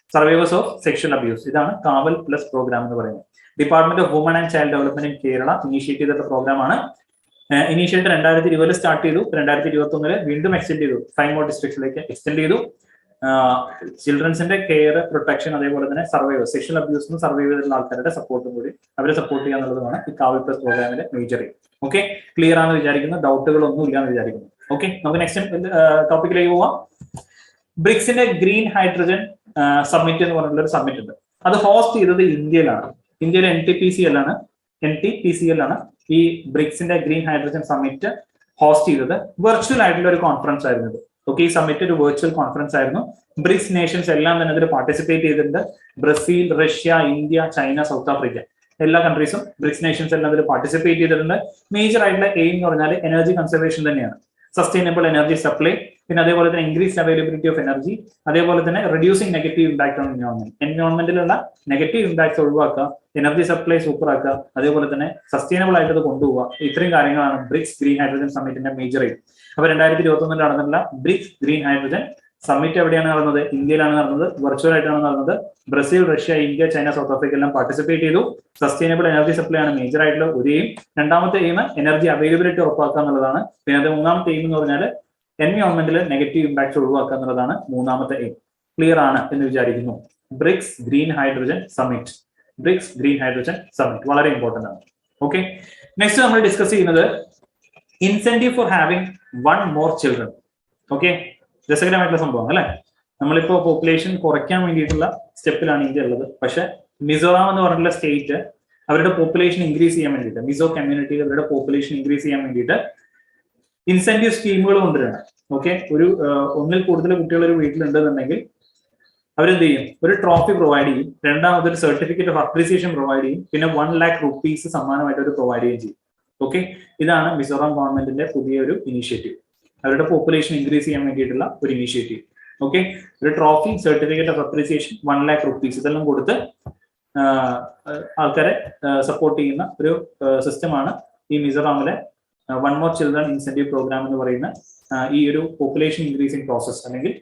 survivors of sexual abuse. ഇതാണ് കാവൽ പ്ലസ് പ്രോഗ്രാം എന്ന് പറയുന്നത്. Department of woman and child development in Kerala initiate ചെയ്തിട്ടുള്ള പ്രോഗ്രാമാണ്. ഇനീഷ്യേറ്റ് 2020 സ്റ്റാർട്ട് ചെയ്തു. 2021 വീണ്ടും എക്സ്റ്റെൻഡ് ചെയ്തു. 5 മോർ ഡിസ്ട്രിക്ട്സിലേക്ക് എക്സ്റ്റെൻഡ് ചെയ്തു. ചിൽഡ്രൻസിന്റെ കെയർ, പ്രൊട്ടക്ഷൻ, അതേപോലെ തന്നെ സർവൈവർ, സെക്ഷൽ അബ്യൂസിനും സർവൈവ് ചെയ്തിട്ടുള്ള ആൾക്കാരുടെ സപ്പോർട്ടും കൂടി അവരെ സപ്പോർട്ട് ചെയ്യുക എന്നുള്ളതാണ് ഈ കാവൽ പ്ലസ് പ്രോഗ്രാമിന്റെ മേജർ. ഓക്കെ, ക്ലിയർ ആണെന്ന് വിചാരിക്കുന്നു, ഡൗട്ടുകളൊന്നും ഇല്ലാന്ന് വിചാരിക്കുന്നു. ഓക്കെ, നമുക്ക് നെക്സ്റ്റ് ടോപ്പിക്കിലേക്ക് പോവാം. ബ്രിക്സിന്റെ ഗ്രീൻ ഹൈഡ്രജൻ സമ്മിറ്റ് എന്ന് പറഞ്ഞിട്ടുള്ള ഒരു സമ്മിറ്റ് ഉണ്ട്. അത് ഹോസ്റ്റ് ചെയ്തത് ഇന്ത്യയിലാണ്. ഇന്ത്യയിലെ NTPCL ആണ് ഈ ബ്രിക്സിന്റെ ഗ്രീൻ ഹൈഡ്രജൻ സമ്മിറ്റ് ഹോസ്റ്റ് ചെയ്തത്. വെർച്വൽ ആയിട്ടുള്ള ഒരു കോൺഫറൻസ് ആയിരുന്നു ഇത്. ഓക്കെ, ഈ സമ്മിറ്റ് ഒരു വെർച്വൽ കോൺഫറൻസ് ആയിരുന്നു. ബ്രിക്സ് നേഷൻസ് എല്ലാം തന്നെ അതിൽ പാർട്ടിസിപ്പേറ്റ് ചെയ്തിട്ടുണ്ട്. Brazil, Russia, India, China, south Africa എല്ലാ കൺട്രീസും ബ്രിക്സ് നേഷൻസ് എല്ലാം അതിൽ പാർട്ടിസിപ്പേറ്റ് ചെയ്തിട്ടുണ്ട്. മേജർ ആയിട്ടുള്ള എയിം എന്ന് പറഞ്ഞാൽ എനർജി കൺസർവേഷൻ തന്നെയാണ്. സസ്റ്റൈനബിൾ എനർജി സപ്ലൈ, പിന്നെ അതേപോലെ തന്നെ ഇൻക്രീസ് അവൈലബിലിറ്റി ഓഫ് എനർജി, അതേപോലെ തന്നെ റെഡ്യൂസിങ് നെഗറ്റീവ് ഇമ്പാക്ട് ഓൺ എൻവയോൺമെന്റിലുള്ള നെഗറ്റീവ് ഇമ്പാക്ട്സ് ഒഴിവാക്കുക, എനർജി സപ്ലൈ സൂപ്പർ ആക്കുക, അതേപോലെ തന്നെ സസ്റ്റൈനബിൾ ആയിട്ട് അത് കൊണ്ടുപോവുക. ഇത്രയും കാര്യങ്ങളാണ് ബ്രിക്സ് ഗ്രീൻ ഹൈഡ്രജൻ സമ്മിറ്റിന്റെ മേജർ എയിം. അപ്പൊ 2021 നടന്നിട്ടുള്ള ബ്രിക്സ് ഗ്രീൻ ഹൈഡ്രജൻ സമ്മിറ്റ് എവിടെയാണ് നടന്നത്? ഇന്ത്യയിലാണ് നടന്നത്. വെർച്വൽ ആയിട്ടാണ് നടന്നത്. Brazil, Russia, India, China, south Africa എല്ലാം പാർട്ടിസിപ്പേറ്റ് ചെയ്തു. സസ്റ്റൈനബിൾ എനർജി സപ്ലൈ ആണ് മേജർ ആയിട്ടുള്ള ഒരു എയിം. രണ്ടാമത്തെ എയിം എനർജി അവൈലബിലിറ്റി ഉറപ്പാക്കുക എന്നുള്ളതാണ്. പിന്നെ അത് മൂന്നാമത്തെ എയിം എന്ന് പറഞ്ഞാൽ എൻവയോൺമെന്റിൽ നെഗറ്റീവ് ഇമ്പാക്ട്സ് ഒഴിവാക്കുക എന്നുള്ളതാണ് മൂന്നാമത്തെ എയിം. ക്ലിയർ ആണ് എന്ന് വിചാരിക്കുന്നു. BRICS green hydrogen summit, BRICS green hydrogen summit വളരെ ഇമ്പോർട്ടന്റ് ആണ്. ഓക്കെ, നെക്സ്റ്റ് നമ്മൾ ഡിസ്കസ് ചെയ്യുന്നത് incentive for having 1 more children. Okay, രസകരമായിട്ടുള്ള സംഭവം അല്ലെ. നമ്മളിപ്പോ പോപ്പുലേഷൻ കുറയ്ക്കാൻ വേണ്ടിയിട്ടുള്ള സ്റ്റെപ്പിലാണ് ഇന്ത്യ ഉള്ളത്. പക്ഷെ മിസോറാം എന്ന് പറഞ്ഞിട്ടുള്ള സ്റ്റേറ്റ് അവരുടെ പോപ്പുലേഷൻ ഇൻക്രീസ് ചെയ്യാൻ വേണ്ടിയിട്ട്, മിസോ കമ്മ്യൂണിറ്റി അവരുടെ പോപ്പുലേഷൻ ഇൻക്രീസ് ചെയ്യാൻ വേണ്ടിയിട്ട് ഇൻസെന്റീവ് സ്കീമുകൾ കൊണ്ടുവരണം. ഓക്കെ, ഒരു ഒന്നിൽ കൂടുതൽ കുട്ടികൾ ഒരു വീട്ടിലുണ്ടെന്നുണ്ടെങ്കിൽ അവരെന്ത് ചെയ്യും? ഒരു ട്രോഫി പ്രൊവൈഡ് ചെയ്യും. രണ്ടാമത് ഒരു സർട്ടിഫിക്കറ്റ് ഓഫ് അപ്രീസിയേഷൻ പ്രൊവൈഡ് ചെയ്യും. പിന്നെ 1 lakh rupees സമ്മാനമായിട്ട് അവർ പ്രൊവൈഡ് ചെയ്യുകയും ചെയ്യും. ഓക്കെ, ഇതാണ് മിസോറാം ഗവൺമെന്റിന്റെ പുതിയൊരു ഇനീഷ്യേറ്റീവ്. അവരുടെ പോപ്പുലേഷൻ ഇൻക്രീസ് ചെയ്യാൻ വേണ്ടിയിട്ടുള്ള ഒരു ഇനീഷ്യേറ്റീവ്. ഓക്കെ, ഒരു trophy, certificate of appreciation, 1 lakh rupees ഇതെല്ലാം കൊടുത്ത് ആൾക്കാരെ സപ്പോർട്ട് ചെയ്യുന്ന ഒരു സിസ്റ്റമാണ് ഈ മിസോറാമിലെ 1 more children ഇൻസെന്റീവ് പ്രോഗ്രാം എന്ന് പറയുന്ന ഈ ഒരു പോപ്പുലേഷൻ ഇൻക്രീസിംഗ് പ്രോസസ്, അല്ലെങ്കിൽ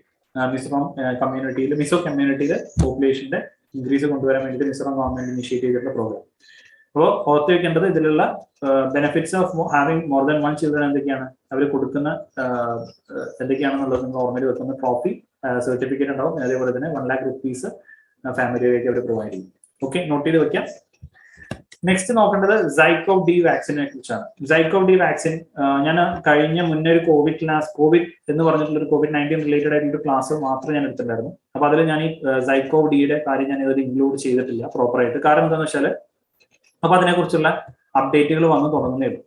മിസോറാം കമ്മ്യൂണിറ്റിയിൽ, മിസോ കമ്മ്യൂണിറ്റിയിലെ പോപ്പുലേഷന്റെ ഇൻക്രീസ് കൊണ്ടുവരാൻ വേണ്ടിയിട്ട് മിസോറാം ഗവൺമെന്റ് ഇനിഷ്യേറ്റ് ചെയ്തിട്ടുള്ള പ്രോഗ്രാം. അപ്പോൾ ഓർത്ത് വെക്കേണ്ടത് ഇതിലുള്ള benefits of having more than 1 children എന്തൊക്കെയാണ്, അവർ കൊടുക്കുന്ന എന്തൊക്കെയാണെന്നുള്ളത് നോർമലി വെക്കുന്ന ട്രോഫി, സർട്ടിഫിക്കറ്റ് ഉണ്ടാവും. അതേപോലെ തന്നെ 1 lakh rupees ഫാമിലിയിലേക്ക് അവർ പ്രൊവൈഡ് ചെയ്യും. ഓക്കെ, നോട്ട് ചെയ്ത് വെക്കാം. നെക്സ്റ്റ് നോക്കേണ്ടത് സൈക്കോവ് ഡി വാക്സിനെ കുറിച്ചാണ്. സൈക്കോവ് ഡി വാക്സിൻ ഞാൻ മുന്നേ ഒരു കോവിഡ് എന്ന് പറഞ്ഞിട്ടുള്ള ഒരു COVID-19 റിലേറ്റഡ് ആയിട്ടുള്ള ക്ലാസ് മാത്രമേ ഞാൻ എടുത്തിട്ടുണ്ടായിരുന്നു. അപ്പൊ അതിൽ ഞാൻ ഈ സൈക്കോവ് ഡിയുടെ കാര്യം ഞാൻ ഇതിൽ ഇൻക്ലൂഡ് ചെയ്തിട്ടില്ല പ്രോപ്പറായിട്ട്. കാരണം എന്താണെന്ന് വെച്ചാൽ അപ്പൊ അതിനെക്കുറിച്ചുള്ള അപ്ഡേറ്റുകൾ വന്ന് തുടങ്ങുന്നേ ഉള്ളൂ.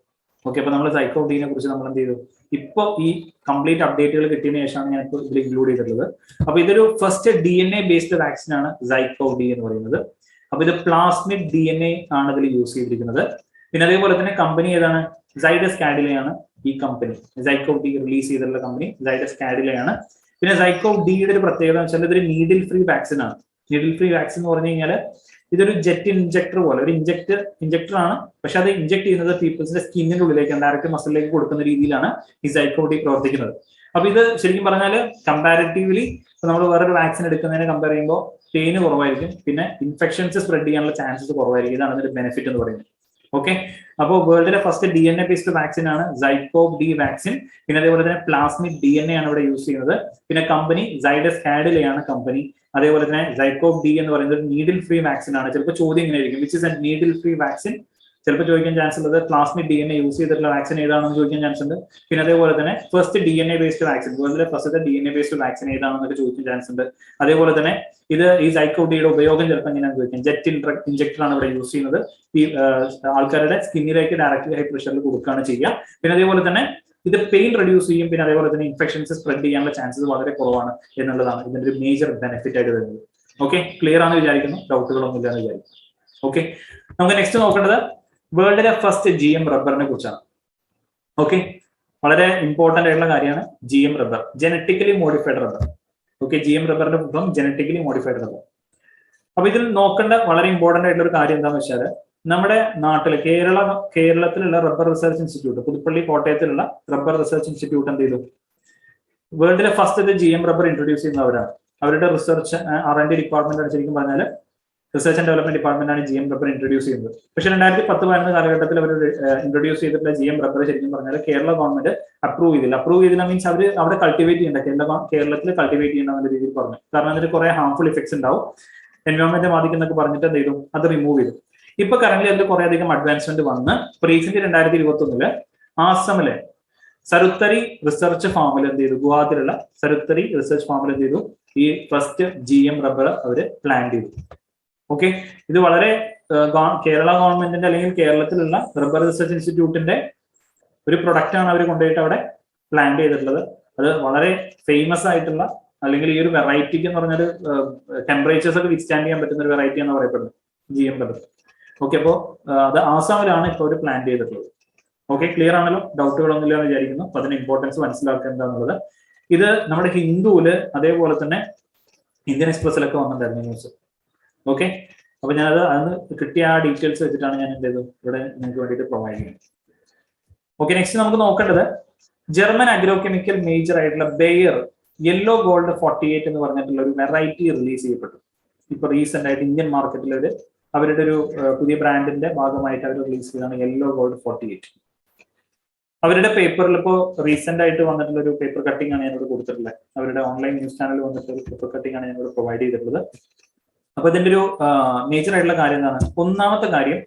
ഓക്കെ, അപ്പൊ നമ്മൾ സൈക്കോവ് ഡിനെ കുറിച്ച് നമ്മൾ എന്ത് ചെയ്തു? ഇപ്പൊ ഈ കംപ്ലീറ്റ് അപ്ഡേറ്റുകൾ കിട്ടിയതിനു ശേഷമാണ് ഞാൻ ഇപ്പോൾ ഇതിൽ ഇൻക്ലൂഡ് ചെയ്തിട്ടുള്ളത്. അപ്പൊ ഇതൊരു ഫസ്റ്റ് DNA ബേസ്ഡ് വാക്സിൻ ആണ് സൈക്കോവ് ഡി എന്ന് പറയുന്നത്. അപ്പൊ ഇത് പ്ലാസ്മിഡ് DNA ആണ് ഇതിൽ യൂസ് ചെയ്തിരിക്കുന്നത്. പിന്നെ അതേപോലെ തന്നെ കമ്പനി ഏതാണ്? സൈഡസ് കാഡിലയാണ് ഈ കമ്പനി. സൈക്കോവ് ഡി റിലീസ് ചെയ്തിട്ടുള്ള കമ്പനി സൈഡസ് കാഡിലയാണ്. പിന്നെ സൈക്കോവ് ഡിയുടെ ഒരു പ്രത്യേകത എന്ന് വെച്ചാൽ ഇതൊരു നീഡിൽ ഫ്രീ വാക്സിൻ ആണ്. നീഡിൽ ഫ്രീ വാക്സിൻ എന്ന് പറഞ്ഞു കഴിഞ്ഞാൽ ഇതൊരു ജെറ്റ് ഇൻജക്ടർ പോലെ ഒരു ഇൻജക്ടർ ആണ്. പക്ഷെ അത് ഇൻജക്ട് ചെയ്യുന്നത് പീപ്പിൾസിന്റെ സ്കിന്നിന്റെ ഉള്ളിലേക്ക്, ഡയറക്റ്റ് മസിലിലേക്ക് കൊടുക്കുന്ന രീതിയിലാണ് ഈ സൈക്കോവ് ഡി പ്രവർത്തിക്കുന്നത്. അപ്പൊ ഇത് ശരിക്കും പറഞ്ഞാൽ കമ്പാരിറ്റീവ്ലി നമ്മൾ വേറൊരു വാക്സിൻ എടുക്കുന്നതിനെ കമ്പയർ ചെയ്യുമ്പോൾ പെയിന് കുറവായിരിക്കും, പിന്നെ ഇൻഫെക്ഷൻസ് സ്പ്രെഡ് ചെയ്യാനുള്ള ചാൻസസ് കുറവായിരിക്കും. ഇതാണ് ഇതിന്റെ ബെനിഫിറ്റ് എന്ന് പറയുന്നത്. ഓക്കെ, അപ്പോൾ വേൾഡിലെ ഫസ്റ്റ് DNA ബേസ്ഡ് വാക്സിൻ ആണ് സൈക്കോവ് ഡി വാക്സിൻ. പിന്നെ അതേപോലെ തന്നെ പ്ലാസ്മിഡ് DNA ആണ് ഇവിടെ യൂസ് ചെയ്യുന്നത്. പിന്നെ കമ്പനി സൈഡസ് കാഡിലയാണ് കമ്പനി. അതേപോലെ തന്നെ സൈക്കോവ് ഡി എന്ന് പറയുന്നത് നീഡിൽ ഫ്രീ വാക്സിൻ ആണ്. ചിലപ്പോൾ ചോദ്യം ഇങ്ങനെ ആയിരിക്കും, which is a needle free vaccine. ചിലപ്പോൾ ചോദിക്കാൻ ചാൻസ് ഉള്ളത് പ്ലാസ്മിഡ് DNA യൂസ് ചെയ്തിട്ടുള്ള വാക്സിൻ ഏതാണെന്ന് ചോദിക്കാൻ ചാൻസ് ഉണ്ട്. പിന്നെ അതേപോലെ തന്നെ ഫസ്റ്റ് DNA ബേസ്ഡ് വാക്സിൻ, വേൾഡിലെ ഫസ്റ്റ് DNA ബേസ്ഡ് വാക്സിൻ ഏതാണെന്നൊക്കെ ചോദിക്കാൻ ചാൻസ് ഉണ്ട്. അതേപോലെ തന്നെ ഈ സൈക്കോവ് ഡിയുടെ ഉപയോഗം ചിലപ്പോൾ എങ്ങനെയാണെന്ന് ചോദിക്കാം. ജെറ്റ് ഇൻജക്ടർ ആണ് ഇവിടെ യൂസ് ചെയ്യുന്നത്. ഈ ആൾക്കാരുടെ സ്കിന്നിലേക്ക് ഡയറക്റ്റ് ഹൈ പ്രഷറിൽ കൊടുക്കുകയാണ് ചെയ്യുക. പിന്നെ അതേപോലെ തന്നെ ഇത് പെയിൻ റെഡ്യൂസ് ചെയ്യും. പിന്നെ അതേപോലെ തന്നെ ഇൻഫെക്ഷൻസ് സ്പ്രെഡ് ചെയ്യാനുള്ള ചാൻസസ് വളരെ കുറവാണ് എന്നുള്ളതാണ് ഇതിന്റെ ഒരു മേജർ ബെനിഫിറ്റ് ആയിട്ട് വരുന്നത്. ഓക്കെ, ക്ലിയർ ആണെന്ന് വിചാരിക്കുന്നു, ഡൗട്ടുകളൊന്നും ഇല്ലാന്ന് വിചാരിക്കുന്നു. ഓക്കെ, നമുക്ക് നെക്സ്റ്റ് നോക്കേണ്ടത് വേൾഡിലെ ഫസ്റ്റ് GM റബ്ബറിനെ കുറിച്ചാണ്. ഓക്കെ, വളരെ ഇമ്പോർട്ടന്റ് ആയിട്ടുള്ള കാര്യമാണ് GM rubber, genetically modified rubber. Okay, GM റബ്ബറിന്റെ ഫുള്ളും ജനറ്റിക്കലി മോഡിഫൈഡ് റബ്ബർ. അപ്പൊ ഇതിൽ നോക്കേണ്ട വളരെ ഇമ്പോർട്ടന്റ് ആയിട്ടുള്ള ഒരു കാര്യം എന്താണെന്ന് വെച്ചാൽ നമ്മുടെ നാട്ടില് കേരളത്തിലുള്ള റബ്ബർ റിസർച്ച് ഇൻസ്റ്റിറ്റ്യൂട്ട്, പുതുപ്പള്ളി കോട്ടയത്തിലുള്ള റബ്ബർ റിസർച്ച് ഇൻസ്റ്റിറ്റ്യൂട്ട് എന്ത് ചെയ്തു? വേൾഡിലെ ഫസ്റ്റ് GM റബ്ബർ ഇൻട്രൊഡ്യൂസ് ചെയ്യുന്നവരാണ്. അവരുടെ റിസർച്ച് R&D ഡിപ്പാർട്ട്മെന്റ് ആണ്. ശരിക്കും പറഞ്ഞാൽ റിസർച്ച് ആൻഡ് ഡെവലപ്മെന്റ് ഡിപ്പാർട്ട്മെന്റ് ആണ് GM റബ്ബർ ഇൻട്രൊഡ്യൂസ് ചെയ്യുന്നത്. പക്ഷേ 2010-11 കാലഘട്ടത്തിൽ അവർ ഇൻട്രൊഡ്യൂസ് ചെയ്തിട്ടുള്ള GM റബ്ബർ ശരിക്കും പറഞ്ഞാൽ കേരള ഗവൺമെന്റ് അപ്രൂവ് ചെയ്തില്ല. മീൻസ് അവർ അവിടെ കൾട്ടിവേറ്റ് ചെയ്യേണ്ട, കേരളത്തിൽ കൾട്ടിവേറ്റ് ചെയ്യണമെന്ന രീതിയിൽ പറഞ്ഞു. കാരണം അതിന് കുറെ ഹാർംഫുൾ ഇഫക്ട്സ് ഉണ്ടാവും, എൻവയോൺമെന്റ് ബാധിക്കുന്നൊക്കെ പറഞ്ഞിട്ട് എന്ത് ചെയ്തു? അത് റിമൂവ് ചെയ്തു. ഇപ്പൊ കറന്റ് അതിൽ കുറെ അധികം അഡ്വാൻസ്മെന്റ് വന്ന് റീസെന്റ് 2021 ആസാമിലെ സരുത്തരി റിസർച്ച് ഫാമിൽ എന്ത് ചെയ്തു? ഗുവാഹത്തിലുള്ള സരുത്തരി റിസർച്ച് ഫാമിൽ എന്ത് ചെയ്തു? ഈ ഫസ്റ്റ് GM റബ്ബർ അവര് പ്ലാൻ ചെയ്തു. ഓക്കെ, ഇത് വളരെ കേരള ഗവൺമെന്റിന്റെ അല്ലെങ്കിൽ കേരളത്തിലുള്ള റബ്ബർ റിസർച്ച് ഇൻസ്റ്റിറ്റ്യൂട്ടിന്റെ ഒരു പ്രൊഡക്റ്റ് ആണ് അവർ കൊണ്ടുപോയിട്ട് അവിടെ പ്ലാൻ ചെയ്തിട്ടുള്ളത്. അത് വളരെ ഫേമസ് ആയിട്ടുള്ള അല്ലെങ്കിൽ ഈ ഒരു വെറൈറ്റിക്ക് എന്ന് പറഞ്ഞാൽ ടെമ്പറേച്ചേഴ്സ് ഒക്കെ വിത്ത്സ്റ്റാൻഡ് ചെയ്യാൻ പറ്റുന്ന ഒരു വെറൈറ്റി എന്ന് പറയപ്പെടുന്നത് GM-W. ഓക്കെ, അപ്പോൾ അത് ആസാമിലാണ് ഇപ്പോൾ ഒരു പ്ലാൻ ചെയ്തിട്ടുള്ളത്. ഓക്കെ, ക്ലിയർ ആണല്ലോ, ഡൗട്ടുകളൊന്നും ഇല്ലാന്ന് വിചാരിക്കുന്നു. അപ്പൊ അതിന്റെ ഇമ്പോർട്ടൻസ് മനസ്സിലാക്കുക എന്താണെന്നുള്ളത്. ഇത് നമ്മുടെ ഹിന്ദുവില് അതേപോലെ തന്നെ ഇന്ത്യൻ എക്സ്പ്രസിലൊക്കെ വന്നിട്ടുണ്ടായിരുന്നു ന്യൂസ്. ഓക്കെ, അപ്പൊ ഞാനത് അന്ന് കിട്ടിയ ആ ഡീറ്റെയിൽസ് വെച്ചിട്ടാണ് ഞാൻ എന്ത് ചെയ്തു ഇവിടെ നിങ്ങൾക്ക് വേണ്ടിയിട്ട് പ്രൊവൈഡ് ചെയ്യുന്നത്. ഓക്കെ, നെക്സ്റ്റ് നമുക്ക് നോക്കേണ്ടത് ജർമ്മൻ അഗ്രോകെമിക്കൽ മേജർ ആയിട്ടുള്ള ബെയർ യെല്ലോ ഗോൾഡ് 48 എന്ന് പറഞ്ഞിട്ടുള്ള ഒരു വെറൈറ്റി റിലീസ് ചെയ്യപ്പെട്ടു. ഇപ്പൊ റീസെന്റ് ആയിട്ട് ഇന്ത്യൻ മാർക്കറ്റിൽ അവരുടെ ഒരു പുതിയ ബ്രാൻഡിന്റെ ഭാഗമായിട്ട് അവർ റിലീസ് ചെയ്തതാണ് യെല്ലോ ഗോൾഡ് 48. അവരുടെ പേപ്പറിൽ ഇപ്പോൾ റീസെന്റ് ആയിട്ട് വന്നിട്ടുള്ള ഒരു പേപ്പർ കട്ടിംഗ് ആണ് ഞാനിവിടെ കൊടുത്തിട്ടുള്ളത്. അവരുടെ ഓൺലൈൻ ന്യൂസ് ചാനലിൽ വന്നിട്ട് ഒരു പേപ്പർ കട്ടിംഗ് ആണ് ഞാനിവിടെ പ്രൊവൈഡ് ചെയ്തിട്ടുള്ളത്. അപ്പൊ ഇതിന്റെ ഒരു മേജർ ആയിട്ടുള്ള കാര്യം എന്താണ്? ഒന്നാമത്തെ കാര്യം,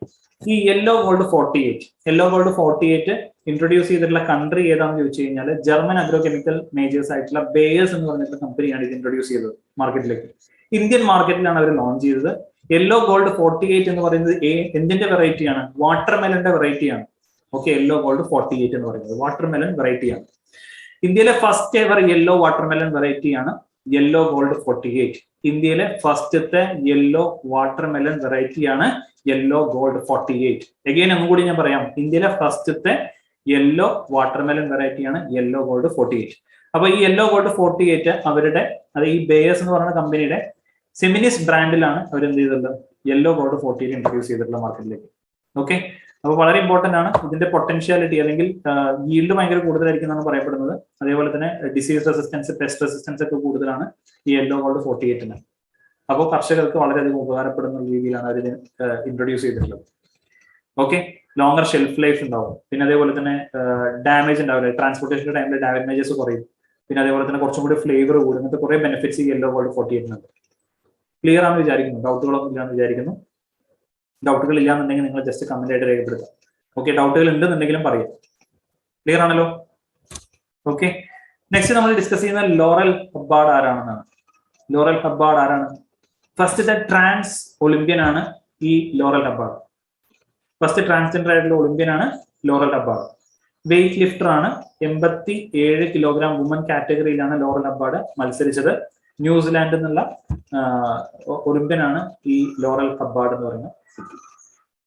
ഈ യെല്ലോ ഗോൾഡ് 48 ഇൻട്രൊഡ്യൂസ് ചെയ്തിട്ടുള്ള കൺട്രി ഏതാണെന്ന് ചോദിച്ചു കഴിഞ്ഞാൽ ജർമ്മൻ അഗ്രോകെമിക്കൽ മേജേഴ്സ് ആയിട്ടുള്ള ബേയേഴ്സ് എന്ന് പറഞ്ഞിട്ടുള്ള കമ്പനിയാണ് ഇത് ഇൻട്രൊഡ്യൂസ് ചെയ്തത് മാർക്കറ്റിലേക്ക്. ഇന്ത്യൻ മാർക്കറ്റിലാണ് അവർ ലോഞ്ച് ചെയ്തത്. യെല്ലോ ഗോൾഡ് 48 എന്ന് പറയുന്നത് എന്തിന്റെ വെറൈറ്റിയാണ്? വാട്ടർമെലന്റെ വെറൈറ്റിയാണ്. ഓക്കെ, യെല്ലോ ഗോൾഡ് 48 എന്ന് പറയുന്നത് വാട്ടർമെലൻ വെറൈറ്റിയാണ്. ഇന്ത്യയിലെ ഫസ്റ്റ് എവർ യെല്ലോ വാട്ടർമെലൻ വെറൈറ്റിയാണ് യെല്ലോ ഗോൾഡ് 48. ഇന്ത്യയിലെ ഫസ്റ്റത്തെ യെല്ലോ വാട്ടർമെലൻ വെറൈറ്റിയാണ് യെല്ലോ ഗോൾഡ് 48. എഗെയിൻ ഒന്നും കൂടി ഞാൻ പറയാം, ഇന്ത്യയിലെ ഫസ്റ്റത്തെ യെല്ലോ വാട്ടർമെലൻ വെറൈറ്റിയാണ് യെല്ലോ ഗോൾഡ് 48. അപ്പൊ ഈ യെല്ലോ ഗോൾഡ് 48 അവരുടെ, അത് ഈ ബേയേഴ്സ് എന്ന് പറയുന്ന കമ്പനിയുടെ സെമിനിസ് ബ്രാൻഡിലാണ് അവർ എന്ത് ചെയ്തിട്ടുള്ളത്? യെല്ലോ ഗോൾഡ് 48 ഇൻട്രൊഡ്യൂസ് ചെയ്തിട്ടുള്ള മാർക്കറ്റിലേക്ക്. ഓക്കെ, അപ്പൊ വളരെ ഇമ്പോർട്ടന്റ് ആണ്. ഇതിന്റെ പൊട്ടൻഷ്യാലിറ്റി അല്ലെങ്കിൽ ഈൽഡ് ഭയങ്കര കൂടുതലായിരിക്കും എന്നാണ് പറയപ്പെടുന്നത്. അതേപോലെ തന്നെ ഡിസീസ് റെസിസ്റ്റൻസ്, പെസ്റ്റ് റെസിസ്റ്റൻസ് ഒക്കെ കൂടുതലാണ് ഈ യെല്ലോ ഗോൾഡ് 48-ന്. അപ്പോൾ കർഷകർക്ക് വളരെയധികം ഉപകാരപ്പെടുന്ന രീതിയിലാണ് അവർ ഇൻട്രൊഡ്യൂസ് ചെയ്തിട്ടുള്ളത്. ഓക്കെ, ലോങ്ങർ ഷെൽഫ് ലൈഫ് ഉണ്ടാവും. പിന്നെ അതേപോലെ തന്നെ ഡാമേജ് ഉണ്ടാവില്ല, ട്രാൻസ്പോർട്ടേഷന്റെ ടൈമിൽ ഡാമേജസ് കുറയും. പിന്നെ അതേപോലെ തന്നെ കുറച്ചും കൂടി ഫ്ലേവർ കൂടും. ഇങ്ങനത്തെ കുറെ ബെനിഫിറ്റ്സ് ഈ യെല്ലോ ഗോൾഡ് 48-നുണ്ട്. ക്ലിയർ ആണെന്ന് വിചാരിക്കുന്നു, ഡൗട്ടുകളൊന്നും ഇല്ലാന്ന് വിചാരിക്കുന്നു. ഡൗട്ടുകൾ ഇല്ലാന്നുണ്ടെങ്കിൽ നിങ്ങൾ ജസ്റ്റ് കമന്റ് ആയിട്ട് രേഖപ്പെടുത്താം. ഓക്കെ, ഡൗട്ടുകൾ ഉണ്ടെന്നുണ്ടെങ്കിലും പറയാം. ക്ലിയർ ആണല്ലോ? ഓക്കെ, നെക്സ്റ്റ് നമ്മൾ ഡിസ്കസ് ചെയ്യുന്ന ലോറൽ ഹബ്ബാർഡ് ആരാണെന്നാണ്. ലോറൽ ഹബ്ബാർഡ് ആരാണ്? ഫസ്റ്റത്തെ ട്രാൻസ് ഒളിമ്പ്യൻ ആണ് ഈ ലോറൽ ഹബ്ബാർഡ്. ഫസ്റ്റ് ട്രാൻസ്ജെൻഡർ ആയിട്ടുള്ള ഒളിമ്പ്യൻ ആണ് ലോറൽ ഹബ്ബാർഡ്. വെയിറ്റ് ലിഫ്റ്റർ ആണ്. 87 കിലോഗ്രാം വുമൻ കാറ്റഗറിയിലാണ് ലോറൽ ഹബ്ബാർഡ് മത്സരിച്ചത്. ന്യൂസിലാൻഡിൽ നിന്നുള്ള ഒളിമ്പ്യൻ ആണ് ഈ ലോറൽ ഹബ്ബാർഡ് എന്ന് പറയുന്നത്.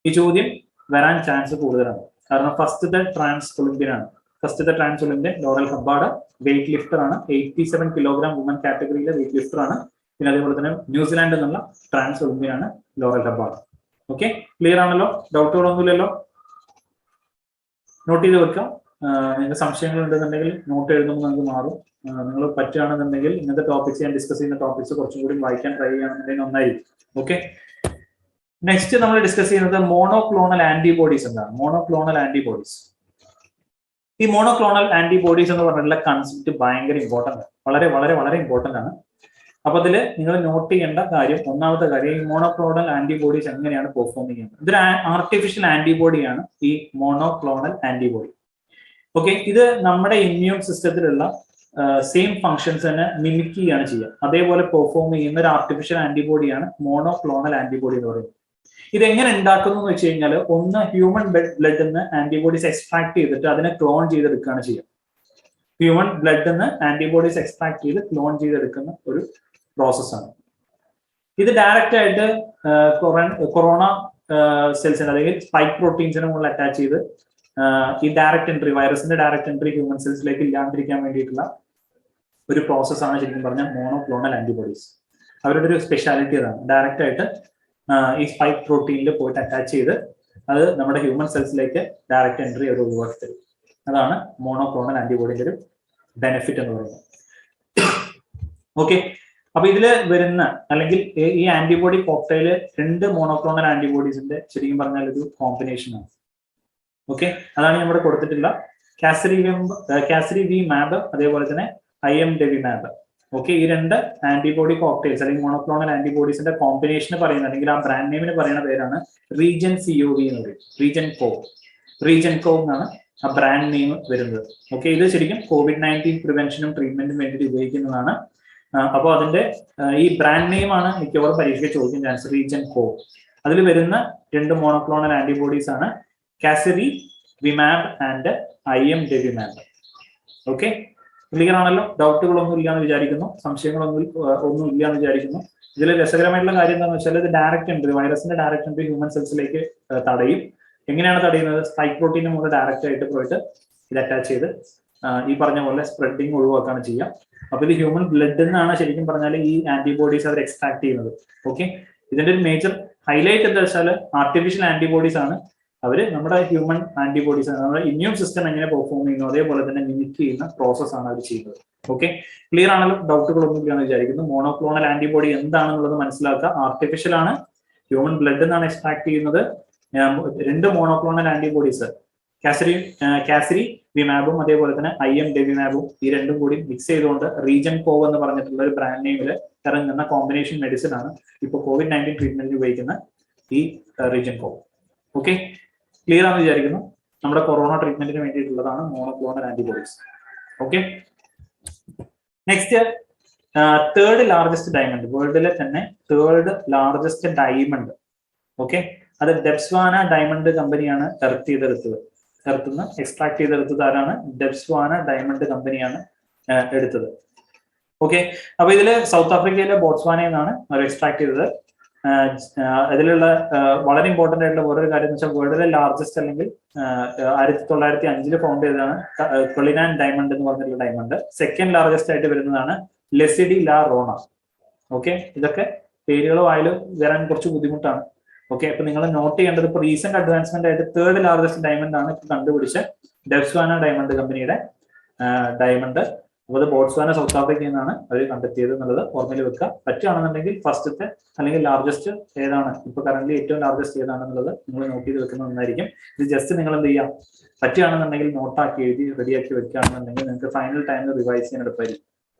ഈ ചോദ്യം വരാൻ ചാൻസ് കൂടുതലാണ്, കാരണം ഫസ്റ്റത്തെ ട്രാൻസ് ഒളിമ്പ്യൻ ആണ്. ഫസ്റ്റത്തെ trans Olympian Laurel Hubbard weight lifter ആണ്. 87 കിലോഗ്രാം വുമൻ കാറ്റഗറിയിലെ വെയിറ്റ് ലിഫ്റ്റർ ആണ്. പിന്നെ അതേപോലെ തന്നെ ന്യൂസിലാൻഡിൽ നിന്നുള്ള ട്രാൻസ് ഒളിമ്പ്യൻ ആണ് ലോറൽ ഹബ്ബാർഡ്. ഓക്കെ, ക്ലിയർ ആണല്ലോ? ഡൗട്ടുകളൊന്നുമില്ലല്ലോ? നോട്ട് ചെയ്ത് വെക്കാം. നിങ്ങൾക്ക് സംശയങ്ങൾ ഉണ്ടെന്നുണ്ടെങ്കിൽ നോട്ട് എഴുതുമ്പോൾ നമുക്ക് മാറും. നിങ്ങൾ പറ്റുകയാണെന്നുണ്ടെങ്കിൽ ഇങ്ങനത്തെ ടോപ്പിക്സ്, ഞാൻ ഡിസ്കസ് ചെയ്യുന്ന ടോപ്പിക്സ് കുറച്ചും കൂടി വായിക്കാൻ ട്രൈ ചെയ്യുകയാണെന്നുണ്ടെങ്കിൽ ഒന്നായിരിക്കും. ഓക്കെ, നെക്സ്റ്റ് നമ്മൾ ഡിസ്കസ് ചെയ്യുന്നത് മോണോക്ലോണൽ ആന്റിബോഡീസ് എന്താണ്? Monoclonal antibodies. ഈ മോണോക്ലോണൽ ആന്റിബോഡീസ് എന്ന് പറഞ്ഞിട്ടുള്ള കൺസെപ്റ്റ് ഭയങ്കര ഇമ്പോർട്ടൻ്റ് ആണ്, വളരെ വളരെ വളരെ ഇമ്പോർട്ടൻ്റ് ആണ്. അപ്പൊ അതിൽ നിങ്ങൾ നോട്ട് ചെയ്യേണ്ട കാര്യം, ഒന്നാമത്തെ കാര്യം, ഈ മോണോക്ലോണൽ ആന്റിബോഡീസ് എങ്ങനെയാണ് പെർഫോം ചെയ്യുന്നത്. ഇതൊരു ആർട്ടിഫിഷ്യൽ ആന്റിബോഡിയാണ് ഈ മോണോക്ലോണൽ ആന്റിബോഡി. ഓക്കെ, ഇത് നമ്മുടെ ഇമ്മ്യൂൺ സിസ്റ്റത്തിലുള്ള സെയിം ഫങ്ഷൻസ് തന്നെ മിമിക് ചെയ്യാണ് ചെയ്യുക. അതേപോലെ പെർഫോം ചെയ്യുന്ന ഒരു ആർട്ടിഫിഷ്യൽ ആന്റിബോഡിയാണ് മോണോക്ലോണൽ ആന്റിബോഡി എന്ന് പറയുന്നത്. ഇതെങ്ങനെ ഉണ്ടാക്കുന്നു എന്ന് വെച്ച് കഴിഞ്ഞാൽ, ഒന്ന് ഹ്യൂമൻ ബ്ലഡിൽ നിന്ന് ആന്റിബോഡീസ് എക്സ്ട്രാക്ട് ചെയ്തിട്ട് അതിനെ ക്ലോൺ ചെയ്തെടുക്കുകയാണ് ചെയ്യുക. ഹ്യൂമൻ ബ്ലഡിൽ നിന്ന് ആന്റിബോഡീസ് എക്സ്ട്രാക്ട് ചെയ്ത് ക്ലോൺ ചെയ്തെടുക്കുന്ന ഒരു പ്രോസസ്സാണ്. ഇത് ഡയറക്റ്റ് ആയിട്ട് കൊറോണ സെൽസിന് അല്ലെങ്കിൽ സ്പൈക്ക് പ്രോട്ടീൻസിന് മുകളിൽ അറ്റാച്ച് ചെയ്ത് ഈ ഡയറക്റ്റ് എൻട്രി, വൈറസിന്റെ ഡയറക്റ്റ് എൻട്രി ഹ്യൂമൻ സെൽസിലേക്ക് ഇല്ലാണ്ടിരിക്കാൻ വേണ്ടിയിട്ടുള്ള ഒരു പ്രോസസ്സാണ് ശരിക്കും പറഞ്ഞാൽ മോണോക്ലോണൽ ആന്റിബോഡീസ്. അവരുടെ ഒരു സ്പെഷ്യാലിറ്റി അതാണ്. ഡയറക്റ്റ് ആയിട്ട് ഈ സ്പൈക്ക് പ്രോട്ടീനിൽ പോയിട്ട് അറ്റാച്ച് ചെയ്ത് അത് നമ്മുടെ ഹ്യൂമൻ സെൽസിലേക്ക് ഡയറക്റ്റ് എൻട്രി അവർ ഒഴിവാക്കി തരും. അതാണ് മോണോക്ലോണൽ ആന്റിബോഡിന്റെ ഒരു ബെനിഫിറ്റ് എന്ന് പറയുന്നത്. ഓക്കെ, അപ്പൊ ഇതില് വരുന്ന അല്ലെങ്കിൽ ഈ ആന്റിബോഡി കോക്ടൈല് 2 മോണോക്ലോണൽ ആന്റിബോഡീസിന്റെ ശരിക്കും പറഞ്ഞാൽ ഒരു കോമ്പിനേഷൻ ആണ്. ഓക്കെ, അതാണ് നമ്മുടെ കൊടുത്തിട്ടുള്ള കാസരി വി മാബ്, അതേപോലെ തന്നെ IMDeviMab. ഓക്കെ, ഈ 2 ആന്റിബോഡി കോക്ടൈൽസ് അല്ലെങ്കിൽ മോണോക്ലോണൽ ആന്റിബോഡീസിന്റെ കോമ്പിനേഷന് പറയുന്നത്, അല്ലെങ്കിൽ ആ ബ്രാൻഡ് നെയിമിന് പറയുന്ന പേരാണ് റീജൻ COV എന്ന് പറയും. റീജൻ കോ എന്നാണ് ആ ബ്രാൻഡ് നെയിം വരുന്നത്. ഓക്കെ, ഇത് ശരിക്കും COVID-19 പ്രിവെൻഷനും ട്രീറ്റ്മെന്റും വേണ്ടിയിട്ട് ഉപയോഗിക്കുന്നതാണ്. അപ്പോൾ അതിന്റെ ഈ ബ്രാൻഡ് നെയിം ആണ് മിക്കവാറും പരീക്ഷയ്ക്ക് ചോദിക്കാൻ ചാൻസ്, റീജൻ കോ. അതിൽ വരുന്ന 2 മോണോക്ലോണൽ ആന്റിബോഡീസ് ആണ് കാസരി വിമാബ് ആൻഡ് IMDeviMab. ഓക്കെ, ക്ലിയർ ആണല്ലോ? ഡൗട്ടുകളൊന്നും ഇല്ലാന്ന് വിചാരിക്കുന്നു, ഒന്നും ഇല്ലാന്ന് വിചാരിക്കുന്നു. ഇതിൽ രസകരമായിട്ടുള്ള കാര്യം എന്താണെന്ന് വെച്ചാൽ ഇത് ഡയറക്റ്റ് എൻട്രി, വൈറസിന്റെ ഡയറക്റ്റ് എൻട്രി ഹ്യൂമൻ സെൽസിലേക്ക് തടയും. എങ്ങനെയാണ് തടയുന്നത്? സ്പൈക്ക് പ്രോട്ടീനും കൂടെ ഡയറക്റ്റ് ആയിട്ട് പോയിട്ട് ഇത് അറ്റാച്ച് ചെയ്ത് ഈ പറഞ്ഞ പോലെ സ്പ്രെഡിങ് ഒഴിവാക്കാണ് ചെയ്യുക. അപ്പൊ ഇത് ഹ്യൂമൻ ബ്ലഡിൽ നിന്നാണ് ശരിക്കും പറഞ്ഞാൽ ഈ ആന്റിബോഡീസ് അവർ എക്സ്ട്രാക്ട് ചെയ്യുന്നത്. ഓക്കെ, ഇതിന്റെ ഒരു മേജർ ഹൈലൈറ്റ് എന്താ വെച്ചാൽ ആർട്ടിഫിഷ്യൽ ആന്റിബോഡീസ് ആണ്. അവര് നമ്മുടെ ഹ്യൂമൻ ആന്റിബോഡീസ് ആണ്, നമ്മുടെ ഇമ്മ്യൂൺ സിസ്റ്റം എങ്ങനെ പെർഫോം ചെയ്യുന്നു അതേപോലെ തന്നെ മിമിക് ചെയ്യുന്ന പ്രോസസ് ആണ് അവർ ചെയ്യുന്നത്. ഓക്കെ, ക്ലിയർ ആണല്ലോ? ഡൗട്ടുകളൊന്നും ഇല്ലാന്ന് വിചാരിക്കുന്നു. മോണോക്ലോണൽ ആന്റിബോഡി എന്താണെന്നുള്ളത് മനസ്സിലാക്കുക. ആർട്ടിഫിഷ്യൽ ആണ്, ഹ്യൂമൻ ബ്ലഡിൽ നിന്നാണ് എക്സ്ട്രാക്ട് ചെയ്യുന്നത്. 2 മോണോക്ലോണൽ ആന്റിബോഡീസ്, കാസരി വിമാബും അതേപോലെ തന്നെ IMDevimaബും, ഈ രണ്ടും കൂടി മിക്സ് ചെയ്തുകൊണ്ട് റീജൻ കോവ് എന്ന് പറഞ്ഞിട്ടുള്ള ഒരു ബ്രാൻഡ് നെയിമിൽ ഇറങ്ങുന്ന കോമ്പിനേഷൻ മെഡിസിൻ ആണ് ഇപ്പോൾ COVID-19 ട്രീറ്റ്മെന്റിന് ഉപയോഗിക്കുന്ന ഈ റീജൻ കോവ്. ഓക്കെ, ക്ലിയർ ആണെന്ന് വിചാരിക്കുന്നു. നമ്മുടെ കൊറോണ ട്രീറ്റ്മെന്റിന് വേണ്ടിയിട്ടുള്ളതാണ് monoclonal antibodies. Okay, next third largest diamond, വേൾഡിലെ തന്നെ തേർഡ് ലാർജസ്റ്റ് ഡയമണ്ട്. ഓക്കെ, അത് ഡെബ്സ്വാന ഡയമണ്ട് കമ്പനിയാണ് എർത്തുനിന്ന് എക്സ്ട്രാക്ട് ചെയ്തെടുത്തത്. ആരാണ്? ഡെബ്സ്വാന ഡയമണ്ട് കമ്പനിയാണ് എടുത്തത്. ഓക്കെ, അപ്പൊ ഇതില് സൗത്ത് ആഫ്രിക്കയിലെ ബോട്സ്വാനയിൽ നിന്നാണ് അവർ എക്സ്ട്രാക്ട് ചെയ്തത്. ഇതിലുള്ള വളരെ ഇമ്പോർട്ടന്റ് ആയിട്ടുള്ള വേറൊരു കാര്യം എന്ന് വെച്ചാൽ വേൾഡിലെ ലാർജസ്റ്റ് അല്ലെങ്കിൽ 1905 ഫൗണ്ട് ചെയ്തതാണ് കൊളിനാൻ ഡയമണ്ട് എന്ന് പറഞ്ഞിട്ടുള്ള ഡയമണ്ട്. സെക്കൻഡ് ലാർജസ്റ്റ് ആയിട്ട് വരുന്നതാണ് ലെസിഡി ലാ റോണ. ഓക്കെ, ഇതൊക്കെ പേരുകൾ വായിൽ വരാൻ കുറച്ച് ബുദ്ധിമുട്ടാണ്. ഓക്കെ, അപ്പൊ നിങ്ങൾ നോട്ട് ചെയ്യേണ്ടത് ഇപ്പോൾ റീസെന്റ് അഡ്വാൻസ്മെന്റ് ആയിട്ട് തേർഡ് ലാർജസ്റ്റ് ഡയമണ്ട് ആണ് ഇപ്പൊ കണ്ടുപിടിച്ച ഡെബ്സ്വാന ഡയമണ്ട് കമ്പനിയുടെ ഡയമണ്ട്. അപ്പോൾ അത് ബോട്സ്വാന സൗത്ത് ആഫ്രിക്കയിൽ നിന്നാണ് അവർ കണ്ടെത്തിയത് എന്നുള്ളത് ഓർമ്മയിൽ വെക്കുക. പറ്റുകയാണെന്നുണ്ടെങ്കിൽ ഫസ്റ്റത്തെ അല്ലെങ്കിൽ ലാർജസ്റ്റ് ഏതാണ്, ഇപ്പൊ കറന്റ് ഏറ്റവും ലാർജസ്റ്റ് ഏതാണെന്നുള്ളത് നിങ്ങൾ നോട്ട് ചെയ്ത് വെക്കുന്നത് നന്നായിരിക്കും. ഇത് ജസ്റ്റ് നിങ്ങൾ എന്ത് ചെയ്യാം, പറ്റുകയാണെന്നുണ്ടെങ്കിൽ നോട്ടാക്കി എഴുതി റെഡിയാക്കി വെക്കുകയാണെന്നുണ്ടെങ്കിൽ നിങ്ങൾക്ക് ഫൈനൽ ടൈമിൽ റിവൈസ് ചെയ്യാൻ എളുപ്പമായിരിക്കും.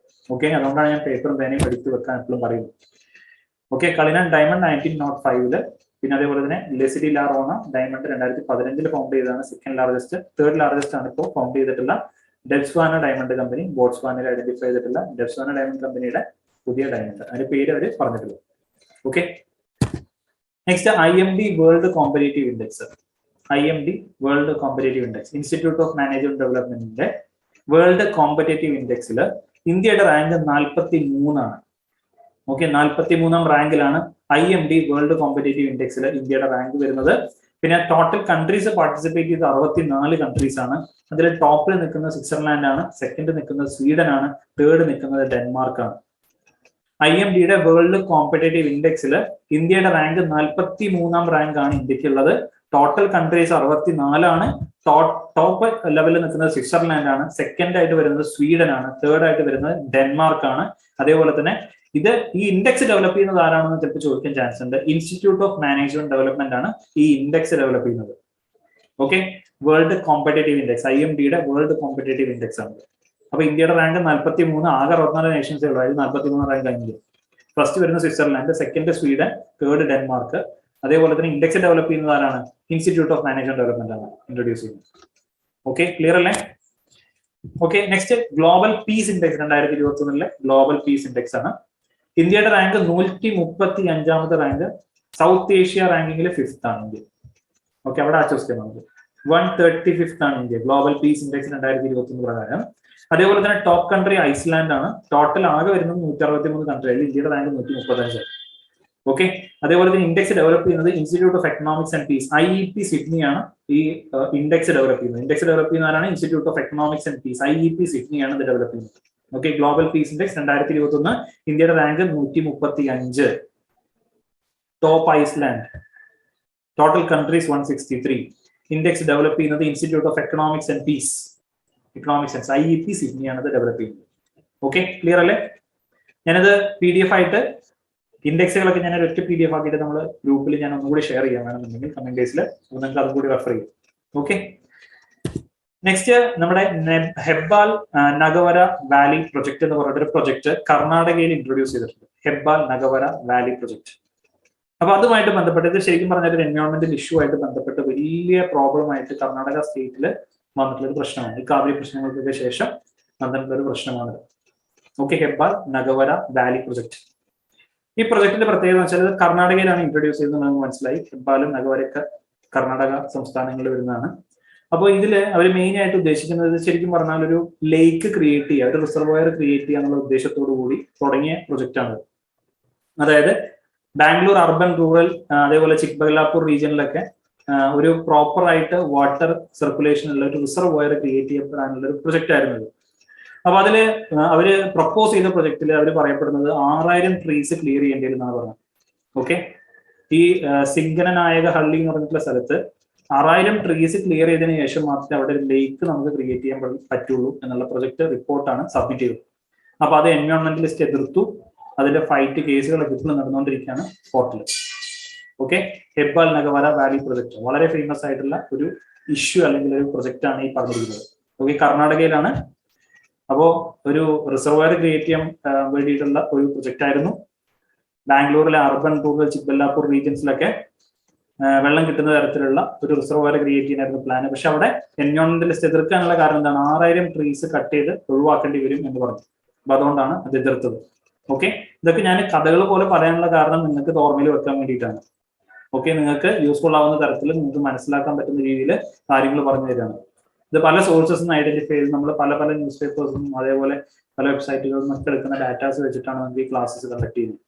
ഓക്കെ, അതുകൊണ്ടാണ് ഞാൻ പേപ്പറും പേനയും എടുത്ത് വെക്കാൻ എപ്പോഴും പറയുന്നത്. ഓക്കെ, കളിനാൻ ഡയമണ്ട് 1905 പിന്നെ അതേപോലെ തന്നെ ലെസിഡി ലാ റോണ ഡയമണ്ട് 2015 ഫൗണ്ട് ചെയ്തതാണ് സെക്കൻഡ് ലാർജസ്റ്റ്. തേർഡ് ലാർജസ്റ്റ് ആണ് ഇപ്പോൾ ഫൗണ്ട് ചെയ്തിട്ടുള്ള ഡെബ്സ്വാന ഡയമണ്ട് കമ്പനി, ബോട്സ്വാനയിൽ ഐഡന്റിഫൈ ചെയ്തിട്ടുള്ള ഡെബ്സ്വാന ഡയമണ്ട് കമ്പനിയുടെ പുതിയ ഡയമണ്ട്, അതിന്റെ പേര് അവർ പറഞ്ഞിട്ടുള്ളൂ. Okay, next IMD world competitive index. IMD world competitive index, Institute of Management ഡെവലപ്മെന്റിന്റെ വേൾഡ് കോമ്പറ്റേറ്റീവ് ഇൻഡെക്സിൽ ഇന്ത്യയുടെ റാങ്ക് 43 ആണ്. ഓക്കെ, 43ാം റാങ്കിലാണ് IMD വേൾഡ് കോമ്പറ്റേറ്റീവ് ഇൻഡെക്സിൽ ഇന്ത്യയുടെ റാങ്ക് വരുന്നത്. പിന്നെ ടോട്ടൽ കൺട്രീസ് പാർട്ടിസിപ്പേറ്റ് ചെയ്ത 64 കൺട്രീസ് ആണ്. അതിൽ ടോപ്പിൽ നിൽക്കുന്നത് സ്വിറ്റ്സർലാൻഡ് ആണ്, സെക്കൻഡ് നിൽക്കുന്നത് സ്വീഡൻ ആണ്, തേർഡ് നിൽക്കുന്നത് ഡെൻമാർക്ക് ആണ്. IMDയുടെ വേൾഡ് കോമ്പറ്റേറ്റീവ് ഇൻഡെക്സിൽ ഇന്ത്യയുടെ റാങ്ക് 43ാം റാങ്ക് ആണ് ഇന്ത്യക്കുള്ളത്. ടോട്ടൽ കൺട്രീസ് 64 ആണ്. ടോപ്പ് ലെവലിൽ നിൽക്കുന്നത് സ്വിറ്റ്സർലാൻഡ് ആണ്, സെക്കൻഡ് ആയിട്ട് വരുന്നത് സ്വീഡൻ ആണ്, തേർഡ് ആയിട്ട് വരുന്നത് ഡെൻമാർക്ക് ആണ്. അതേപോലെ തന്നെ ഇത് ഈ ഇൻഡെക്സ് ഡെവലപ്പ് ചെയ്യുന്നത് ആരാണെന്ന് ചിലപ്പോൾ ചോദിക്കാൻ ചാൻസ് ഉണ്ട്. ഇൻസ്റ്റിറ്റ്യൂട്ട് ഓഫ് മാനേജ്മെന്റ് ഡെവലപ്മെന്റ് ആണ് ഈ ഇൻഡെക്സ് ഡെവലപ്പ് ചെയ്യുന്നത്. ഓക്കെ, വേൾഡ് കോമ്പറ്റേറ്റീവ് ഇൻഡെക്സ് IMDയുടെ വേൾഡ് കോമ്പറ്റേറ്റീവ് ഇൻഡെക്സ് ആണ്. അപ്പൊ ഇന്ത്യയുടെ റാങ്ക് 43, ആകെ 64 നേഷൻസേ ഉള്ളൂ. അതിൽ 43 റാങ്ക് കഴിഞ്ഞു. ഫസ്റ്റ് വരുന്ന Switzerland, second Sweden, third Denmark. അതേപോലെ തന്നെ ഇൻഡെക്സ് ഡെവലപ്പ് ചെയ്യുന്നത് ആരാണ്? ഇൻസ്റ്റിറ്റ്യൂട്ട് ഓഫ് മാനേജ്മെന്റ് ഡെവലപ്മെന്റ് ആണ് ഇൻട്രൊഡ്യൂസ് ചെയ്യുന്നത്. ഓക്കെ, ക്ലിയർ അല്ലേ? Okay, next global piece index 2021 global piece index ആണ്. ഇന്ത്യയുടെ റാങ്ക് 135ാമത്തെ റാങ്ക്. സൗത്ത് ഏഷ്യ റാങ്കിങ്ങിൽ 5th ആണ് ഇന്ത്യ. ഓക്കെ, അവിടെ ആശ്വസിക്കാം നമുക്ക്. 135th ആണ് ഇന്ത്യ ഗ്ലോബൽ പീസ് ഇൻഡെക്സ് 2021 പ്രകാരം. അതേപോലെ തന്നെ ടോപ്പ് കൺട്രി ഐസ്ലാൻഡ് ആണ്. ടോട്ടൽ ആകെ വരുന്നത് 163 കൺട്രി, ഇന്ത്യയുടെ റാങ്ക് 135. ഓക്കെ, അതേപോലെ തന്നെ ഇൻഡെക്സ് ഡെവലപ്പ് ചെയ്യുന്നത് Institute of Economics and piece IEP Sydney ആണ് ഈ ഇൻഡെക്സ് ഡെവലപ്പ് ചെയ്യുന്നത്. ഇൻഡെക്സ് ഡെവലപ്പ് ചെയ്യുന്നതാണ് institute of Economics and piece IEP Sydney ആണ് ഇത് ഡെവലപ്പ് ചെയ്യുന്നത്. ഓക്കെ, ഗ്ലോബൽ പീസ് ഇൻഡെക്സ് 2021 ഇന്ത്യയുടെ rank 135. Top Iceland, total countries 163. Index develop ചെയ്യുന്നത് Institute of Economics and Peace, economics and IEP Sydney ആണ് ഇത് ഡെവലപ്പ് ചെയ്യുന്നത്. ഓക്കെ, ക്ലിയർ അല്ലേ? ഞാനത് PDF ആയിട്ട് ഇൻഡെക്സുകളൊക്കെ ഞാൻ ഒറ്റ PDF ആക്കിയിട്ട് നമ്മൾ ഗ്രൂപ്പിൽ ഞാൻ ഒന്നുകൂടി ഷെയർ ചെയ്യാൻ വേണമെന്നുണ്ടെങ്കിൽ കമന്റ് ബേസിൽ നിങ്ങൾക്ക് അതും കൂടി റെഫർ ചെയ്യും. ഓക്കെ, നെക്സ്റ്റ് നമ്മുടെ ഹെബ്ബാൽ നഗവര വാലി പ്രൊജക്ട് എന്ന് പറഞ്ഞിട്ടൊരു പ്രൊജക്ട് കർണാടകയിൽ ഇൻട്രൊഡ്യൂസ് ചെയ്തിട്ടുണ്ട്. Hebbal Nagawara valley project. അപ്പൊ അതുമായിട്ട് ബന്ധപ്പെട്ട് ഇത് ശരിക്കും പറഞ്ഞാൽ ഒരു എൻവയോൺമെന്റൽ ഇഷ്യൂ ആയിട്ട് ബന്ധപ്പെട്ട് വലിയ പ്രോബ്ലം ആയിട്ട് കർണാടക സ്റ്റേറ്റിൽ വന്നിട്ടുള്ള ഒരു പ്രശ്നമാണ്. ഈ കാവ്യ പ്രശ്നങ്ങൾക്കൊക്കെ ശേഷം വന്നിട്ടുള്ള ഒരു പ്രശ്നമാണ്. Okay, Hebbal Nagawara valley project. ഈ പ്രൊജക്ടിന്റെ പ്രത്യേകത എന്ന് വെച്ചാൽ കർണാടകയിലാണ് ഇൻട്രൊഡ്യൂസ് ചെയ്തത് നമുക്ക് മനസ്സിലായി. ഹെബ്ബാലും നഗവരയൊക്കെ കർണാടക സംസ്ഥാനങ്ങളിൽ വരുന്നതാണ്. അപ്പോൾ ഇതിൽ അവർ മെയിൻ ആയിട്ട് ഉദ്ദേശിക്കുന്നത് ശരിക്കും പറഞ്ഞാൽ ഒരു ലേക്ക് ക്രിയേറ്റ് ചെയ്യുക, ഒരു റിസർവോയർ ക്രിയേറ്റ് ചെയ്യുക എന്നുള്ള ഉദ്ദേശത്തോടു കൂടി തുടങ്ങിയ പ്രൊജക്റ്റാണ്. അതായത് ബാംഗ്ലൂർ അർബൻ റൂറൽ അതേപോലെ ചിക്ബല്ലാപൂർ റീജിയനിലൊക്കെ ഒരു പ്രോപ്പർ ആയിട്ട് വാട്ടർ സർക്കുലേഷൻ ഉള്ള ഒരു റിസർവോയർ ക്രിയേറ്റ് ചെയ്യപ്പെടാനുള്ള ഒരു പ്രൊജക്റ്റ് ആയിരുന്നു ഇത്. അപ്പൊ അതില് അവര് പ്രപ്പോസ് ചെയ്ത പ്രൊജക്റ്റിൽ അവർ പറയപ്പെടുന്നത് 6000 ട്രീസ് ക്ലിയർ ചെയ്യേണ്ടി വരും എന്നാണ് പറഞ്ഞത്. ഓക്കെ, ഈ സിംഗനനായക ഹള്ളി എന്ന് പറഞ്ഞിട്ടുള്ള സ്ഥലത്ത് 6000 ട്രീസ് ക്ലിയർ ചെയ്തതിനു ശേഷം മാത്രമേ അവിടെ ഒരു ലേക്ക് നമുക്ക് ക്രിയേറ്റ് ചെയ്യാൻ പറ്റുള്ളൂ എന്നുള്ള പ്രൊജക്ട് റിപ്പോർട്ടാണ് സബ്മിറ്റ് ചെയ്തത്. അപ്പൊ അത് എൻവയോൺമെന്റലിസ്റ്റ് എതിർത്തു. അതിന്റെ ഫൈറ്റ് കേസുകളൊക്കെ ഇപ്പോൾ നടന്നുകൊണ്ടിരിക്കുകയാണ് കോർട്ടിൽ. Okay, Hebbal Nagawara valley project വളരെ ഫേമസ് ആയിട്ടുള്ള ഒരു ഇഷ്യൂ അല്ലെങ്കിൽ ഒരു പ്രൊജക്റ്റ് ആണ് ഈ പറഞ്ഞിരിക്കുന്നത്. ഓക്കെ, കർണാടകയിലാണ്. അപ്പോ ഒരു റിസർവോയർ ക്രിയേറ്റ് ചെയ്യാൻ വേണ്ടിയിട്ടുള്ള ഒരു പ്രൊജക്റ്റ് ആയിരുന്നു. ബാംഗ്ലൂരിലെ അർബൻ റൂറൽ ചിക്ബല്ലാപൂർ റീജിയൻസിലൊക്കെ വെള്ളം കിട്ടുന്ന തരത്തിലുള്ള ഒരു റിസർവോയർ ക്രിയേറ്റ് ചെയ്യാനായിരുന്നു പ്ലാൻ. പക്ഷെ അവിടെ എൻവയോൺമെന്റലിസ്റ്റ് എതിർക്കാനുള്ള കാരണം എന്താണ്? 6000 ട്രീസ് കട്ട് ചെയ്ത് ഒഴിവാക്കേണ്ടി വരും എന്ന് പറഞ്ഞു. അപ്പൊ അതുകൊണ്ടാണ് അത് എതിർത്തത്. ഓക്കെ, ഇതൊക്കെ ഞാൻ കഥകൾ പോലെ പറയാനുള്ള കാരണം നിങ്ങൾക്ക് ഓർമ്മയിൽ വെക്കാൻ വേണ്ടിയിട്ടാണ്. ഓക്കെ, നിങ്ങൾക്ക് യൂസ്ഫുൾ ആവുന്ന തരത്തിൽ നിങ്ങൾക്ക് മനസ്സിലാക്കാൻ പറ്റുന്ന രീതിയിൽ കാര്യങ്ങൾ പറഞ്ഞു തരികയാണ്. ഇത് പല സോഴ്സസും ഐഡന്റിഫൈ ചെയ്ത് നമ്മൾ പല പല ന്യൂസ് പേപ്പേഴ്സും അതേപോലെ പല വെബ്സൈറ്റുകളിൽ നിന്നൊക്കെ എടുക്കുന്ന ഡാറ്റാസ് വെച്ചിട്ടാണ് നമുക്ക് ഈ ക്ലാസ്സസ് കണ്ടക്ട് ചെയ്യുന്നത്.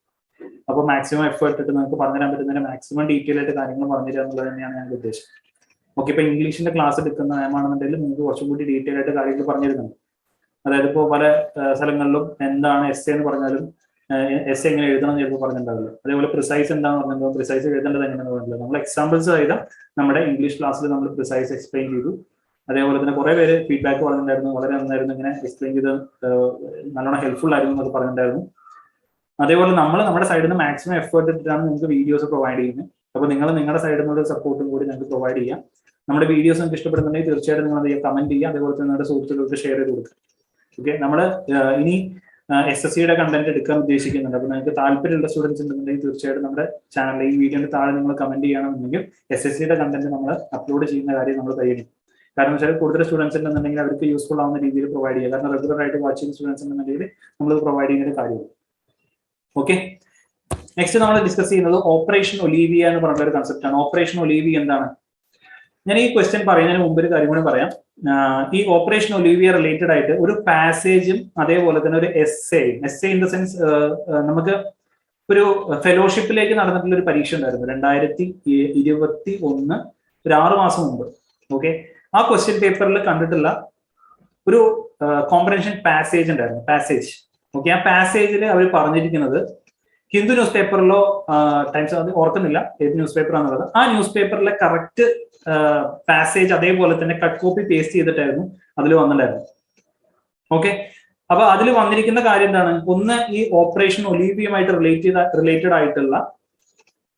അപ്പോൾ മാക്സിമം എഫേർട്ട് ഇട്ട് നിങ്ങൾക്ക് പറഞ്ഞുതരാൻ പറ്റുന്നതിന് മാക്സിമം ഡീറ്റെയിൽ ആയിട്ട് കാര്യങ്ങൾ പറഞ്ഞു തരിക എന്നുള്ളത് തന്നെയാണ് ഞാൻ ഉദ്ദേശം. ഓക്കെ, ഇപ്പൊ ഇംഗ്ലീഷിന്റെ ക്ലാസ് എടുക്കുന്ന നയമാണെന്നുണ്ടെങ്കിൽ നിങ്ങൾക്ക് കുറച്ചും കൂടി ഡീറ്റെയിൽ ആയിട്ട് കാര്യങ്ങൾ പറഞ്ഞു തരുന്നുണ്ട്. അതായത് ഇപ്പോൾ പല സ്ഥലങ്ങളിലും എന്താണ് എസ് എന്ന് പറഞ്ഞാലും എസ് എങ്ങനെ എഴുതണം എന്ന് ചിലപ്പോൾ പറഞ്ഞിട്ടുണ്ടാവില്ല. അതേപോലെ പ്രിസൈസ് എന്താണെന്ന് പറഞ്ഞാൽ പ്രിസൈസ് എഴുതേണ്ടത് എങ്ങനെയാണെന്ന് പറഞ്ഞില്ല. നമ്മൾ എക്സാമ്പിൾസ് ചെയ്താൽ നമ്മുടെ ഇംഗ്ലീഷ് ക്ലാസ്സിൽ നമ്മൾ പ്രിസൈസ് എക്സ്പ്ലെയിൻ ചെയ്തു. അതേപോലെ തന്നെ കുറെ പേര് ഫീഡ്ബാക്ക് പറഞ്ഞിട്ടുണ്ടായിരുന്നു, വളരെ നന്നായിരുന്നു, ഇങ്ങനെ എക്സ്പ്ലെയിൻ ചെയ്ത് നല്ലോണം ഹെൽപ്ഫുൾ ആയിരുന്നു എന്നൊക്കെ പറഞ്ഞിട്ടുണ്ടായിരുന്നു. അതേപോലെ നമ്മൾ നമ്മുടെ സൈഡിൽ നിന്ന് മാക്സിമം എഫേർട്ട് ഇട്ടിട്ടാണ് നിങ്ങൾക്ക് വീഡിയോസ് പ്രൊവൈഡ് ചെയ്യുന്നത്. അപ്പോൾ നിങ്ങൾ നിങ്ങളുടെ സൈഡിൽ നിന്നുള്ള സപ്പോർട്ടും കൂടി നിങ്ങൾക്ക് പ്രൊവൈഡ് ചെയ്യാം. നമ്മുടെ വീഡിയോസ് നിങ്ങൾക്ക് ഇഷ്ടപ്പെടുന്നുണ്ടെങ്കിൽ തീർച്ചയായിട്ടും നിങ്ങൾ അത് കമന്റ് ചെയ്യുക. അതേപോലെ തന്നെ നിങ്ങളുടെ സുഹൃത്തുക്കൾക്ക് ഷെയർ ചെയ്ത് കൊടുക്കുക. ഓക്കെ, നമ്മൾ ഇനി SSCയുടെ കണ്ടന്റ് എടുക്കാൻ ഉദ്ദേശിക്കുന്നുണ്ട്. അപ്പോൾ നിങ്ങൾക്ക് താല്പര്യമുള്ള സ്റ്റുഡൻസ് ഉണ്ടെന്നുണ്ടെങ്കിൽ തീർച്ചയായിട്ടും നമ്മുടെ ചാനലിൽ ഈ വീഡിയോയുടെ താഴെ നിങ്ങൾ കമന്റ് ചെയ്യണമെന്നുണ്ടെങ്കിൽ SSCയുടെ കണ്ടന്റ് നമ്മൾ അപ്ലോഡ് ചെയ്യുന്ന കാര്യം നമ്മൾ പരിഗണിക്കും. കാരണം വെച്ചാൽ കൂടുതൽ സ്റ്റുഡൻസ് ഉണ്ടെന്നുണ്ടെങ്കിൽ അവർക്ക് യൂസ്ഫുൾ ആവുന്ന രീതിയിൽ പ്രൊവൈഡ് ചെയ്യുക. കാരണം റെഗുലർ ആയിട്ട് വാച്ച് ചെയ്യുന്ന സ്റ്റുഡൻസ് ഉണ്ടെന്നുണ്ടെങ്കിൽ നമ്മൾ പ്രൊവൈഡ് ചെയ്യുന്ന കാര്യമാണ്. ഓക്കെ, നെക്സ്റ്റ് നമ്മൾ ഡിസ്കസ് ചെയ്യുന്നത് ഓപ്പറേഷൻ ഒലീവിയ എന്ന് പറഞ്ഞ ഒരു കൺസെപ്റ്റ് ആണ്. ഓപ്പറേഷൻ ഒലീവിയ എന്താണ്? ഞാൻ ഈ ക്വസ്റ്റ്യൻ പറയുന്നതിന് മുമ്പ് ഒരു കാര്യം കൂടി പറയാം. ഈ ഓപ്പറേഷൻ ഒലീവിയ റിലേറ്റഡ് ആയിട്ട് ഒരു പാസേജും അതേപോലെ തന്നെ ഒരു എസ്സേ ഇൻ ദ സെൻസ് നമുക്ക് ഒരു ഫെലോഷിപ്പിലേക്ക് നടന്നിട്ടുള്ള ഒരു പരീക്ഷ ഉണ്ടായിരുന്നു 2021 ഒരു 6 മാസം മുമ്പ്. ഓക്കെ, ആ ക്വസ്റ്റ്യൻ പേപ്പറിൽ കണ്ടിട്ടുള്ള ഒരു കോംപ്രഹെൻഷൻ പാസേജ് ഉണ്ടായിരുന്നു, പാസേജ്. ഓക്കെ, ആ പാസേജിൽ അവർ പറഞ്ഞിരിക്കുന്നത് ഹിന്ദു ന്യൂസ് പേപ്പറിലോ ടൈംസ് അത് ഓർക്കുന്നില്ല ഏത് ന്യൂസ് പേപ്പർ ആണെന്നുള്ളത്, ആ ന്യൂസ് പേപ്പറിലെ കറക്റ്റ് പാസേജ് അതേപോലെ തന്നെ കട്ട് കോപ്പി പേസ്റ്റ് ചെയ്തിട്ടായിരുന്നു അതിൽ വന്നിട്ടുണ്ടായിരുന്നു. ഓക്കെ, അപ്പൊ അതിൽ വന്നിരിക്കുന്ന കാര്യം എന്താണ്? ഒന്ന്, ഈ ഓപ്പറേഷൻ ഒലീവിയുമായിട്ട് റിലേറ്റഡ് ആയിട്ടുള്ള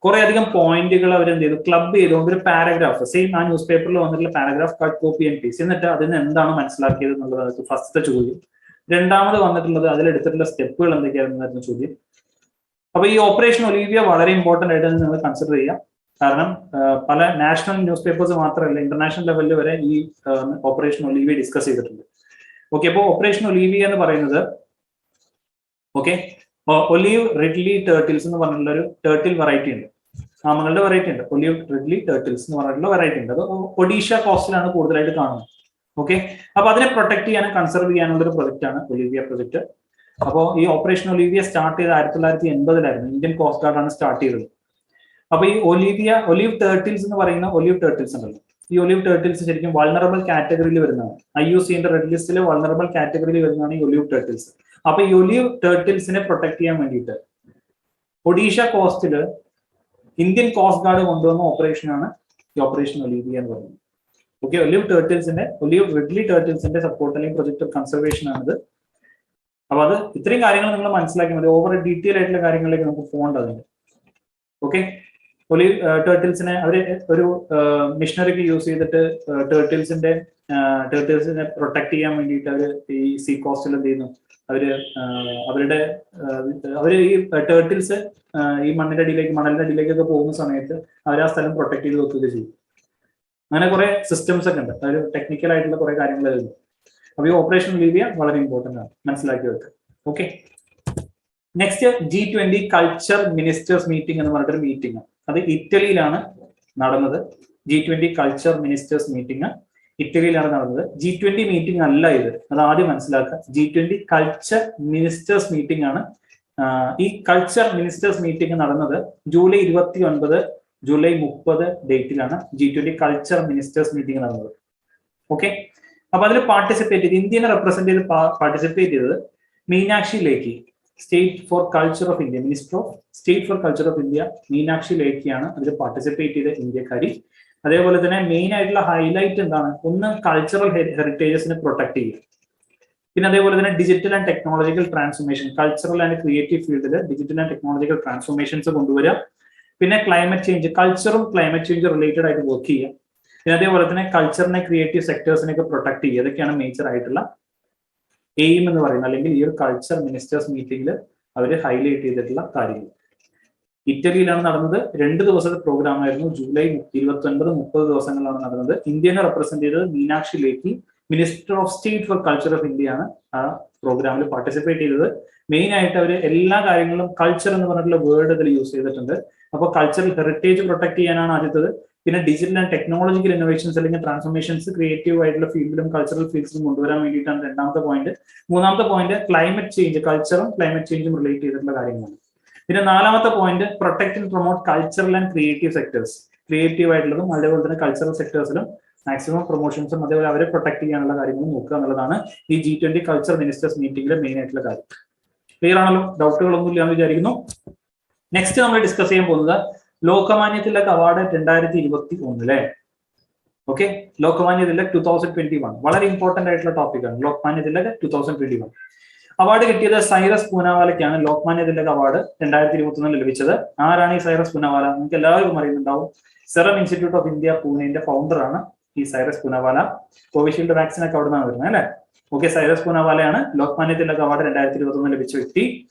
കുറെ അധികം പോയിന്റുകൾ അവരെന്ത് ചെയ്തു, ക്ലബ് ചെയ്തുകൊണ്ട് ഒരു പാരഗ്രാഫ്, സെയിം ആ ന്യൂസ് പേപ്പറിൽ വന്നിട്ടുള്ള paragraph cut copy and paste, എന്നിട്ട് അതിന് എന്താണ് മനസ്സിലാക്കിയത് എന്നുള്ളത് ഫസ്റ്റത്തെ ചോദ്യം. രണ്ടാമത് വന്നിട്ടുള്ളത് അതിലെടുത്തിട്ടുള്ള സ്റ്റെപ്പുകൾ എന്തൊക്കെയായിരുന്നു ചോദ്യം. അപ്പൊ ഈ ഓപ്പറേഷൻ ഒലീവിയ വളരെ ഇമ്പോർട്ടന്റ് ആയിട്ട് നിങ്ങൾ കൺസിഡർ ചെയ്യാം. കാരണം പല നാഷണൽ ന്യൂസ് പേപ്പേഴ്സ് മാത്രമല്ല ഇന്റർനാഷണൽ ലെവലിൽ വരെ ഈ ഓപ്പറേഷൻ ഒലീവിയ ഡിസ്കസ് ചെയ്തിട്ടുണ്ട്. ഓക്കെ, അപ്പോൾ ഓപ്പറേഷൻ ഒലീവിയ എന്ന് പറയുന്നത് ഓക്കെ ഒലീവ് റിഡ്ലി ടേർട്ടിൽസ് എന്ന് പറഞ്ഞിട്ടുള്ള ഒരു ടേർട്ടിൽ വെറൈറ്റി ഉണ്ട്, ആമകളുടെ വെറൈറ്റി ഉണ്ട്. ഒലീവ് റിഡ്ലി ടേർട്ടിൽസ് എന്ന് പറഞ്ഞിട്ടുള്ള വെറൈറ്റി ഉണ്ട്. അത് ഒഡീഷ കോസ്റ്റിലാണ് കൂടുതലായിട്ട് കാണുന്നത്. ഓക്കെ, അപ്പൊ അതിനെ പ്രൊട്ടക്ട് ചെയ്യാനും കൺസർവ് ചെയ്യാനുള്ള ഒരു പ്രൊജക്റ്റ് ആണ് ഒലീവിയ പ്രൊജക്ട്. അപ്പോൾ ഈ ഓപ്പറേഷൻ ഒലീവിയ സ്റ്റാർട്ട് ചെയ്ത് 1980 ഇന്ത്യൻ കോസ്റ്റ് ഗാർഡ് ആണ് സ്റ്റാർട്ട് ചെയ്തത്. അപ്പൊ ഈ ഒലീവ് ടേർട്ടിൽസ് എന്ന് പറയുന്ന ഒലീവ് ടേർട്ടിൽസ് ഉണ്ടല്ലോ, ഈ ഒലീവ് ടേർട്ടിൽസ് ശരിക്കും വൾണറബിൾ കാറ്റഗറിയിൽ വരുന്നതാണ്. IUCN റെഡ് ലിസ്റ്റിലെ വൾണറബിൾ കാറ്റഗറിയിൽ വരുന്നതാണ് ഈ ഒലീവ് ടേർട്ടിൽസ്. അപ്പൊ ഈ ഒലീവ് ടേർട്ടിൽസിനെ പ്രൊട്ടക്ട് ചെയ്യാൻ വേണ്ടിയിട്ട് ഒഡീഷ കോസ്റ്റില് ഇന്ത്യൻ കോസ്റ്റ് ഗാർഡ് കൊണ്ടുവന്ന ഓപ്പറേഷനാണ് ഈ ഓപ്പറേഷൻ ഒലീവിയ എന്ന് പറയുന്നത്. ഓക്കെ, ഒലീവ് റിഡ്ലി ടേർട്ടിൽസിന്റെ സപ്പോർട്ട് അല്ലെങ്കിൽ പ്രൊജക്ട് കൺസർവേഷൻ ആണിത്. അപ്പൊ അത് ഇത്രയും കാര്യങ്ങൾ നിങ്ങൾ മനസ്സിലാക്കി മതി. ഓവർ ഡീറ്റെയിൽ ആയിട്ടുള്ള കാര്യങ്ങളിലേക്ക് നമുക്ക് പോകേണ്ടതുണ്ട്. ഓക്കെ, ഒലീവ് ടേർട്ടിൽസിനെ അവര് ഒരു മിഷനറിക്ക് യൂസ് ചെയ്തിട്ട് ടേർട്ടിൽസിനെ പ്രൊട്ടക്ട് ചെയ്യാൻ വേണ്ടിയിട്ട് അവര് ഈ സീ കോസ്റ്റിൽ എന്ത് ചെയ്യുന്നു, അവര് ഈ ടേർട്ടിൽസ് ഈ മണ്ണിന്റെ അടിയിലേക്കൊക്കെ പോകുന്ന സമയത്ത് അവർ ആ സ്ഥലം പ്രൊട്ടക്ട് ചെയ്ത് വെക്കുക ചെയ്യും. അങ്ങനെ കുറെ സിസ്റ്റംസ് ഒക്കെ ഉണ്ട്, അതൊരു ടെക്നിക്കൽ ആയിട്ടുള്ള കുറെ കാര്യങ്ങൾ ഉണ്ട്. അപ്പൊ ഈ ഓപ്പറേഷൻ ഒലീവിയ വളരെ ഇമ്പോർട്ടന്റ് ആണ്, മനസ്സിലാക്കി വെക്കുക. Okay, next G20 culture ministers meeting എന്ന് പറഞ്ഞിട്ടൊരു മീറ്റിംഗ്, അത് ഇറ്റലിയിലാണ് നടന്നത്. G20 കൾച്ചർ മിനിസ്റ്റേഴ്സ് മീറ്റിംഗ് ഇറ്റലിയിലാണ് നടന്നത്. G20 മീറ്റിംഗ് അല്ല ഇത്, അത് ആദ്യം മനസ്സിലാക്കുക. G20 കൾച്ചർ മിനിസ്റ്റേഴ്സ് മീറ്റിംഗ് ആണ്. ഈ കൾച്ചർ മിനിസ്റ്റേഴ്സ് മീറ്റിംഗ് നടന്നത് ജൂലൈ 29, ജൂലൈ 30 ഡേറ്റിലാണ് G20 കൾച്ചർ മിനിസ്റ്റേഴ്സ് മീറ്റിംഗ് നടന്നത്. ഓക്കെ, അപ്പൊ അതിൽ പാർട്ടിസിപ്പേറ്റ് ചെയ്ത് ഇന്ത്യനെ റെപ്രസെന്റ് ചെയ്ത് പാർട്ടിസിപ്പേറ്റ് ചെയ്തത് Meenakshi Lekhi, state for culture of India, minister of state for culture of India Meenakshi ലേഖിയാണ് അതിൽ പാർട്ടിസിപ്പേറ്റ് ചെയ്ത ഇന്ത്യക്കാരി. അതേപോലെ തന്നെ മെയിൻ ആയിട്ടുള്ള ഹൈലൈറ്റ് എന്താണ്? ഒന്ന്, കൾച്ചറൽ ഹെറിറ്റേജസിനെ പ്രൊട്ടക്ട് ചെയ്യുക. പിന്നെ അതേപോലെ തന്നെ digital and technological transformation, cultural and creative ഫീൽഡിൽ ഡിജിറ്റൽ ആൻഡ് ടെക്നോളജിക്കൽ ട്രാൻസ്ഫോർമേഷൻസ് കൊണ്ടുവരിക. പിന്നെ ക്ലൈമറ്റ് ചേഞ്ച്, കൾച്ചറും ക്ലൈമറ്റ് ചേഞ്ച് റിലേറ്റഡ് ആയിട്ട് വർക്ക് ചെയ്യുക. പിന്നെ അതേപോലെ തന്നെ കൾച്ചറിനെ ക്രിയേറ്റീവ് സെക്ടേഴ്സിനെ ഒക്കെ പ്രൊട്ടക്ട് ചെയ്യുക. ഇതൊക്കെയാണ് മേജർ ആയിട്ടുള്ള എയിം എന്ന് പറയുന്നത്, അല്ലെങ്കിൽ ഈ ഒരു കൾച്ചർ മിനിസ്റ്റേഴ്സ് മീറ്റിംഗിൽ അവർ ഹൈലൈറ്റ് ചെയ്തിട്ടുള്ള കാര്യങ്ങൾ. ഇറ്റലിയിലാണ് നടന്നത്. 2 ദിവസത്തെ പ്രോഗ്രാം ആയിരുന്നു. ജൂലൈ 29, 30 ദിവസങ്ങളിലാണ് നടന്നത്. ഇന്ത്യനെ റെപ്രസെന്റ് ചെയ്തത് Meenakshi Lekhi, minister of state for culture of India ആണ് ആ പ്രോഗ്രാമിൽ പാർട്ടിസിപ്പേറ്റ് ചെയ്തത്. മെയിൻ ആയിട്ട് അവർ എല്ലാ കാര്യങ്ങളിലും കൾച്ചർ എന്ന് പറഞ്ഞിട്ടുള്ള വേർഡ് ഇതിൽ യൂസ് ചെയ്തിട്ടുണ്ട്. അപ്പോൾ കൾച്ചറൽ ഹെറിറ്റേജ് പ്രൊട്ടക്ട് ചെയ്യാനാണ് ആദ്യത്തത്. പിന്നെ ഡിജിറ്റൽ ആൻഡ് ടെക്നോളജിക്കൽ ഇന്നോവേഷൻസ് അല്ലെങ്കിൽ ട്രാൻസ്ഫോർമേഷൻസ് ക്രിയേറ്റീവ് ആയിട്ടുള്ള ഫീൽഡിലും കൾച്ചറൽ ഫീൽഡ്സിലും കൊണ്ടുവരാൻ വേണ്ടിയിട്ടാണ് രണ്ടാമത്തെ പോയിന്റ്. മൂന്നാമത്തെ പോയിന്റ് ക്ലൈമറ്റ് ചേഞ്ച്, കൾച്ചറും ക്ലൈമറ്റ് ചേഞ്ചും റിലേറ്റ് ചെയ്തിട്ടുള്ള കാര്യങ്ങളാണ്. പിന്നെ നാലാമത്തെ point protect and promote cultural and creative sectors, creative ആയിട്ടുള്ളതും അതേപോലെ തന്നെ കൾച്ചറൽ സെക്ടേഴ്സിലും മാക്സിമം പ്രൊമോഷൻസും അതേപോലെ അവരെ പ്രൊട്ടക്ട് ചെയ്യാനുള്ള കാര്യങ്ങളും നോക്കുക എന്നുള്ളതാണ് ഈ G20 കൾച്ചർ മിനിസ്റ്റേഴ്സ് മീറ്റിംഗിലെ മെയിൻ ആയിട്ടുള്ള കാര്യം. ക്ലിയർ ആണല്ലോ? ഡൗട്ടുകളൊന്നും ഇല്ലാന്ന് വിചാരിക്കുന്നു. നെക്സ്റ്റ് നമ്മൾ ഡിസ്കസ് ചെയ്യാൻ പോകുന്നത് ലോകമാന്യ തിലക് അവാർഡ് 2021 അല്ലേ? ഓക്കെ, ലോകമാന്യ തിലക് 2021 വളരെ ഇമ്പോർട്ടന്റ് ആയിട്ടുള്ള ടോപ്പിക്കാണ്. ലോകമാന്യ തിലക് 2021 അവാർഡ് കിട്ടിയത് സൈറസ് പൂനാവാലയ്ക്കാണ്. ലോകമാന്യ തിലക് അവാർഡ് 2021 ലഭിച്ചത്. ആരാണ് ഈ സൈറസ് പൂനാവാല? നിങ്ങൾക്ക് എല്ലാവർക്കും അറിയുന്നുണ്ടാവും. സെറം ഇൻസ്റ്റിറ്റ്യൂട്ട് ഓഫ് ഇന്ത്യ പൂനെന്റെ ഫൗണ്ടർ ആണ് ഈ സൈറസ് പൂനാവാല. കോവിഷീൽഡ് വാക്സിൻ ഒക്കെ അവിടെ നിന്നാണ് വരുന്നത് അല്ലെ? ഓക്കെ, സൈറസ് പൂനാവാലയാണ് ലോകമാന്യ തിലക് അവാർഡ് 2021 ലഭിച്ച വ്യക്തി.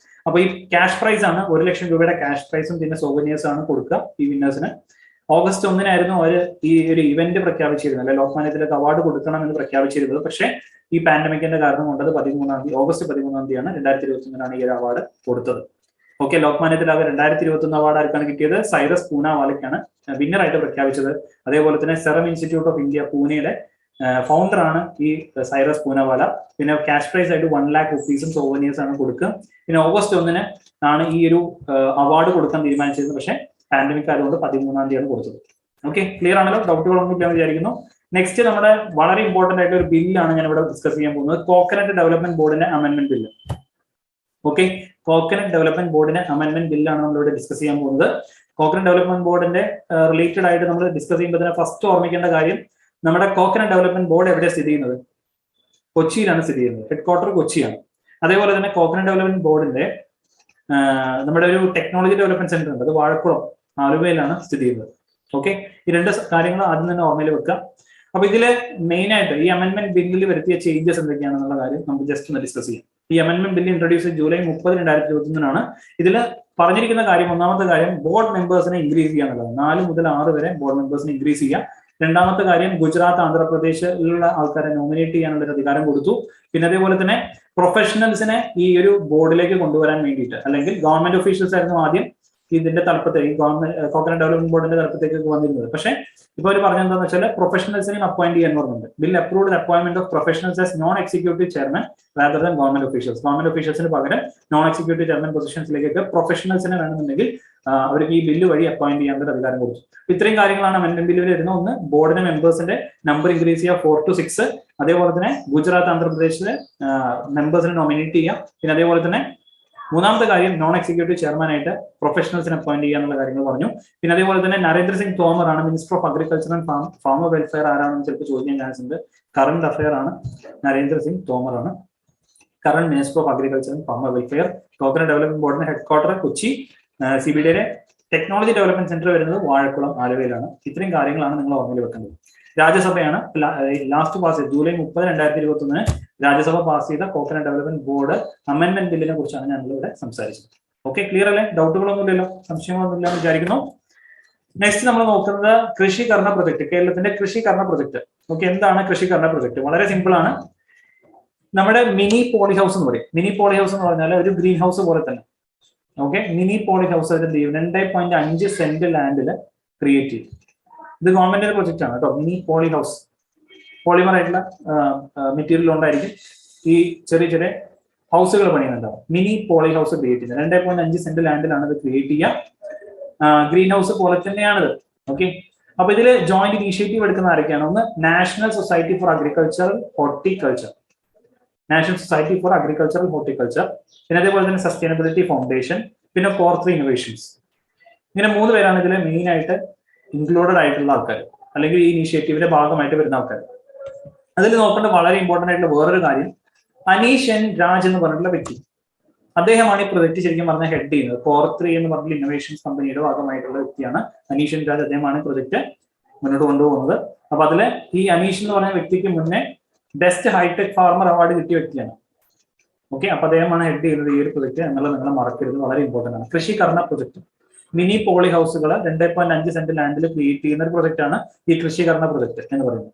അപ്പൊ ഈ ക്യാഷ് പ്രൈസ് ആണ് 1 ലക്ഷം രൂപയുടെ ക്യാഷ് പ്രൈസും പിന്നെ സോവനിയേഴ്സ് ആണ് കൊടുക്കുക ഈ വിന്നേഴ്സിന്. ഓഗസ്റ്റ് 1 അവര് ഈ ഒരു ഇവന്റ് പ്രഖ്യാപിച്ചിരുന്നത്, അല്ലെ ലോകമാന്യ തിലക് അവാർഡ് കൊടുക്കണം എന്ന് പ്രഖ്യാപിച്ചിരുന്നത്. പക്ഷേ ഈ പാൻഡമിക്കിന്റെ കാരണം കൊണ്ടത് ഓഗസ്റ്റ് 13 2021 ഈ ഒരു അവാർഡ് കൊടുത്തത്. ഓക്കെ, ലോകമാന്യ തിലക് 2021 അവാർഡ് ആർക്കാണ് കിട്ടിയത്? സൈറസ് പൂനാവാലയ്ക്കാണ് വിന്നർ ആയിട്ട് പ്രഖ്യാപിച്ചത്. അതേപോലെ തന്നെ സെറം ഇൻസ്റ്റിറ്റ്യൂട്ട് ഓഫ് ഇന്ത്യ പൂനെയുടെ ഫൗണ്ടർ ആണ് ഈ സൈറസ് പൂനാവാല. പിന്നെ ക്യാഷ് പ്രൈസ് ആയിട്ട് 1 lakh rupees സോവനിയേഴ്സ് ആണ് കൊടുക്കുക. പിന്നെ ഓഗസ്റ്റ് 1 ആണ് ഈ ഒരു അവാർഡ് കൊടുക്കാൻ തീരുമാനിച്ചിരുന്നത്. പക്ഷേ പാൻഡമിക് ആയതുകൊണ്ട് 13 കൊടുത്തത്. ഓക്കെ, ക്ലിയർ ആണല്ലോ? ഡൗട്ടുകളൊന്നും ഇല്ലാന്ന് വിചാരിക്കുന്നു. നെക്സ്റ്റ് നമ്മുടെ വളരെ ഇമ്പോർട്ടന്റ് ആയിട്ട് ഒരു ബില്ലാണ് ഞാൻ ഇവിടെ ഡിസ്കസ് ചെയ്യാൻ പോകുന്നത്. കോക്കനട്ട് ഡെവലപ്മെന്റ് ബോർഡിന്റെ amendment bill. Okay, coconut development ബോർഡിന്റെ അമെന്റ്മെന്റ് ബില്ലാണ് നമ്മളിവിടെ ഡിസ്കസ് ചെയ്യാൻ പോകുന്നത്. കോക്കനട്ട് ഡെവലപ്മെന്റ് ബോർഡിന്റെ റിലേറ്റഡ് ആയിട്ട് നമ്മൾ ഡിസ്കസ് ചെയ്യുമ്പോൾ തന്നെ ഫസ്റ്റ് ഓർമ്മിക്കേണ്ട കാര്യം, നമ്മുടെ കോക്കനട്ട് ഡെവലപ്മെന്റ് ബോർഡ് എവിടെ സ്ഥിതി ചെയ്യുന്നത്? കൊച്ചിയിലാണ് സ്ഥിതി ചെയ്യുന്നത്. ഹെഡ് ക്വാർട്ടർ കൊച്ചിയാണ്. അതേപോലെ തന്നെ കോക്കനട്ട് ഡെവലപ്മെന്റ് ബോർഡിന്റെ നമ്മുടെ ഒരു ടെക്നോളജി ഡെവലപ്മെന്റ് സെന്റർ ഉണ്ട്, അത് വാഴക്കുളം ആലുവയിലാണ് സ്ഥിതി ചെയ്യുന്നത്. ഓക്കെ, ഈ 2 കാര്യങ്ങൾ ആദ്യം തന്നെ ഓർമ്മയിൽ വെക്കുക. അപ്പൊ ഇതില് മെയിൻ ആയിട്ട് ഈ അമെന്റ്മെന്റ് ബില്ലിൽ വരുത്തിയ ചേഞ്ചസ് എന്തൊക്കെയാണെന്നുള്ള കാര്യം നമുക്ക് ജസ്റ്റ് ഒന്ന് ഡിസ്കസ് ചെയ്യാം. ഈ അമെന്റ്മെന്റ് ബില്ല് ഇൻട്രൊഡ്യൂസ് ജൂലൈ 30, 2021 ഇതിൽ പറഞ്ഞിരിക്കുന്ന കാര്യം, ഒന്നാമത്തെ കാര്യം ബോർഡ് മെമ്പേഴ്സിനെ ഇൻക്രീസ് ചെയ്യുക എന്നുള്ളത്. 4 മുതൽ 6 വരെ ബോർഡ് മെമ്പേഴ്സിനെ ഇൻക്രീസ് ചെയ്യുക. രണ്ടാമത്തെ കാര്യം ഗുജറാത്ത്, ആന്ധ്രാപ്രദേശിലുള്ള ആൾക്കാരെ നോമിനേറ്റ് ചെയ്യാനുള്ള ഒരു അധികാരം കൊടുത്തു. പിന്നെ അതേപോലെ തന്നെ പ്രൊഫഷണൽസിനെ ഈ ഒരു ബോർഡിലേക്ക് കൊണ്ടുവരാൻ വേണ്ടിയിട്ട്, അല്ലെങ്കിൽ ഗവൺമെന്റ് ഒഫീഷ്യൽസ് ആയിരുന്നു ആദ്യം ഇതിന്റെ തലപ്പത്തേക്ക്, ഗവൺമെന്റ് കോക്കനട്ട് ഡെവലപ്മെന്റ് ബോർഡിന്റെ തലപ്പത്തേക്ക് വന്നിരുന്നത്. പക്ഷേ ഇപ്പോൾ അവർ പറഞ്ഞെന്താന്ന് വെച്ചാൽ പ്രൊഫഷണൽസിനെ അപ്പോയിന്റ് ചെയ്യാൻ പറഞ്ഞിട്ടുണ്ട്. Bill approved the appointment of professionals as non executive chairman rather than government officials. Government ഒഫീഷ്യൽസിന് പകരം നോൺ എക്സിക്യൂട്ടീവ് ചെയർമാൻ പൊസിഷൻസിലേക്കൊക്കെ പ്രൊഫഷണൽസിനെ വേണമെന്നുണ്ടെങ്കിൽ അവർക്ക് ഈ ബില്ല് വഴി അപ്പോയിന്റ് ചെയ്യാൻ ഒരു അധികാരം കൊടുത്തു. ഇത്രയും കാര്യങ്ങളാണ് അമെന്റ്മെന്റ് ബില്ലിൽ വരുന്ന. ഒന്ന്, ബോർഡിന്റെ മെമ്പേഴ്സിന്റെ നമ്പർ ഇൻക്രീസ് ചെയ്യുക 4 to 6. അതേപോലെ തന്നെ ഗുജറാത്ത്, ആന്ധ്രാപ്രദേശിലെ മെമ്പേഴ്സിനെ നോമിനേറ്റ് ചെയ്യുക. പിന്നെ അതേപോലെ തന്നെ മൂന്നാമത്തെ കാര്യം നോൺ എക്സിക്യൂട്ടീവ് ചെയർമാൻ ആയിട്ട് പ്രൊഫഷണൽസിനെ അപ്പോയിന്റ് ചെയ്യാനുള്ള കാര്യങ്ങൾ പറഞ്ഞു. പിന്നെ അതേപോലെ തന്നെ നരേന്ദ്ര സിംഗ് തോമർ ആണ് minister of agriculture and farmer welfare. ആരാണെന്ന് ചിലപ്പോൾ ചോദിക്കാൻ ചാൻസ് ഉണ്ട്. കറന്റ് അഫയർ ആണ്, നരേന്ദ്ര സിംഗ് തോമർ ആണ് current minister of agriculture and farmer welfare. Coconut development ബോർഡിന്റെ ഹെഡ് ക്വാർട്ടർ കൊച്ചി, CBDയുടെ ടെക്നോളജി ഡെവലപ്മെന്റ് സെന്റർ വരുന്നത് വാഴക്കുളം ആലുവയിലാണ്. ഇത്രയും കാര്യങ്ങളാണ് നിങ്ങൾ ഓർമ്മയിൽ വെക്കേണ്ടത്. രാജ്യസഭയാണ് ലാസ്റ്റ് പാസ് ചെയ്തത് ജൂലൈ 30, 2021 രാജ്യസഭ പാസ് ചെയ്ത കോക്കനട്ട് ഡെവലപ്മെന്റ് ബോർഡ് അമെന്റ്മെന്റ് ബില്ലിനെ കുറിച്ചാണ് ഞങ്ങൾ ഇവിടെ സംസാരിച്ചത്. ഓക്കെ, ക്ലിയർ അല്ലേ? ഡൗട്ടുകളൊന്നും ഇല്ലല്ലോ, സംശയങ്ങളൊന്നും ഇല്ലെന്ന് വിചാരിക്കുന്നു. നെക്സ്റ്റ് നമ്മൾ നോക്കുന്നത് കൃഷി കർണ പ്രൊജക്ട്, കേരളത്തിന്റെ കൃഷി കർണ പ്രൊജക്ട്. ഓക്കെ, എന്താണ് കൃഷി കർണ പ്രൊജക്ട്? വളരെ സിമ്പിൾ ആണ്. നമ്മുടെ മിനി പോളി ഹൗസ് എന്ന് പറയും. മിനി പോളി ഹൗസ് എന്ന് പറഞ്ഞാൽ ഒരു ഗ്രീൻ ഹൗസ് പോലെ തന്നെ. Okay, mini poly house 2.5 cent ലാൻഡിൽ ക്രിയേറ്റ് ചെയ്യും. ഇത് ഗവൺമെന്റിന്റെ പ്രൊജക്ട് ആണ് കേട്ടോ, മിനി പോളി ഹൗസ്. പോളിമർ ആയിട്ടുള്ള മെറ്റീരിയൽ കൊണ്ടായിരിക്കും ഈ ചെറിയ ചെറിയ ഹൗസുകൾ പണിയുന്നുണ്ടാവും. മിനി പോളി ഹൗസ് ക്രിയേറ്റ് ചെയ്യുന്നത് 2.5 സെന്റ് ലാൻഡിലാണ് ഇത് ക്രിയേറ്റ് ചെയ്യുക. ഗ്രീൻ ഹൗസ് പോലെ തന്നെയാണിത്. ഓക്കെ, അപ്പൊ ഇതിൽ ജോയിന്റ് ഇനീഷ്യേറ്റീവ് എടുക്കുന്ന ആരൊക്കെയാണ്? ഒന്ന് national society for agricultural horticulture, national society for agricultural horticulture, പിന്നെ അതേപോലെ തന്നെ സസ്റ്റൈനബിലിറ്റി ഫൗണ്ടേഷൻ, പിന്നെ കോർ3 ഇന്നോവേഷൻസ്. ഇങ്ങനെ 3 പേരാണ് ഇതിൽ മെയിൻ ആയിട്ട് ഇൻക്ലൂഡഡ് ആയിട്ടുള്ള ആൾക്കാർ, അല്ലെങ്കിൽ ഈ ഇനീഷ്യേറ്റീവിന്റെ ഭാഗമായിട്ട് വരുന്ന ആൾക്കാർ. അതിൽ നോക്കേണ്ട വളരെ ഇമ്പോർട്ടന്റ് ആയിട്ടുള്ള വേറൊരു കാര്യം, അനീഷ് എൻ രാജ് എന്ന് പറഞ്ഞിട്ടുള്ള വ്യക്തി, അദ്ദേഹമാണ് ഈ പ്രൊജക്ട് ശരിക്കും പറഞ്ഞ ഹെഡ് ചെയ്യുന്നത്. കോർ3 എന്ന് പറഞ്ഞിട്ടുള്ള ഇന്നോവേഷൻസ് കമ്പനിയുടെ ഭാഗമായിട്ടുള്ള വ്യക്തിയാണ് അനീഷ് എൻ രാജ്. അദ്ദേഹമാണ് പ്രൊജക്ട് മുന്നോട്ട് കൊണ്ടുപോകുന്നത്. അപ്പൊ അതില് ഈ അനീഷ് എന്ന് പറഞ്ഞ വ്യക്തിക്ക് മുന്നേ ബെസ്റ്റ് ഹൈടെക് ഫാർമർ അവാർഡ് കിട്ടിയ വ്യക്തിയാണ്. ഓക്കെ, അപ്പൊ അദ്ദേഹമാണ് ഹെഡ് ചെയ്യുന്നത് ഈ ഒരു പ്രൊജക്ട് എന്നുള്ളത് നിങ്ങൾ മറക്കരുത്, വളരെ ഇമ്പോർട്ടന്റ് ആണ്. Krishi Karna project, mini poly ഹൗസുകൾ 2.5 സെന്റ് ലാൻഡിൽ ക്രിയേറ്റ് ചെയ്യുന്ന ഒരു പ്രൊജക്ട് ആണ് ഈ കൃഷി കർണ പ്രൊജക്ട് എന്ന് പറയുന്നത്.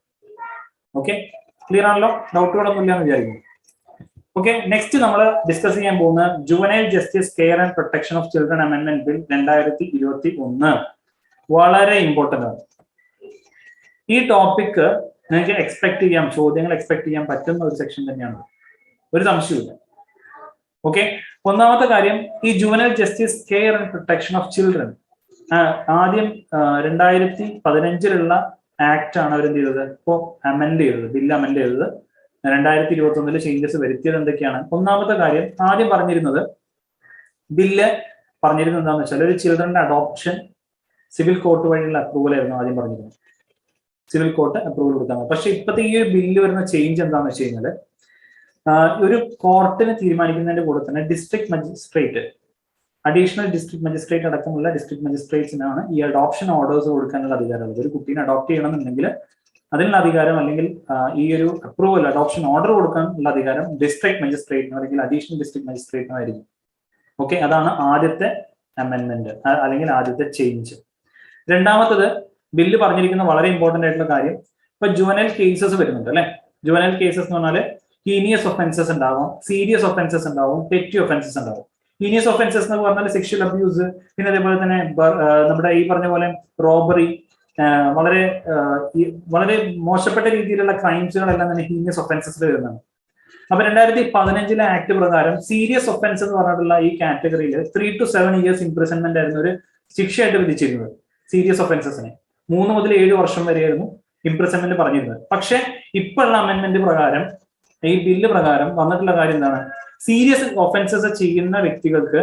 ഓക്കെ, ക്ലിയർ ആണല്ലോ? ഡൗട്ടുകളൊന്നും ഇല്ലാന്ന് വിചാരിക്കുന്നു. ഓക്കെ, നെക്സ്റ്റ് നമ്മൾ ഡിസ്കസ് ചെയ്യാൻ പോകുന്ന juvenile justice care and protection of children amendment bill 2021 വളരെ ഇമ്പോർട്ടന്റ് ആണ്. ഈ ടോപ്പിക് നിങ്ങൾക്ക് എക്സ്പെക്ട് ചെയ്യാം, ചോദ്യങ്ങൾ എക്സ്പെക്ട് ചെയ്യാൻ പറ്റുന്ന ഒരു സെക്ഷൻ തന്നെയാണ്, ഒരു സംശയമില്ല. ഓക്കെ, ഒന്നാമത്തെ കാര്യം, ഈ juvenile justice care and protection of children ആദ്യം 2015 ആക്ട് ആണ് അവർ എന്ത് ചെയ്തത്, ഇപ്പോൾ അമെൻഡ് ചെയ്തത്, ബില്ല് അമെൻഡ് ചെയ്തത്. 2021 ചേഞ്ചസ് വരുത്തിയത് എന്തൊക്കെയാണ്? ഒന്നാമത്തെ കാര്യം, ആദ്യം പറഞ്ഞിരുന്നത് ബില്ല് പറഞ്ഞിരുന്നത് എന്താണെന്ന് വെച്ചാൽ ഒരു ചിൽഡ്രന്റെ അഡോപ്ഷൻ സിവിൽ കോർട്ട് വഴിയുള്ള അപ്രൂവൽ ആയിരുന്നു ആദ്യം പറഞ്ഞിരുന്നത്, സിവിൽ കോർട്ട് അപ്രൂവൽ കൊടുക്കാൻ. പക്ഷെ ഇപ്പോഴത്തെ ഈ ഒരു ബില്ല് വരുന്ന ചേഞ്ച് എന്താണെന്ന് വെച്ച് കഴിഞ്ഞാൽ ഒരു കോർട്ടിന് തീരുമാനിക്കുന്നതിന്റെ കൂടെ തന്നെ district magistrate, additional district magistrate അടക്കമുള്ള ഡിസ്ട്രിക്ട് മജിസ്ട്രേറ്റ്സിനാണ് ഈ അഡോപ്ഷൻ ഓർഡേഴ്സ് കൊടുക്കാനുള്ള അധികാരമുള്ളത്. ഒരു കുട്ടീനെ അഡോപ്റ്റ് ചെയ്യണമെന്നുണ്ടെങ്കിൽ അതിനുള്ള അധികാരം, അല്ലെങ്കിൽ ഈ ഒരു അപ്രൂവൽ അഡോപ്ഷൻ ഓർഡർ കൊടുക്കാനുള്ള അധികാരം ഡിസ്ട്രിക്ട് മജിസ്ട്രേറ്റിനോ അല്ലെങ്കിൽ അഡീഷണൽ ഡിസ്ട്രിക്ട് മജിസ്ട്രേറ്റിനോ ആയിരിക്കും. ഓക്കെ, അതാണ് ആദ്യത്തെ അമെൻമെന്റ് അല്ലെങ്കിൽ ആദ്യത്തെ ചേഞ്ച്. രണ്ടാമത്തത്, ബില്ല് പറഞ്ഞിരിക്കുന്ന വളരെ ഇമ്പോർട്ടന്റ് ആയിട്ടുള്ള കാര്യം, ഇപ്പൊ ജുവനൈൽ കേസസ് വരുന്നുണ്ട് അല്ലെ. ജുവനൈൽ കേസസ് എന്ന് പറഞ്ഞാൽ ഹീനിയസ് ഒഫൻസസ് ഉണ്ടാവും, സീരിയസ് ഒഫൻസസ് ഉണ്ടാവും, പെറ്റി ഒഫൻസസ് ഉണ്ടാവും. ഹീനിയസ് ഒഫൻസസ് എന്ന് പറഞ്ഞാൽ സെക്ഷൽ അബ്യൂസ്, പിന്നെ അതേപോലെ തന്നെ നമ്മുടെ ഈ പറഞ്ഞ പോലെ റോബറി, വളരെ മോശപ്പെട്ട രീതിയിലുള്ള ക്രൈംസുകളെല്ലാം തന്നെ ഹീനിയസ് ഒഫൻസസിൽ വരുന്നതാണ്. അപ്പൊ 2015 ആക്ട് പ്രകാരം സീരിയസ് ഒഫൻസ് എന്ന് പറഞ്ഞിട്ടുള്ള ഈ കാറ്റഗറിയിൽ 3 to 7 ഇയേഴ്സ് ഇംപ്രിസൺമെന്റ് ആയിരുന്നു ഒരു ശിക്ഷയായിട്ട് വിധിച്ചിരുന്നത്. സീരിയസ് ഒഫൻസസിന് 3 മുതൽ 7 വർഷം വരെയായിരുന്നു ഇംപ്രിസൺമെന്റ് പറഞ്ഞിരുന്നത്. പക്ഷെ ഇപ്പോഴുള്ള അമെന്റ്മെന്റ് പ്രകാരം, ഈ ബില്ല് പ്രകാരം വന്നിട്ടുള്ള കാര്യം എന്താണ്? സീരിയസ് ഒഫൻസസ് ചെയ്യുന്ന വ്യക്തികൾക്ക്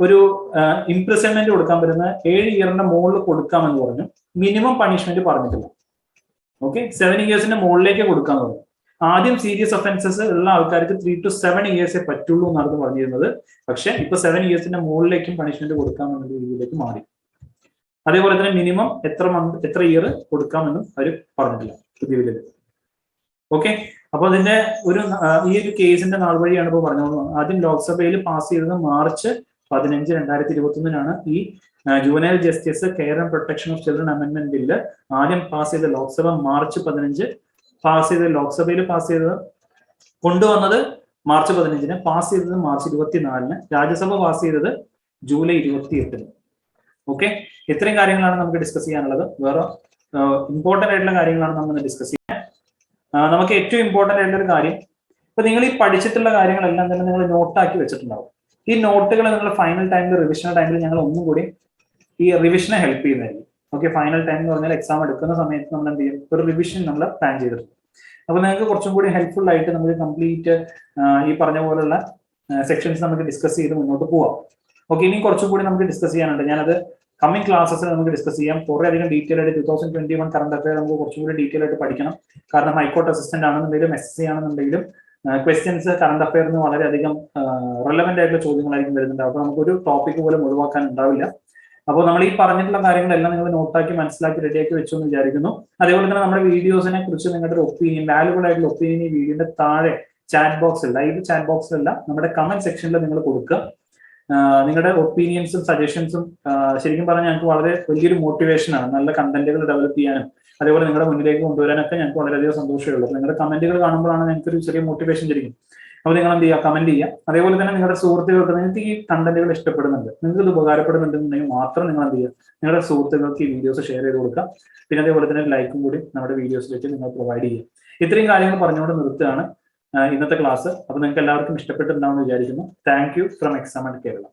ഒരു ഇംപ്രിസൺമെന്റ് കൊടുക്കാൻ പറ്റുന്ന 7 ഇയറിന്റെ മുകളിൽ കൊടുക്കാമെന്ന് പറഞ്ഞു. മിനിമം പണിഷ്മെന്റ് പറഞ്ഞിട്ടില്ല. ഓക്കെ, 7 ഇയേഴ്സിന്റെ മുകളിലേക്ക് കൊടുക്കാന്ന് പറഞ്ഞു. ആദ്യം സീരിയസ് ഒഫൻസസ് ഉള്ള ആൾക്കാർക്ക് 3 to 7 ഇയേഴ്സേ പറ്റുള്ളൂ എന്നാണ് പറഞ്ഞിരുന്നത്. പക്ഷെ ഇപ്പൊ 7 ഇയേഴ്സിന്റെ മുകളിലേക്കും പണിഷ്മെന്റ് കൊടുക്കാമെന്ന രീതിയിലേക്ക് മാറി. അതേപോലെ തന്നെ മിനിമം എത്ര ഇയർ കൊടുക്കാമെന്നും അവർ പറഞ്ഞിട്ടില്ല പുതിയ ബില്ലിൽ. ഓക്കെ, അപ്പൊ അതിന്റെ ഈ ഒരു കേസിന്റെ നാൾ വഴിയാണ് ഇപ്പോൾ പറഞ്ഞത്. ആദ്യം ലോക്സഭയിൽ പാസ് ചെയ്തത് മാർച്ച് 15, 2021 ഈ juvenile justice care and protection of children amendment bill ആദ്യം പാസ് ചെയ്ത ലോക്സഭ മാർച്ച് 15 പാസ് ചെയ്ത്, ലോക്സഭയിൽ പാസ് ചെയ്തത്, കൊണ്ടുവന്നത് മാർച്ച് 15, പാസ് ചെയ്തത് മാർച്ച് 24, രാജ്യസഭ പാസ് ചെയ്തത് ജൂലൈ 28. ഓക്കെ, ഇത്രയും കാര്യങ്ങളാണ് നമുക്ക് ഡിസ്കസ് ചെയ്യാനുള്ളത്. വേറെ ഇമ്പോർട്ടന്റ് ആയിട്ടുള്ള കാര്യങ്ങളാണ് നമ്മൾ ഡിസ്കസ് ചെയ്യാൻ. നമുക്ക് ഏറ്റവും ഇമ്പോർട്ടന്റ് ആയിട്ടുള്ള ഒരു കാര്യം, ഇപ്പൊ നിങ്ങൾ ഈ പഠിച്ചിട്ടുള്ള കാര്യങ്ങളെല്ലാം തന്നെ നിങ്ങൾ നോട്ടാക്കി വെച്ചിട്ടുണ്ടാവും. ഈ നോട്ടുകൾ നിങ്ങൾ ഫൈനൽ ടൈമിൽ, റിവിഷൻ ടൈമിൽ ഞങ്ങൾ ഒന്നും കൂടി ഈ റിവിഷനെ ഹെൽപ്പ് ചെയ്യുന്നതായിരിക്കും. ഓക്കെ, ഫൈനൽ ടൈം എന്ന് പറഞ്ഞാൽ എക്സാം എടുക്കുന്ന സമയത്ത് നമ്മൾ എന്ത് ചെയ്യും, ഒരു റിവിഷൻ നമ്മൾ പ്ലാൻ ചെയ്തിട്ടുണ്ട്. അപ്പൊ നിങ്ങൾക്ക് കുറച്ചും കൂടി ഹെൽപ്ഫുൾ ആയിട്ട് നമുക്ക് കംപ്ലീറ്റ് ഈ പറഞ്ഞ പോലുള്ള സെക്ഷൻസ് നമുക്ക് ഡിസ്കസ് ചെയ്ത് മുന്നോട്ട് പോവാം. ഓക്കെ, ഇനി കുറച്ചും കൂടി നമുക്ക് ഡിസ്കസ് ചെയ്യാനുണ്ട്. ഞാനത് കമ്മിങ് ക്ലാസ്സസിൽ നമുക്ക് ഡിസ്കസ് ചെയ്യാം. കുറെ അധികം ഡീറ്റെയിൽ ആയിട്ട് 2021 കറണ്ട് അഫയർ നമുക്ക് കുറച്ചും കൂടി ഡീറ്റെയിൽ ആയിട്ട് പഠിക്കണം. കാരണം ഹൈക്കോർട്ട് അസിസ്റ്റന്റ് ആണെന്നുണ്ടെങ്കിലും SSC ആണെന്നുണ്ടെങ്കിലും ക്വസ്റ്റ്യൻസ് കറണ്ട് അഫയറിന് വളരെയധികം റെലവെന്റ് ആയിട്ടുള്ള ചോദ്യങ്ങളായിരിക്കും വരുന്നുണ്ട്. അപ്പൊ നമുക്കൊരു ടോപ്പിക് പോലും ഒഴിവാക്കാൻ ഉണ്ടാവില്ല. അപ്പോൾ നമ്മൾ ഈ പറഞ്ഞിട്ടുള്ള കാര്യങ്ങളെല്ലാം നിങ്ങൾ നോട്ടാക്കി മനസ്സിലാക്കി റെഡിയാക്കി വെച്ചു എന്ന് വിചാരിക്കുന്നു. അതേപോലെ തന്നെ നമ്മുടെ വീഡിയോസിനെ കുറിച്ച് നിങ്ങളുടെ ഒരു ഒപ്പീനിയൻ, വാല്യുബിൾ ആയിട്ടുള്ള ഒപ്പീനിയൻ ഈ വീഡിയോയുടെ താഴെ ചാറ്റ് ബോക്സിൽ, ലൈവ് ചാറ്റ് ബോക്സിലല്ല, നമ്മുടെ കമന്റ് സെക്ഷനിൽ നിങ്ങൾ കൊടുക്കുക. നിങ്ങളുടെ ഒപ്പീനിയൻസും സജഷൻസും ശരിക്കും പറഞ്ഞാൽ ഞങ്ങൾക്ക് വളരെ വലിയൊരു മോട്ടിവേഷനാണ്. നല്ല കണ്ടന്റുകൾ ഡെവലപ്പ് ചെയ്യാനും അതേപോലെ നിങ്ങളുടെ മുന്നിലേക്ക് കൊണ്ടുവരാനൊക്കെ ഞങ്ങൾക്ക് വളരെയധികം സന്തോഷമുള്ളൂ. നിങ്ങളുടെ കമന്റുകൾ കാണുമ്പോഴാണ് ഞങ്ങൾക്ക് ഒരു ചെറിയ മോട്ടിവേഷൻ ശരിക്കും. അപ്പോൾ നിങ്ങൾ എന്ത് ചെയ്യുക, കമന്റ് ചെയ്യുക. അതേപോലെ തന്നെ നിങ്ങളുടെ സുഹൃത്തുക്കൾക്ക് നിങ്ങൾക്ക് ഈ കണ്ടന്റുകൾ ഇഷ്ടപ്പെടുന്നുണ്ട്, നിങ്ങൾക്ക് ഇത് ഉപകാരപ്പെടുന്നുണ്ടെന്നുണ്ടെങ്കിൽ മാത്രം നിങ്ങൾ എന്ത് ചെയ്യുക, നിങ്ങളുടെ സുഹൃത്തുക്കൾക്ക് ഈ വീഡിയോസ് ഷെയർ ചെയ്ത് കൊടുക്കുക. പിന്നെ അതേപോലെ തന്നെ ലൈക്കും കൂടി നമ്മുടെ വീഡിയോസിലേക്ക് നിങ്ങൾ പ്രൊവൈഡ് ചെയ്യുക. ഇത്രയും കാര്യങ്ങൾ പറഞ്ഞുകൊണ്ട് നിർത്തുകയാണ് ഇന്നത്തെ ക്ലാസ്. അപ്പോൾ നിങ്ങൾക്ക് എല്ലാവർക്കും ഇഷ്ടപ്പെട്ടിട്ടുണ്ടാവുമെന്ന് വിചാരിക്കുന്നു. Thank you from exam and Kerala.